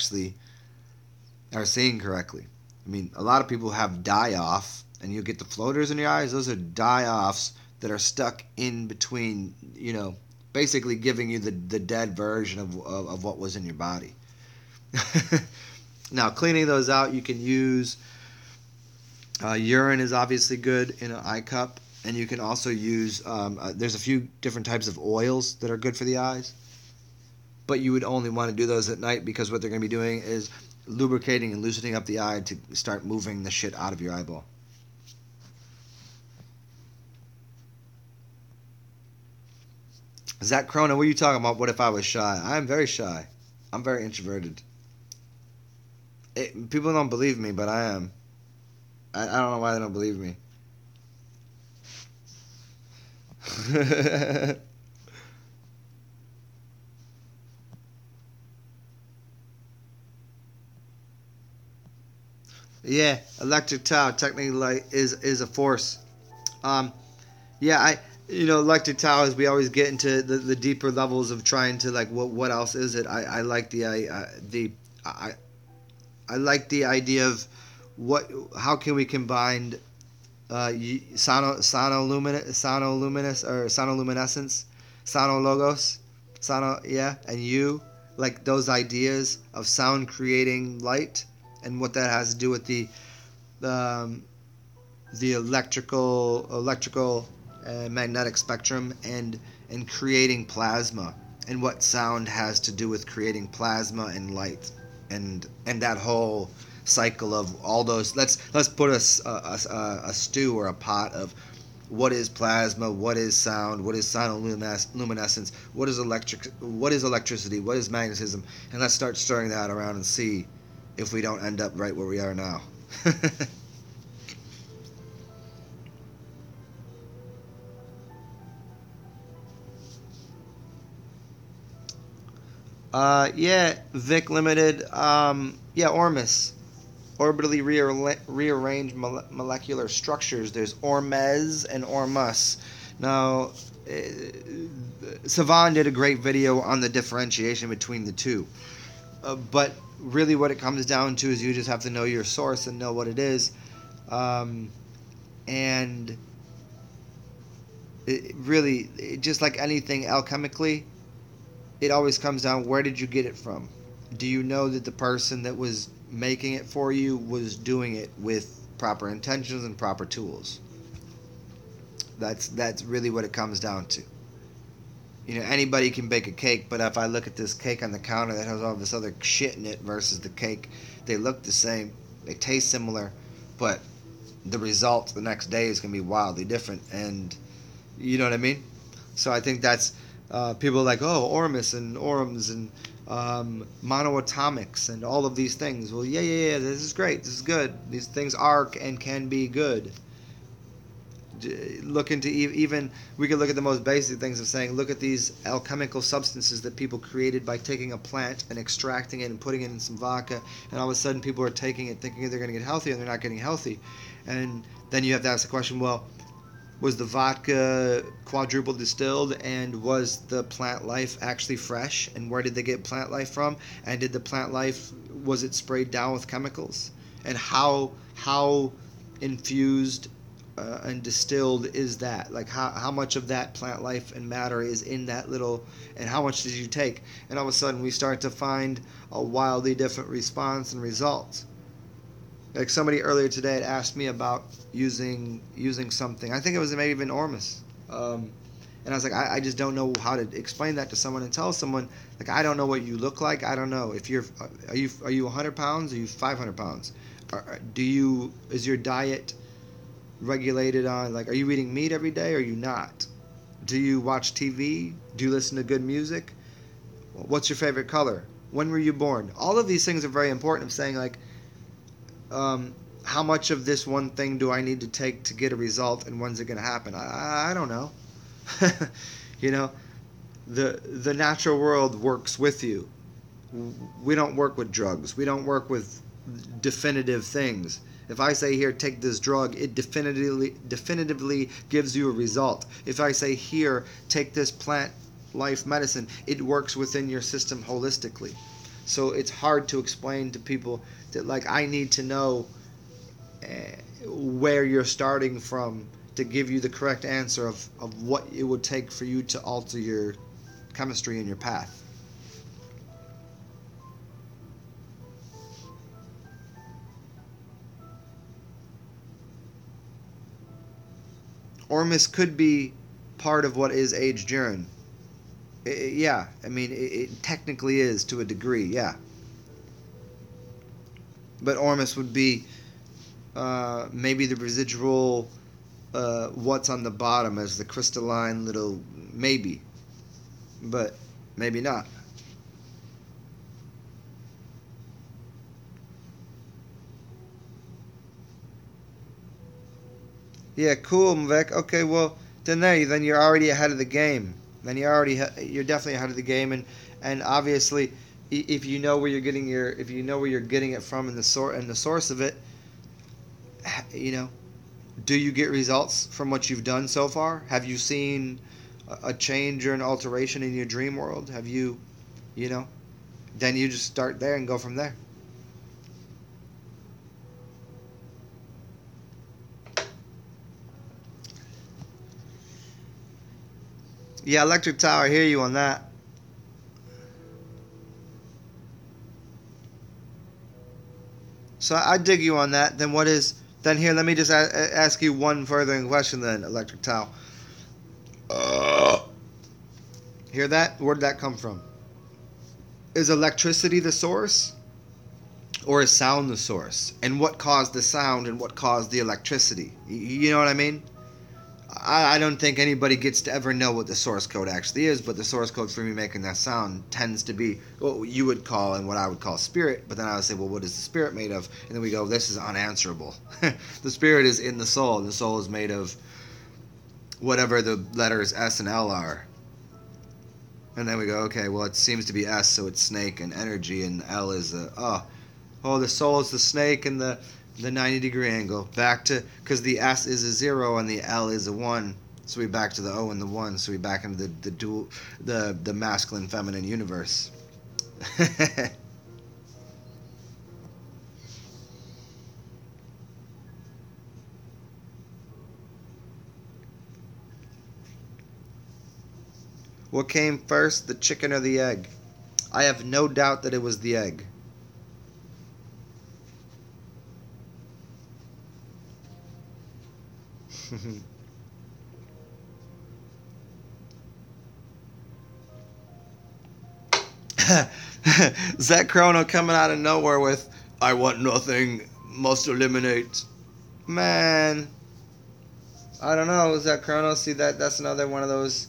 seeing correctly. I mean, a lot of people have die-off, and you get the floaters in your eyes. Those are die-offs that are stuck in between, basically giving you the dead version of what was in your body. Now, cleaning those out, you can use urine is obviously good in an eye cup, and you can also use, there's a few different types of oils that are good for the eyes, but you would only want to do those at night because what they're going to be doing is lubricating and loosening up the eye to start moving the shit out of your eyeball. Zach Cronin, what are you talking about? What if I was shy? I'm very shy. I'm very introverted. People don't believe me, but I am. I don't know why they don't believe me. Yeah, electric Tau technically is a force. Yeah, electric Tau is we always get into the deeper levels of trying to like what else is it? I like I like the idea of how can we combine sonoluminescence, sonologos, and you like those ideas of sound creating light and what that has to do with um, the electrical magnetic spectrum and creating plasma and what sound has to do with creating plasma and light and that whole cycle of all those. Let's put a stew or a pot of what is plasma, what is sound, what is sonoluminescence, what is electricity, what is magnetism, and let's start stirring that around and see if we don't end up right where we are now. Yeah, Vic Limited. Yeah, Ormus. Orbitally rearranged molecular structures. There's Ormes and Ormus. Now, Savan did a great video on the differentiation between the two. But really what it comes down to is you just have to know your source and know what it is. And just like anything alchemically, it always comes down, where did you get it from? Do you know that the person that was making it for you was doing it with proper intentions and proper tools? That's really what it comes down to. Anybody can bake a cake, but if I look at this cake on the counter that has all this other shit in it versus the cake, they look the same, they taste similar, but the result the next day is going to be wildly different. And you know what I mean? So I think that's people are like, oh, Ormus and Orums and monoatomics and all of these things. Well, yeah, this is great, this is good. These things are and can be good. Look into even we could look at the most basic things of saying, look at these alchemical substances that people created by taking a plant and extracting it and putting it in some vodka, and all of a sudden people are taking it thinking they're going to get healthy, and they're not getting healthy. And then you have to ask the question, well, was the vodka quadruple distilled, and was the plant life actually fresh, and where did they get plant life from, and did the plant life, was it sprayed down with chemicals, and how infused and distilled is that? Like how much of that plant life and matter is in that little, and how much did you take? And all of a sudden we start to find a wildly different response and results. Like somebody earlier today had asked me about using something. I think it was maybe even Ormus. And I was like, I just don't know how to explain that to someone and tell someone, like, I don't know what you look like. I don't know if are you 100 pounds? Are you 500 pounds? Is your diet regulated on, like, are you eating meat every day or are you not? Do you watch TV? Do you listen to good music? What's your favorite color? When were you born? All of these things are very important of saying, like, how much of this one thing do I need to take to get a result, and when's it going to happen? I don't know. You know, the natural world works with you. We don't work with drugs. We don't work with definitive things. If I say, here, take this drug, it definitively gives you a result. If I say, here, take this plant life medicine, it works within your system holistically. So it's hard to explain to people that, like, I need to know where you're starting from to give you the correct answer of what it would take for you to alter your chemistry and your path. Ormus could be part of what is Age Durin. Yeah, I mean, it technically is to a degree, yeah. But Ormus would be maybe the residual, what's on the bottom as the crystalline little, maybe. But maybe not. Yeah, cool, Mvek. Okay, well, then you're already ahead of the game. Then you're definitely ahead of the game, and obviously, if you know where you're getting it from, and the source of it, you know, do you get results from what you've done so far? Have you seen a change or an alteration in your dream world? Have you, you know? Then you just start there and go from there. Yeah, Electric Tower, I hear you on that. So I dig you on that. Then what is? Then here, let me just ask you one furthering question. Then Electric Tower, hear that? Where did that come from? Is electricity the source, or is sound the source? And what caused the sound, and what caused the electricity? You know what I mean? I don't think anybody gets to ever know what the source code actually is, but the source code for me making that sound tends to be what you would call and what I would call spirit. But then I would say, well, what is the spirit made of? And then we go, this is unanswerable. The spirit is in the soul, and the soul is made of whatever the letters S and L are. And then we go, okay, well, it seems to be S, so it's snake and energy, and L is the soul is the snake, and the 90-degree angle. Back to, because the S is a 0 and the L is a 1. So we back to the O and the 1. So we back into the dual, the masculine feminine universe. What came first, the chicken or the egg? I have no doubt that it was the egg. Zach Chrono coming out of nowhere with, I want nothing, must eliminate. Man, I don't know, Zach Chrono. See, that's another one of those.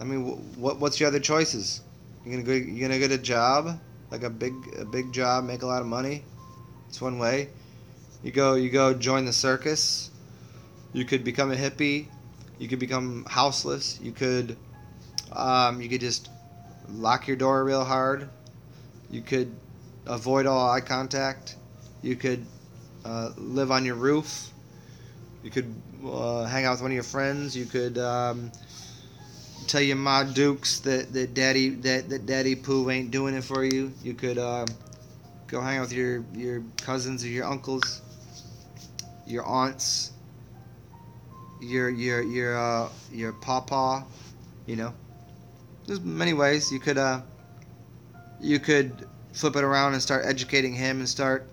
I mean, what's your other choices? You gonna get a job, like a big job, make a lot of money. It's one way. You go join the circus. You could become a hippie. You could become houseless. You could just lock your door real hard. You could avoid all eye contact. You could live on your roof. You could hang out with one of your friends. You could tell your ma dukes that daddy poo ain't doing it for you. You could go hang out with your cousins or your uncles, your aunts, your pawpaw. You know, there's many ways you could flip it around and start educating him and start.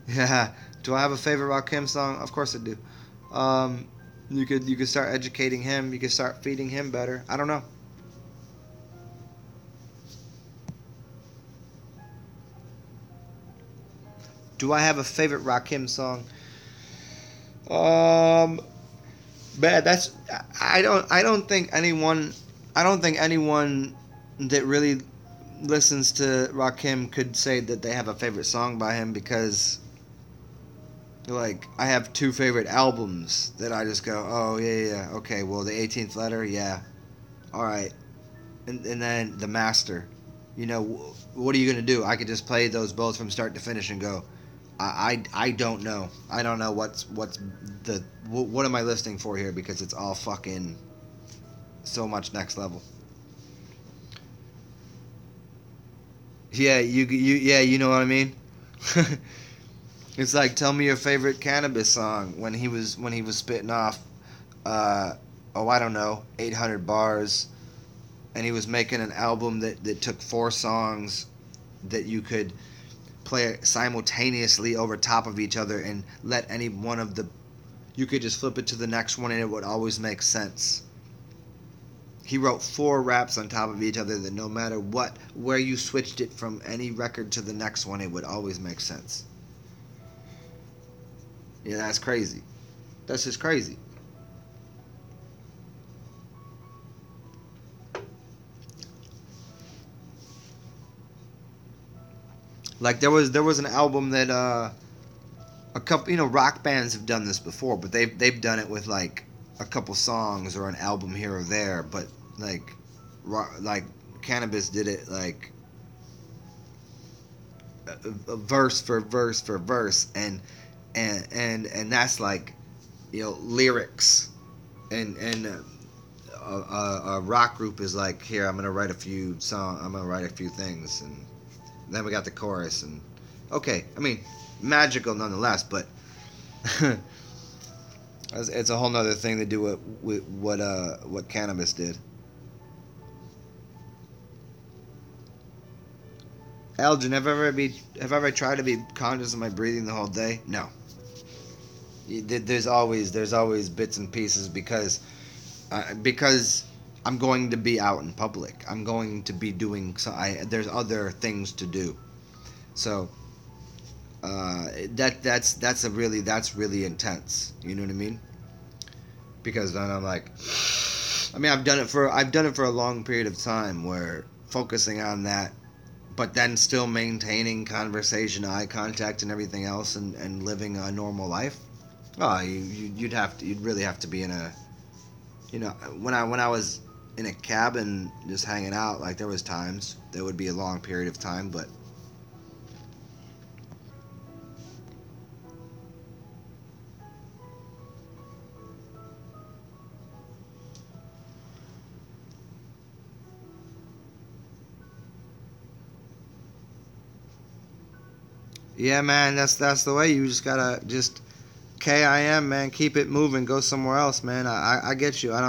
Yeah. Do I have a favorite Rakim song? Of course I do. You could start educating him. You could start feeding him better. I don't know. Do I have a favorite Rakim song? Um, Man, that's I don't think anyone that really listens to Rakim could say that they have a favorite song by him, because like I have two favorite albums that I just go, oh yeah, okay, well the 18th letter, yeah, all right, and then the master. What are you gonna do? I could just play those both from start to finish and go. I don't know. I don't know what am I listening for here, because it's all fucking so much next level. Yeah, you know what I mean. It's like, tell me your favorite cannabis song, when he was spitting off, uh, oh, I don't know, 800 bars, and he was making an album that took four songs that you could play simultaneously over top of each other, and let any one of the you could just flip it to the next one and it would always make sense. He wrote four raps on top of each other that no matter where you switched it from any record to the next one, it would always make sense. Yeah, that's crazy. That's just crazy. Like there was an album that a couple, rock bands have done this before, but they've done it with like a couple songs or an album here or there. But like like Cannabis did it like a verse for verse for verse, and that's like, lyrics, and a rock group is like, here, I'm gonna write a few thwith and then we got the chorus, and okay, I mean, magical nonetheless, but it's a whole nother thing to do with what Cannabis did. Elgin, have I ever tried to be conscious of my breathing the whole day? No. There's always bits and pieces, because I'm going to be out in public. I'm going to be doing there's other things to do. So that's really intense. You know what I mean? Because then I'm like, I mean, I've done it for a long period of time, where focusing on that, but then still maintaining conversation, eye contact, and everything else, and living a normal life. Oh, you'd really have to be in a, when I was in a cabin just hanging out, like there was times there would be a long period of time, but yeah, man, that's the way. You just gotta just KIM, man, keep it moving, go somewhere else, man. I get you. I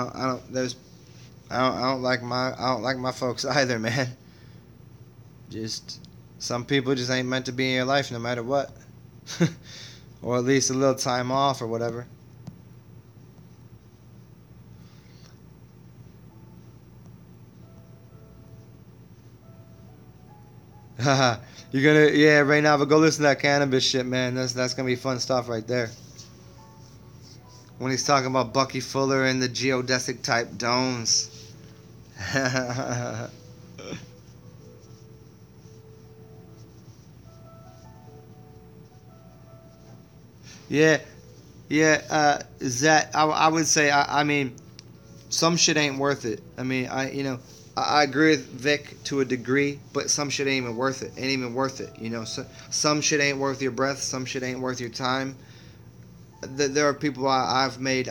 don't like my folks either, man. Just some people just ain't meant to be in your life no matter what. Or at least a little time off or whatever. You're gonna, yeah, right now, but go listen to that Cannabis shit, man. That's gonna be fun stuff right there. When he's talking about Bucky Fuller and the geodesic type domes. Yeah, yeah. That I would say. I mean, some shit ain't worth it. I mean, I agree with Vic to a degree, but some shit ain't even worth it. Ain't even worth it. So some shit ain't worth your breath. Some shit ain't worth your time. There are people I've made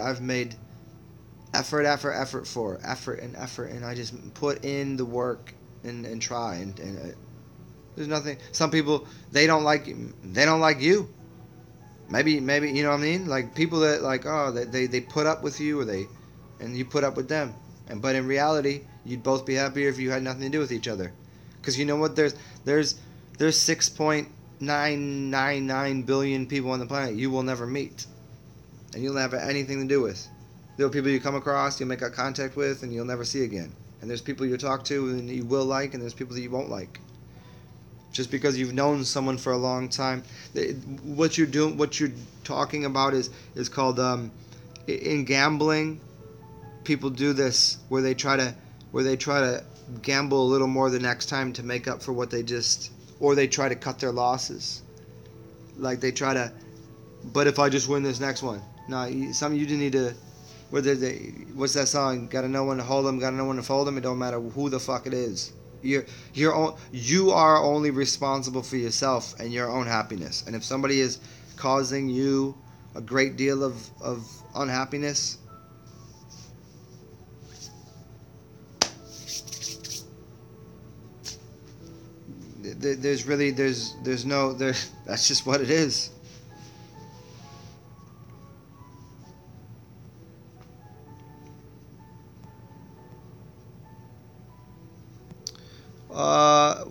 effort for effort, and I just put in the work, and try, and there's nothing. Some people, they don't like you. Maybe you know what I mean. Like people that, like, oh, they put up with you, and you put up with them, but in reality, you'd both be happier if you had nothing to do with each other, because you know what, there's 6.999 billion people on the planet you will never meet, and you'll never have anything to do with. There are people you come across, you'll make a contact with, and you'll never see again. And there's people you talk to and you will like, and there's people that you won't like. Just because you've known someone for a long time, what you're talking about is called in gambling. People do this where they try to gamble a little more the next time to make up for what they just, or they try to cut their losses. Like they try to, but if I just win this next one, no, you just need to. What's that song? Got to know when to hold them, got to know when to fold them. It don't matter who the fuck it is. You are only responsible for yourself and your own happiness. And if somebody is causing you a great deal of unhappiness, there's no that's just what it is.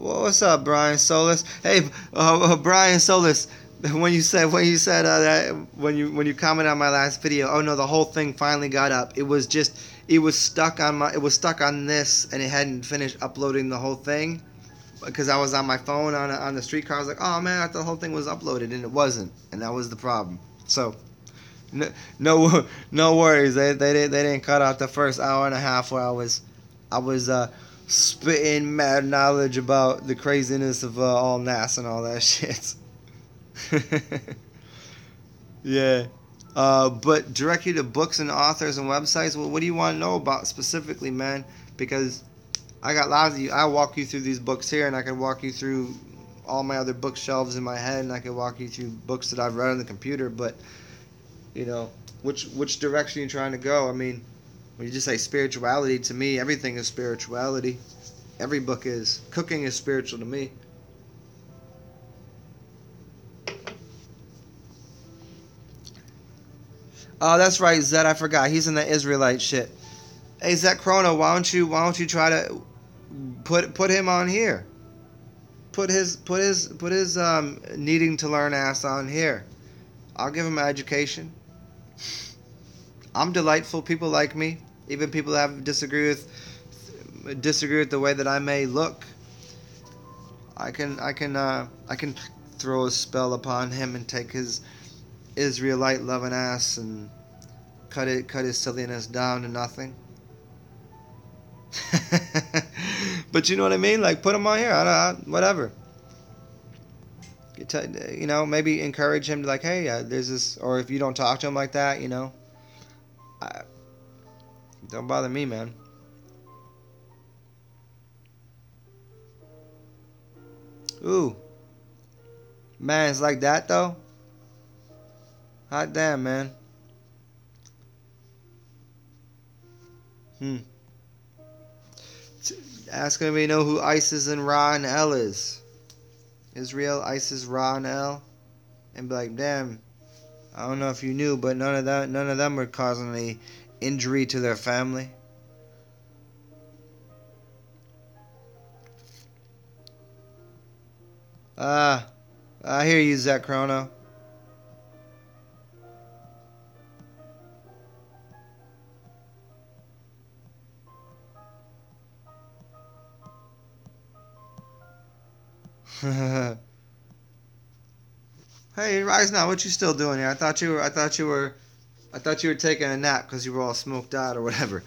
What's up, Brian Solis? Hey, Brian Solis. When you said that when you commented on my last video, oh no, the whole thing finally got up. It was stuck on this, and it hadn't finished uploading the whole thing because I was on my phone on the streetcar. I was like, oh man, I thought the whole thing was uploaded, and it wasn't, and that was the problem. So, no worries. They didn't cut out the first hour and a half where I was spitting mad knowledge about the craziness of all NASA and all that shit. Yeah. But direct you to books and authors and websites. Well, what do you want to know about specifically, man? Because I got lots of you. I walk you through these books here, and I can walk you through all my other bookshelves in my head, and I can walk you through books that I've read on the computer. But which direction are you trying to go? I mean, when you just say spirituality, to me, everything is spirituality. Every book is. Cooking is spiritual to me. Oh, that's right, Zed. I forgot. He's in the Israelite shit. Hey, Zed Chrono, why don't you try to put him on here? Put his needing to learn ass on here. I'll give him an education. I'm delightful. People like me. Even people that disagree with the way that I may look. I can throw a spell upon him and take his Israelite loving ass and cut his silliness down to nothing. But you know what I mean? Like, put him on here. Whatever. Maybe encourage him to, like, hey, there's this, or if you don't talk to him like that, don't bother me, man. Ooh. Man, it's like that, though? Hot damn, man. Asking me to know who Isis and Ra and El is. Israel, Isis, Ra, and El. And be like, damn, I don't know if you knew, but none of them were causing any injury to their family. I hear you, Zach Chrono. Hey, Rise Now, what you still doing here? I thought you were taking a nap because you were all smoked out or whatever.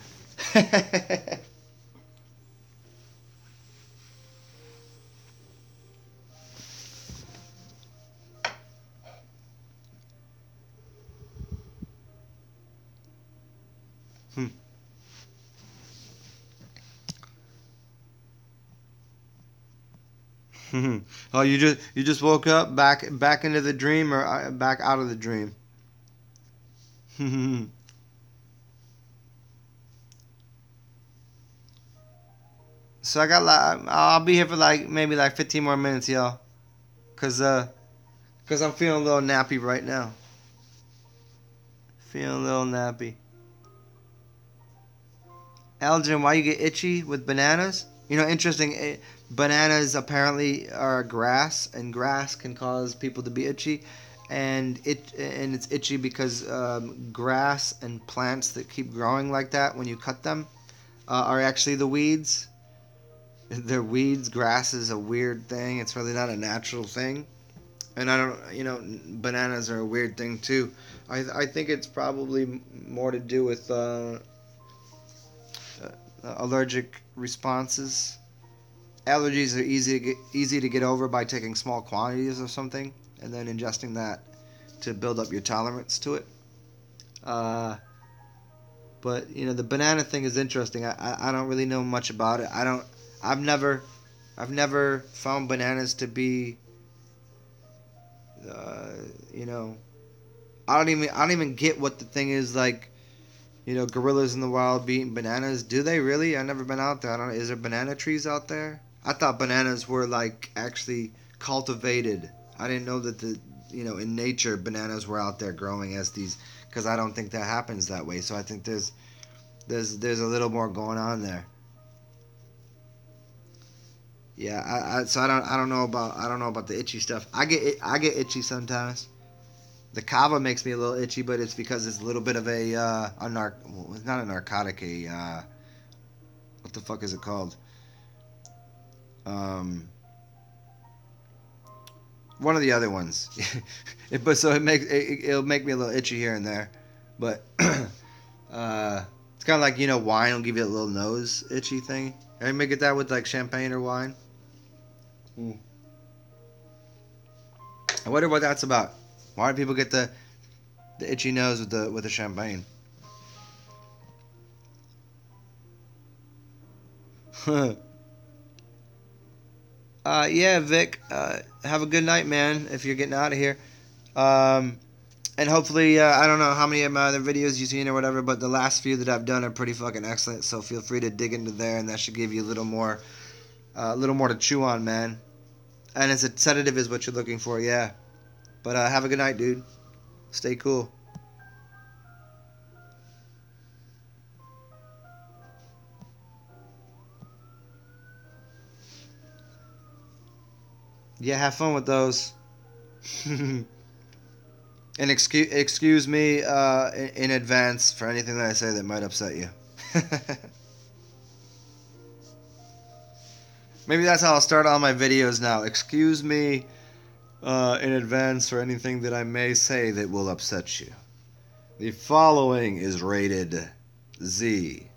Oh, you just woke up back into the dream or back out of the dream? So I'll be here for maybe 15 more minutes, y'all, cause I'm feeling a little nappy right now. Feeling a little nappy. Elgin, why you get itchy with bananas? Interesting. Bananas apparently are grass, and grass can cause people to be itchy. and it's itchy because grass and plants that keep growing like that when you cut them are actually the weeds. They're weeds. Grass is a weird thing. It's really not a natural thing. And I don't, bananas are a weird thing too. I think it's probably more to do with allergic responses. Allergies are easy to get over by taking small quantities of something and then ingesting that to build up your tolerance to it. But the banana thing is interesting. I don't really know much about it. I've never found bananas to be you know I don't even get what the thing is like. Gorillas in the wild be eating bananas. Do they really? I've never been out there. I don't know. Is there banana trees out there? I thought bananas were like actually cultivated. I didn't know that in nature bananas were out there growing as these, because I don't think that happens that way. So I think there's a little more going on there. Yeah, so I don't know about the itchy stuff. I get itchy sometimes. The kava makes me a little itchy, but it's because it's a little bit of it's not a narcotic, what the fuck is it called? One of the other ones. It'll make me a little itchy here and there, but it's kind of like wine will give you a little nose itchy thing. Anybody get that with like champagne or wine? I wonder what that's about. Why do people get the itchy nose with the champagne? Yeah, Vic. Have a good night, man. If you're getting out of here, and hopefully, I don't know how many of my other videos you've seen or whatever, but the last few that I've done are pretty fucking excellent. So feel free to dig into there, and that should give you a little more to chew on, man. And it's a sedative is what you're looking for, yeah. But have a good night, dude. Stay cool. Yeah, have fun with those. And excuse me in advance for anything that I say that might upset you. Maybe that's how I'll start all my videos now. Excuse me in advance for anything that I may say that will upset you. The following is rated Z.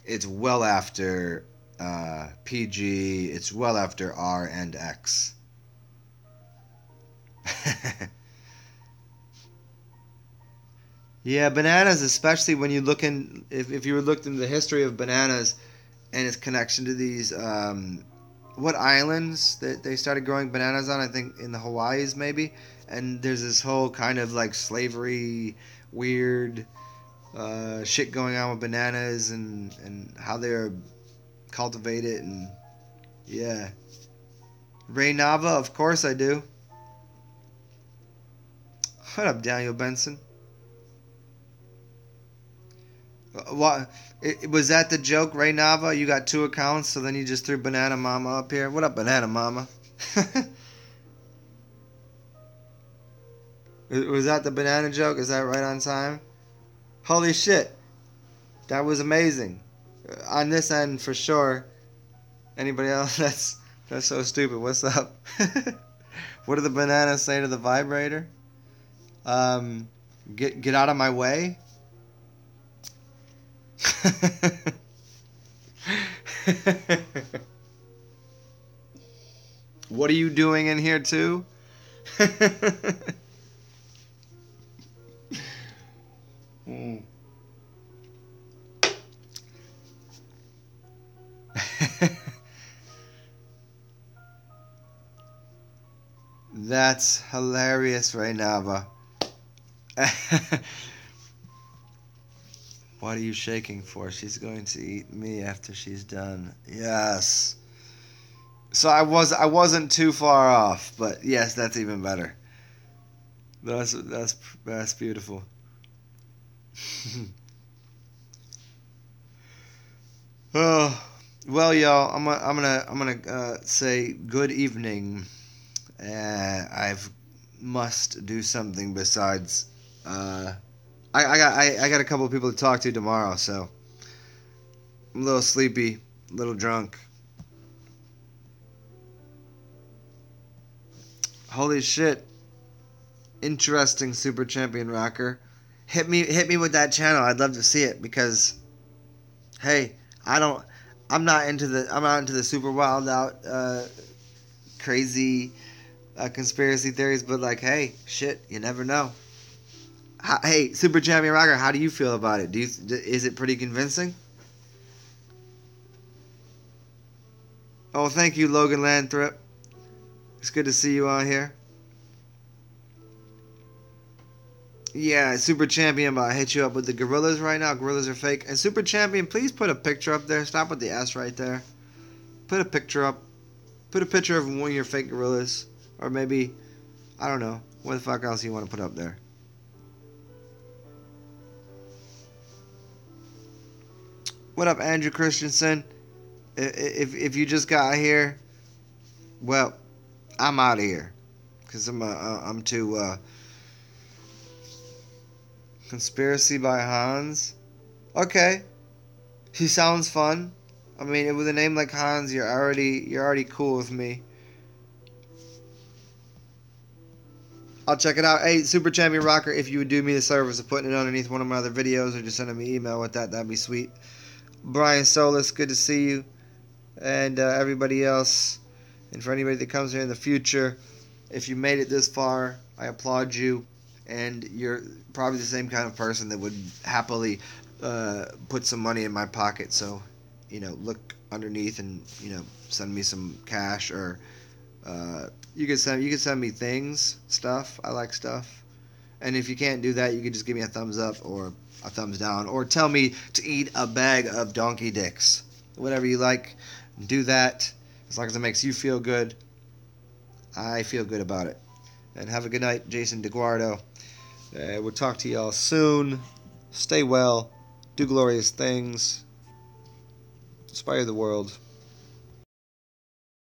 It's well after PG. It's well after R and X. Yeah, bananas, especially when you look in, if you looked into the history of bananas and its connection to these, what islands that they started growing bananas on, I think in the Hawaiis maybe, and there's this whole kind of like slavery, weird shit going on with bananas and how they're cultivated, and yeah. Ray Nava, of course I do. What up, Daniel Benson? What was that the joke, Ray Nava? You got 2 accounts, so then you just threw Banana Mama up here. What up, Banana Mama? Was that the banana joke? Is that right on time? Holy shit, that was amazing. On this end, for sure. Anybody else? That's so stupid. What's up? What do the bananas say to the vibrator? Get out of my way. What are you doing in here too? That's hilarious, Ray Nava. What are you shaking for? She's going to eat me after she's done. Yes. So I wasn't too far off, but yes, that's even better. That's beautiful. Oh, well, y'all, I'm gonna say good evening. I've must do something besides. I got a couple of people to talk to tomorrow, so I'm a little sleepy, a little drunk. Holy shit! Interesting, Super Champion Rocker. Hit me with that channel. I'd love to see it because, hey, I'm not into the super wild out, crazy, conspiracy theories. But like, hey, shit, you never know. Hey, Super Champion Rocker, how do you feel about it? Is it pretty convincing? Oh, thank you, Logan Landthrop. It's good to see you on here. Yeah, Super Champion, but I hit you up with the gorillas right now. Gorillas are fake. And Super Champion, please put a picture up there. Stop with the S right there. Put a picture up. Put a picture of one of your fake gorillas. Or maybe, I don't know, what the fuck else you want to put up there. What up, Andrew Christensen? If you just got here, well, I'm out of here. Because I'm too... Conspiracy by Hans. Okay. He sounds fun. I mean, with a name like Hans, you're already cool with me. I'll check it out. Hey, Super Champion Rocker, if you would do me the service of putting it underneath one of my other videos or just sending me an email with that'd be sweet. Brian Solis, good to see you. And everybody else. And for anybody that comes here in the future, if you made it this far, I applaud you. And you're probably the same kind of person that would happily put some money in my pocket. So, look underneath and send me some cash, or you can send me things, stuff. I like stuff. And if you can't do that, you can just give me a thumbs up or a thumbs down, or tell me to eat a bag of donkey dicks. Whatever you like, do that. As long as it makes you feel good, I feel good about it. And have a good night, Jason DeGuardo. We'll talk to y'all soon. Stay well. Do glorious things. Inspire the world.